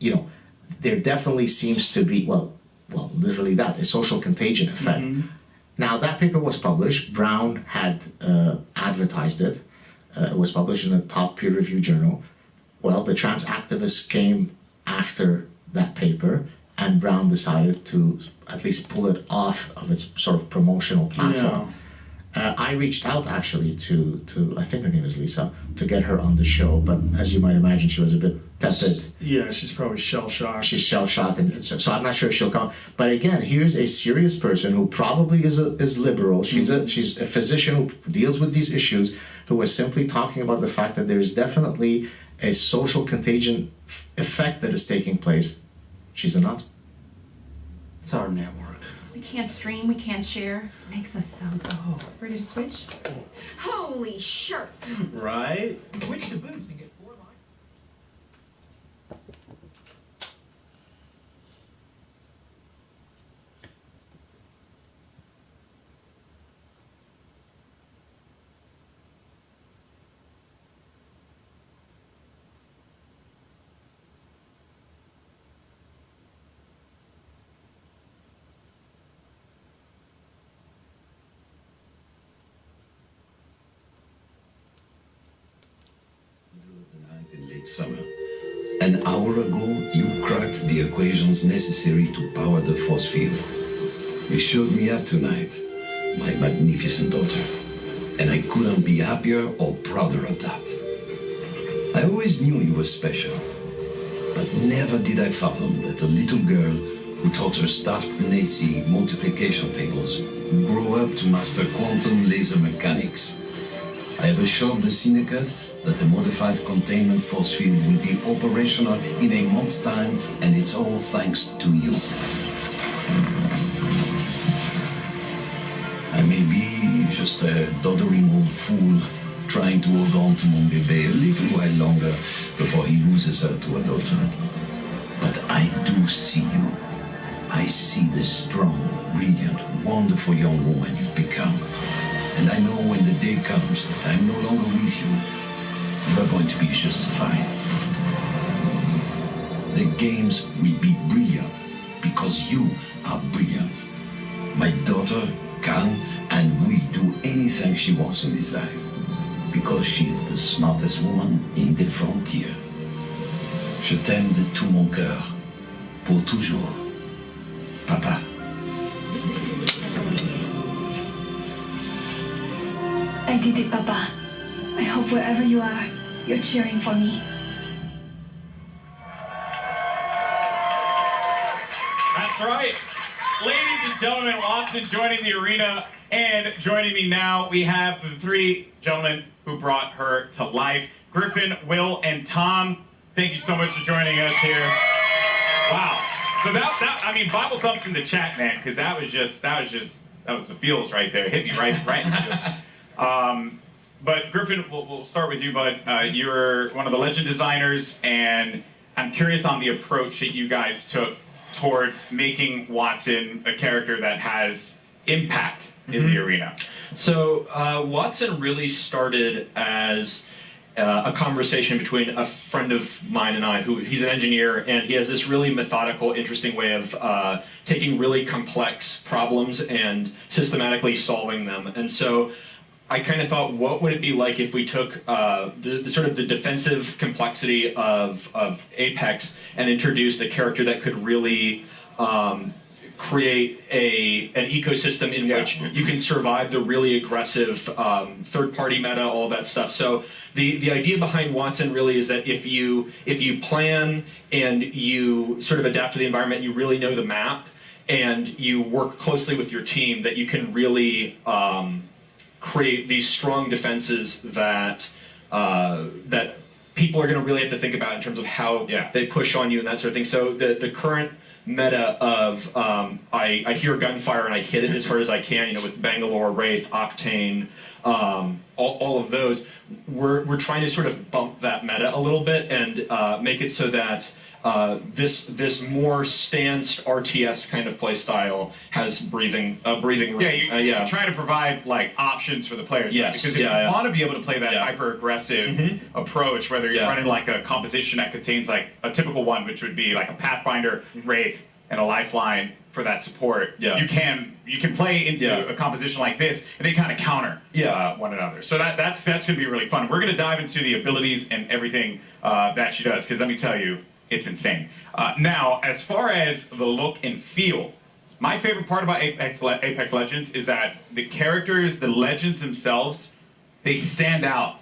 there definitely seems to be, well, literally that, a social contagion effect. Now, that paper was published. Brown had advertised it. It was published in a top peer-reviewed journal. Well, the trans activists came after that paper, and Brown decided to at least pull it off of its sort of promotional platform. I reached out actually to I think her name is Lisa, to get her on the show, but as you might imagine, she was a bit tepid. Yeah, she's probably shell-shocked. She's shell-shocked, and so I'm not sure she'll come. But again, here's a serious person who probably is liberal. She's a physician who deals with these issues, who was simply talking about the fact that there's definitely a social contagion effect that is taking place. She's a Nazi. It's our network. We can't stream, we can't share. Makes us sound so. Ready to switch? Holy shirt! Right? Switch to Boost and get 4 lines. In late summer. An hour ago, you cracked the equations necessary to power the force field. You showed me up tonight, my magnificent daughter, and I couldn't be happier or prouder of that. I always knew you were special, but never did I fathom that a little girl who taught her staffed Nazi multiplication tables would grow up to master quantum laser mechanics. I have assured the syndicate that the modified containment force field will be operational in a month's time, and it's all thanks to you. I may be just a doddering old fool trying to hold on to mon bébé a little while longer before he loses her to a daughter. But I do see you. I see the strong, brilliant, wonderful young woman you've become. And I know when the day comes that I'm no longer with you, you are going to be just fine. The games will be brilliant because you are brilliant. My daughter can and will do anything she wants in this life because she is the smartest woman in the frontier. Je t'aime de tout mon cœur, pour toujours, Papa. I did it, Papa. I hope wherever you are, you're cheering for me. That's right. Ladies and gentlemen, Watson joining the arena, and joining me now, we have the 3 gentlemen who brought her to life. Griffin, Will, and Tom, thank you so much for joining us here. Wow. So that I mean, Bible thumps in the chat, man, because that was the feels right there. Hit me right in the feels. But Griffin, we'll start with you, bud. You're one of the legend designers, and I'm curious on the approach that you guys took toward making Watson a character that has impact in the arena. So Watson really started as a conversation between a friend of mine and I, who he's an engineer, and he has this really methodical, interesting way of taking really complex problems and systematically solving them. And so I kind of thought, what would it be like if we took the sort of the defensive complexity of Apex and introduced a character that could really create an ecosystem in which you can survive the really aggressive third-party meta, all that stuff. So the idea behind Watson really is that if you plan and you sort of adapt to the environment, you really know the map, and you work closely with your team, that you can really create these strong defenses that people are going to really have to think about in terms of how they push on you and that sort of thing. So the current meta of I hear gunfire and I hit it as hard as I can, you know, with Bangalore, Wraith, Octane, all of those, we're trying to sort of bump that meta a little bit and make it so that this more stanced RTS kind of play style has breathing room. Yeah, you're trying to provide like options for the players. Yes. Because if you want to be able to play that hyper aggressive approach, whether you're running like a composition that contains like a typical one, which would be like a Pathfinder, Wraith, and a Lifeline for that support. You can play into a composition like this, and they kind of counter one another. So that's going to be really fun. We're going to dive into the abilities and everything that she does, because let me tell you, it's insane. Now, as far as the look and feel, my favorite part about Apex Legends is that the characters, the legends themselves, they stand out.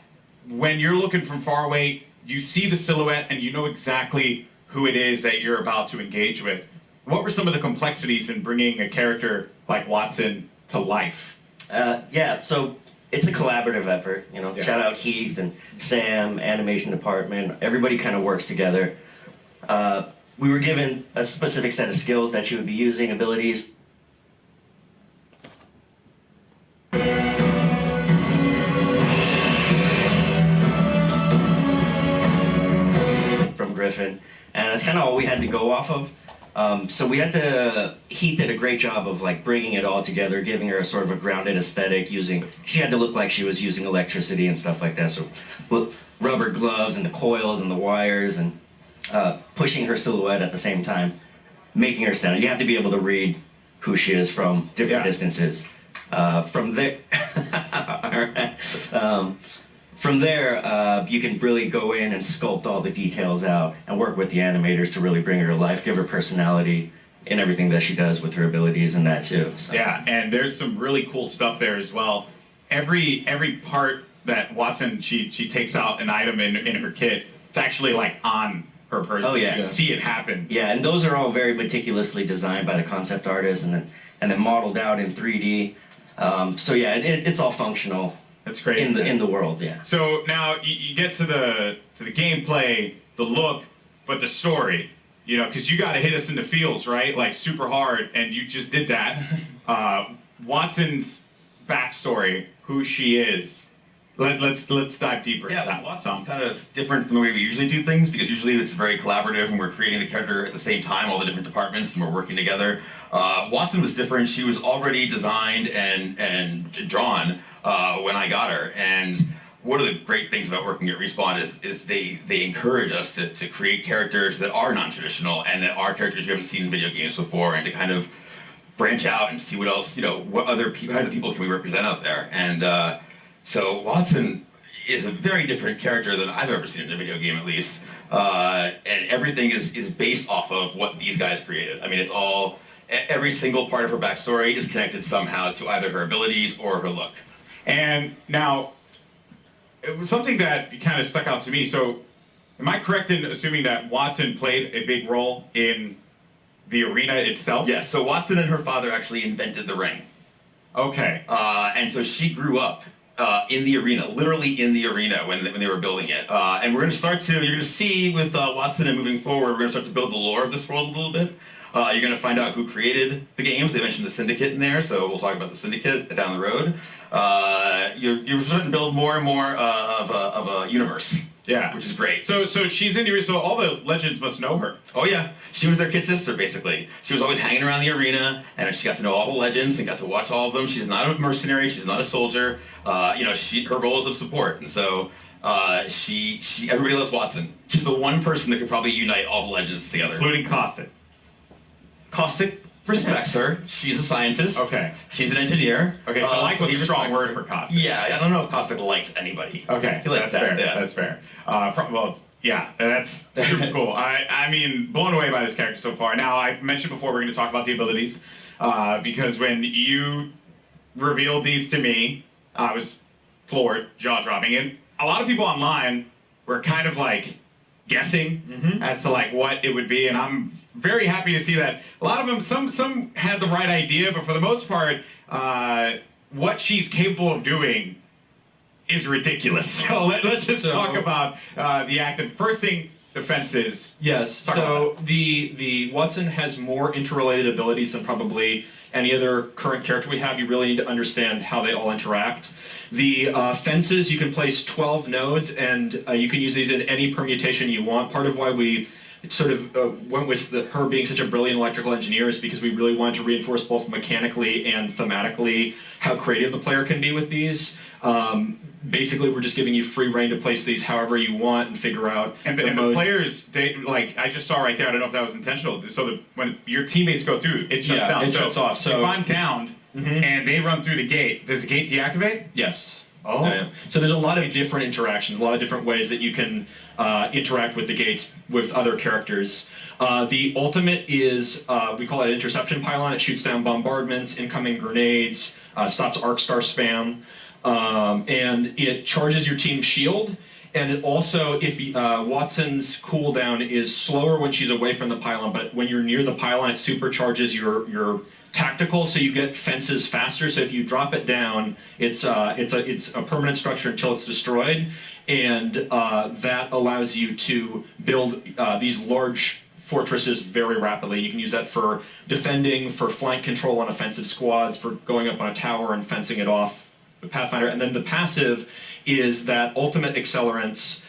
When you're looking from far away, you see the silhouette and you know exactly who it is that you're about to engage with. What were some of the complexities in bringing a character like Wattson to life? So it's a collaborative effort. You know, shout out Heath and Sam, animation department. Everybody kind of works together. We were given a specific set of skills that she would be using, abilities. From Griffin, and that's kind of all we had to go off of. So we had to, Heath did a great job of like bringing it all together, giving her a sort of a grounded aesthetic, she had to look like she was using electricity and stuff like that. So rubber gloves and the coils and the wires and pushing her silhouette at the same time, making her stand out. You have to be able to read who she is from different distances. From there, you can really go in and sculpt all the details out and work with the animators to really bring her to life, give her personality in everything that she does with her abilities and that too. So. Yeah, and there's some really cool stuff there as well. Every part that Wattson, she takes out an item in her kit, it's actually like on her person. Oh yeah, you see it happen. Yeah, and those are all very meticulously designed by the concept artist and then modeled out in 3D. So yeah, it's all functional. That's great. In the world, yeah. So now you get to the gameplay, the look, but the story, you know, because you got to hit us in the feels, right? Like super hard, and you just did that. Wattson's backstory, who she is. Let's dive deeper into that. Watson's kind of different from the way we usually do things, because usually it's very collaborative and we're creating the character at the same time, all the different departments, and we're working together. Wattson was different. She was already designed and drawn when I got her. And one of the great things about working at Respawn is they encourage us to create characters that are non-traditional and that are characters you haven't seen in video games before, and to kind of branch out and see what else, you know, what other people can we represent out there. And so Wattson is a very different character than I've ever seen in a video game, at least. And everything is based off of what these guys created. I mean, it's all, every single part of her backstory is connected somehow to either her abilities or her look. And now, it was something that kind of stuck out to me. So, am I correct in assuming that Wattson played a big role in the arena itself? Yes, so Wattson and her father actually invented the ring. Okay. And so she grew up in the arena, literally in the arena when they were building it. And we're going to start to, you're going to see with Wattson and moving forward, we're going to start to build the lore of this world a little bit. You're going to find out who created the games. They mentioned the Syndicate in there, so we'll talk about the Syndicate down the road. You're starting to build more and more of a universe. Yeah, which is great. So she's in the arena. So all the legends must know her. Oh yeah, she was their kid sister basically. She was always hanging around the arena, and she got to know all the legends and got to watch all of them. She's not a mercenary. She's not a soldier. You know, her role is of support, and so everybody loves Wattson. She's the one person that could probably unite all the legends together, including Caustic. Caustic respects her. She's a scientist. Okay. She's an engineer. Okay, I like what's a strong word for Caustic. Yeah, I don't know if Caustic likes anybody. Okay, that's fair. Yeah. That's fair. Well, yeah, that's super cool. I mean, blown away by this character so far. Now, I mentioned before we're going to talk about the abilities, because when you revealed these to me, I was floored, jaw-dropping, and a lot of people online were kind of like guessing as to like what it would be, and I'm very happy to see that a lot of them, some had the right idea, but for the most part, what she's capable of doing is ridiculous. So let's just talk about the active. First thing, the fences. Yes. So the Watson has more interrelated abilities than probably any other current character we have. You really need to understand how they all interact. The fences, you can place 12 nodes, and you can use these in any permutation you want. Part of why we sort of went with her being such a brilliant electrical engineer is because we really wanted to reinforce both mechanically and thematically how creative the player can be with these. Basically, we're just giving you free reign to place these however you want and figure out. And the players, they like I just saw right there. I don't know if that was intentional. So when your teammates go through, it shuts down. It shuts off. So if I'm downed and they run through the gate, does the gate deactivate? Yes. Oh. Yeah. So there's a lot of different interactions, a lot of different ways that you can interact with the gates with other characters. The ultimate is, we call it an interception pylon. It shoots down bombardments, incoming grenades, stops arc star spam, and it charges your team's shield. And it also, if Watson's cooldown is slower when she's away from the pylon, but when you're near the pylon, it supercharges your tactical, so you get fences faster. So if you drop it down, it's a permanent structure until it's destroyed, and that allows you to build these large fortresses very rapidly. You can use that for defending, for flank control on offensive squads, for going up on a tower and fencing it off with Pathfinder. And then the passive is that ultimate accelerants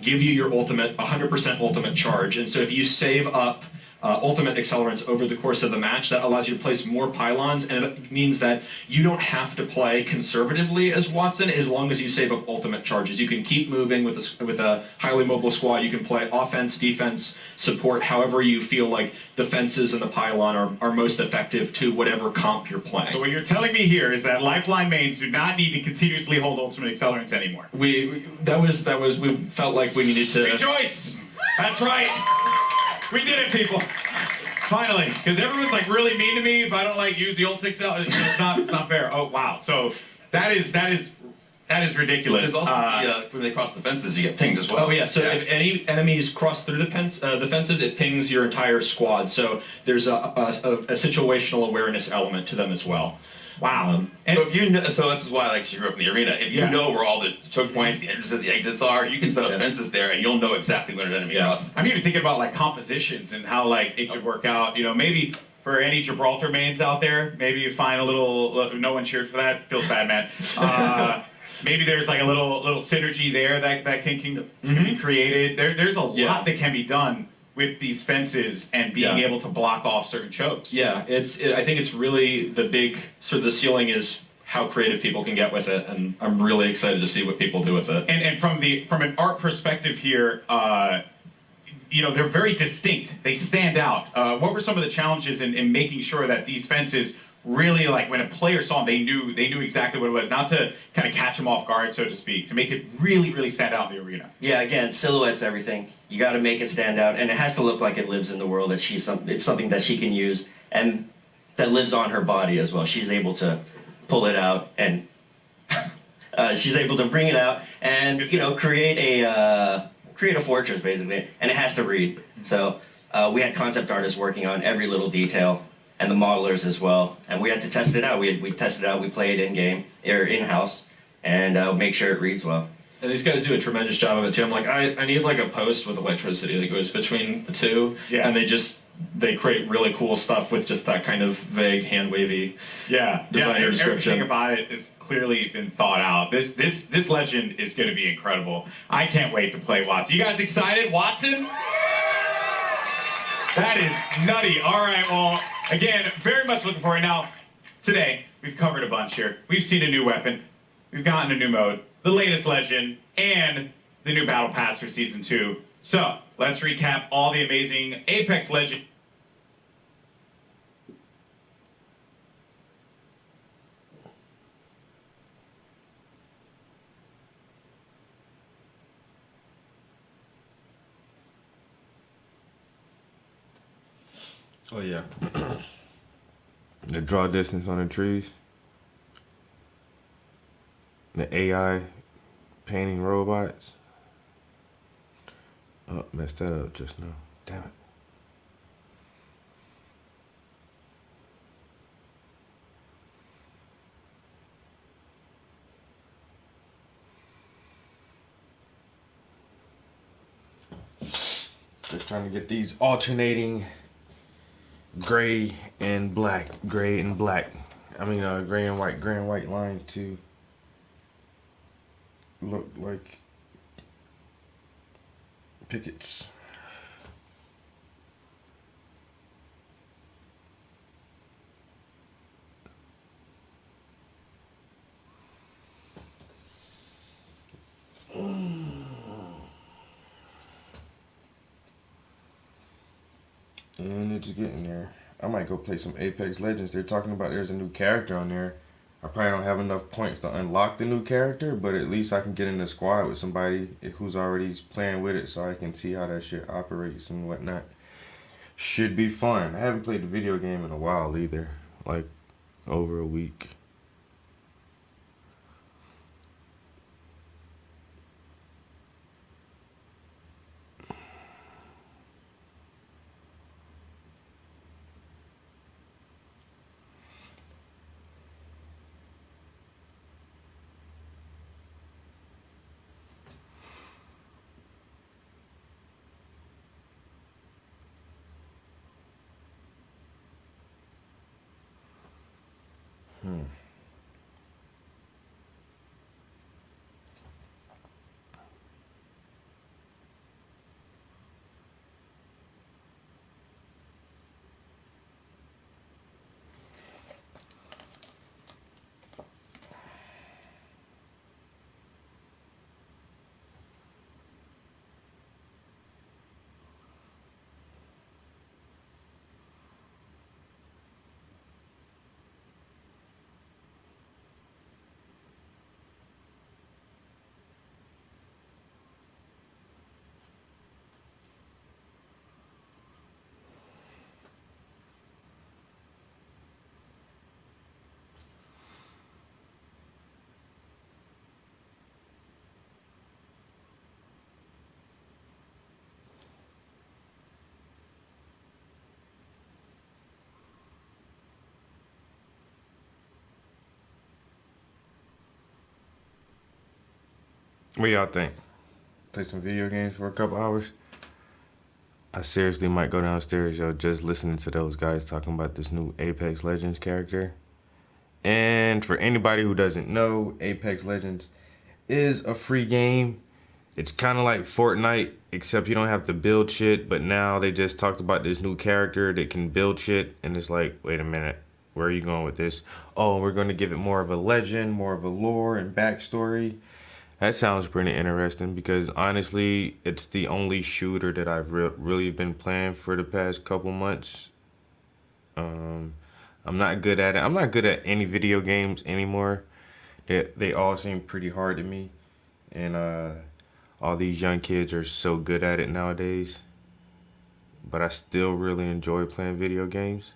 give you your ultimate 100% ultimate charge. And so if you save up ultimate accelerants over the course of the match, that allows you to place more pylons, and it means that you don't have to play conservatively as Watson as long as you save up ultimate charges. You can keep moving with a highly mobile squad. You can play offense, defense, support, however you feel like the fences and the pylon are most effective to whatever comp you're playing. So what you're telling me here is that Lifeline mains do not need to continuously hold ultimate accelerants anymore. We felt like we needed to rejoice. That's right. We did it, people. Finally, because everyone's like really mean to me if I don't like use the ult accel. It's not fair. Oh wow. So that is ridiculous. There's also when they cross the fences, you get pinged as well. Oh yeah. So if any enemies cross through the fences, it pings your entire squad. So there's a situational awareness element to them as well. Wow. So if you know, so this is why like she grew up in the arena. If you know where all the choke points, the entrances, the exits are, you can set up fences there, and you'll know exactly when an enemy crosses. I'm even thinking about like compositions and how like it could work out. You know, maybe for any Gibraltar mains out there, maybe you find a little. No one cheered for that. Feels bad, man. Maybe there's like a little synergy there that can be created. There's a lot that can be done with these fences and being able to block off certain chokes. Yeah, I think it's really the big sort of the ceiling is how creative people can get with it, and I'm really excited to see what people do with it. And from an art perspective here, you know, they're very distinct. They stand out. What were some of the challenges in making sure that these fences really, like when a player saw them, they knew exactly what it was, not to kind of catch them off guard, so to speak, to make it really, really stand out in the arena? Yeah, again, silhouette's everything. You got to make it stand out, and it has to look like it lives in the world, that it's something that she can use, and that lives on her body as well. She's able to pull it out, and she's able to bring it out, and create a fortress basically, and it has to read. So we had concept artists working on every little detail, and the modelers as well, and we had to test it out. We tested it out. We play it in game or in house, and make sure it reads well. And these guys do a tremendous job of it too. I'm like, I need like a post with electricity that goes between the two, and they create really cool stuff with just that kind of vague, hand wavy design or description. Everything about it has clearly been thought out. This legend is going to be incredible. I can't wait to play Watson. You guys excited, Watson? That is nutty. All right, well, again, very much looking forward. Now, today, we've covered a bunch here. We've seen a new weapon. We've gotten a new mode, the latest legend, and the new Battle Pass for Season 2. So, let's recap all the amazing Apex Legends. Oh yeah. The draw distance on the trees. The AI painting robots. Oh, messed that up just now. Damn it. Just trying to get these alternating gray and black. Gray and white line to look like pickets. And it's getting there. I might go play some Apex Legends. They're talking about there's a new character on there. I probably don't have enough points to unlock the new character, but at least I can get in the squad with somebody who's already playing with it so I can see how that shit operates and whatnot. Should be fun. I haven't played the video game in a while either. Like over a week. What y'all think? Play some video games for a couple hours? I seriously might go downstairs, yo, just listening to those guys talking about this new Apex Legends character. And for anybody who doesn't know, Apex Legends is a free game. It's kind of like Fortnite, except you don't have to build shit, but now they just talked about this new character that can build shit, and it's like, wait a minute, where are you going with this? Oh, we're going to give it more of a legend, more of a lore and backstory. That sounds pretty interesting because honestly, it's the only shooter that I've really been playing for the past couple months. I'm not good at it. I'm not good at any video games anymore. They all seem pretty hard to me. And all these young kids are so good at it nowadays. But I still really enjoy playing video games.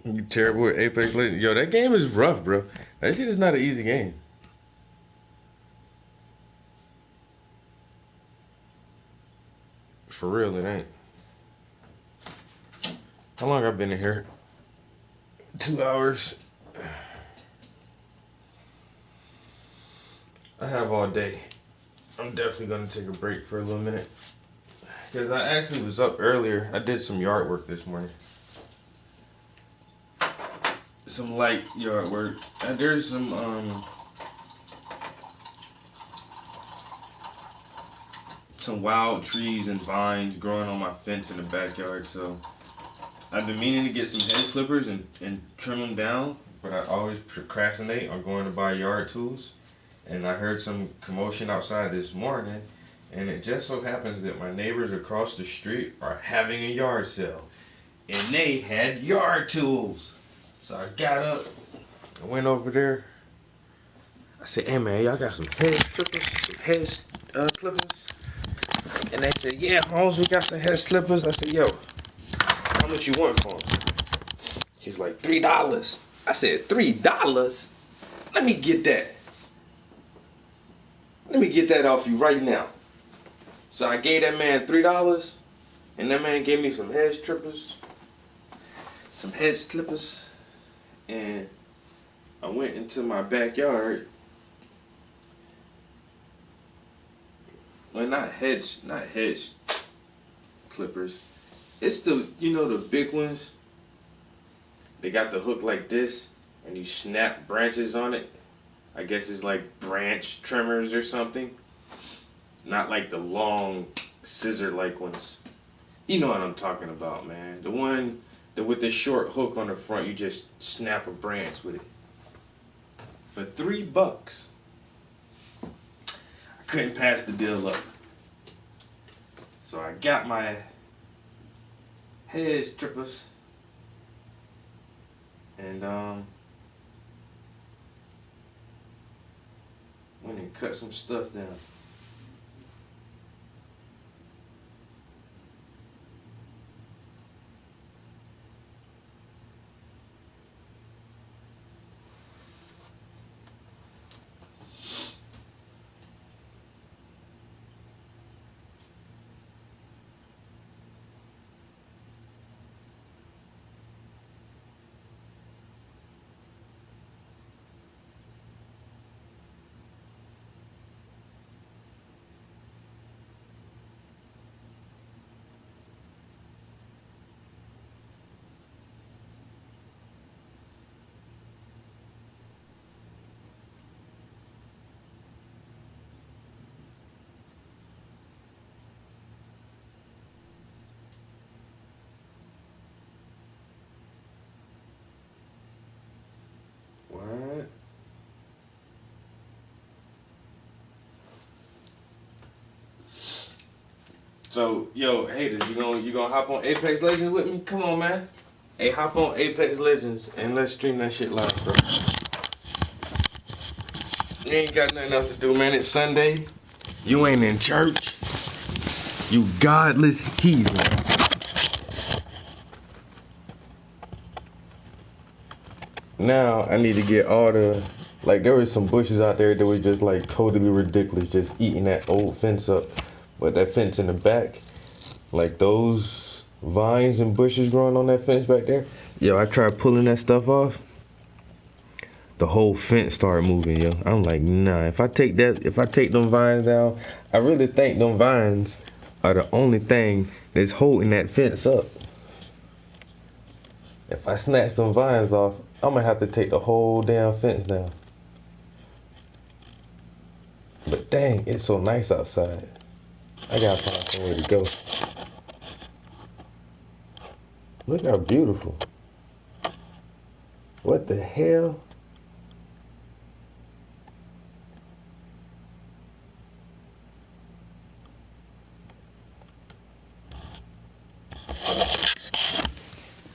You terrible at Apex Legends. Yo, that game is rough, bro. That shit is not an easy game. For real, it ain't. How long I've been in here? 2 hours. I have all day. I'm definitely gonna take a break for a little minute. Because I actually was up earlier. I did some yard work this morning. Some light yard work. And there's some wild trees and vines growing on my fence in the backyard, so I've been meaning to get some hedge clippers and trim them down, but I always procrastinate on going to buy yard tools. And I heard some commotion outside this morning, and it just so happens that my neighbors across the street are having a yard sale, and they had yard tools. So I got up, I went over there. I said, "Hey man, y'all got some hedge clippers, some hedge clippers?" And they said, "Yeah, Holmes, we got some hedge clippers." I said, "Yo, how much you want for them?" He's like, $3. I said, $3? Let me get that. Let me get that off you right now. So I gave that man $3, and that man gave me some hedge clippers, and I went into my backyard. Well, not hedge clippers. It's the big ones. They got the hook like this, and you snap branches on it. I guess it's like branch trimmers or something. Not like the long scissor-like ones. You know what I'm talking about, man. The one that with the short hook on the front, you just snap a branch with it. For $3. I couldn't pass the deal up. So I got my hedge trippers and went and cut some stuff down. What? So, yo, haters, you gonna hop on Apex Legends with me? Come on, man. Hey, hop on Apex Legends and let's stream that shit live, bro. You ain't got nothing else to do, man. It's Sunday. You ain't in church. You godless heathen. Now I need to get all the, like, there was some bushes out there that was just like totally ridiculous, just eating that old fence up. But that fence in the back, like those vines and bushes growing on that fence back there, yo, I tried pulling that stuff off. The whole fence started moving, yo. I'm like, nah, if I take them vines down, I really think them vines are the only thing that's holding that fence up. If I snatch them vines off, I'm gonna have to take the whole damn fence down. But dang, it's so nice outside. I gotta find somewhere to go. Look how beautiful. What the hell?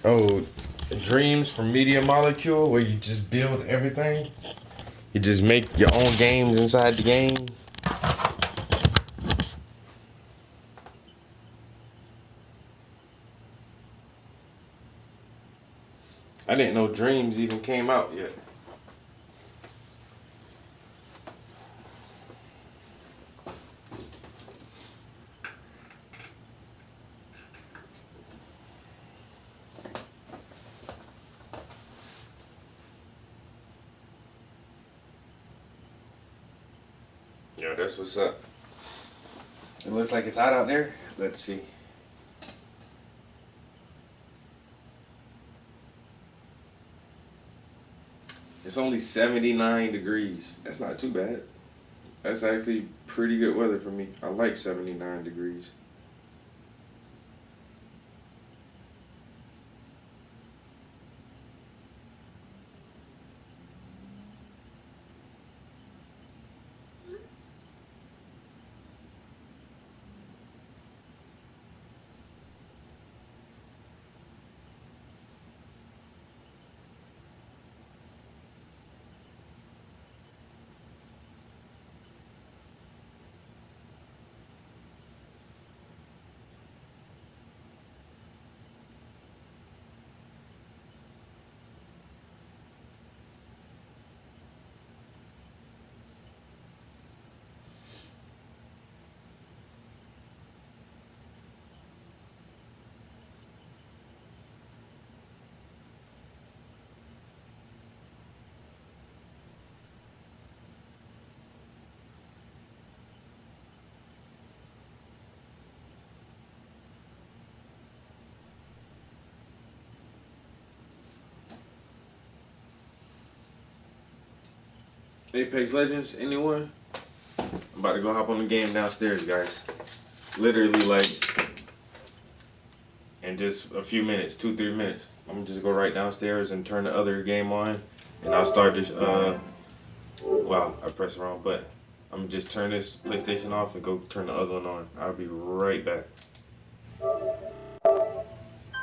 Oh, Dreams from Media Molecule, where you just build everything. You just make your own games inside the game. I didn't know Dreams even came out yet. Yeah, that's what's up. It looks like it's hot out there. Let's see. It's only 79 degrees. That's not too bad. That's actually pretty good weather for me. I like 79 degrees. Apex Legends, anyone? I'm about to go hop on the game downstairs, guys. Literally, like, in just a few minutes, 2-3 minutes. I'm gonna just go right downstairs and turn the other game on, and I'll start this. Wow, I pressed the wrong button. I'm gonna just turn this PlayStation off and go turn the other one on. I'll be right back.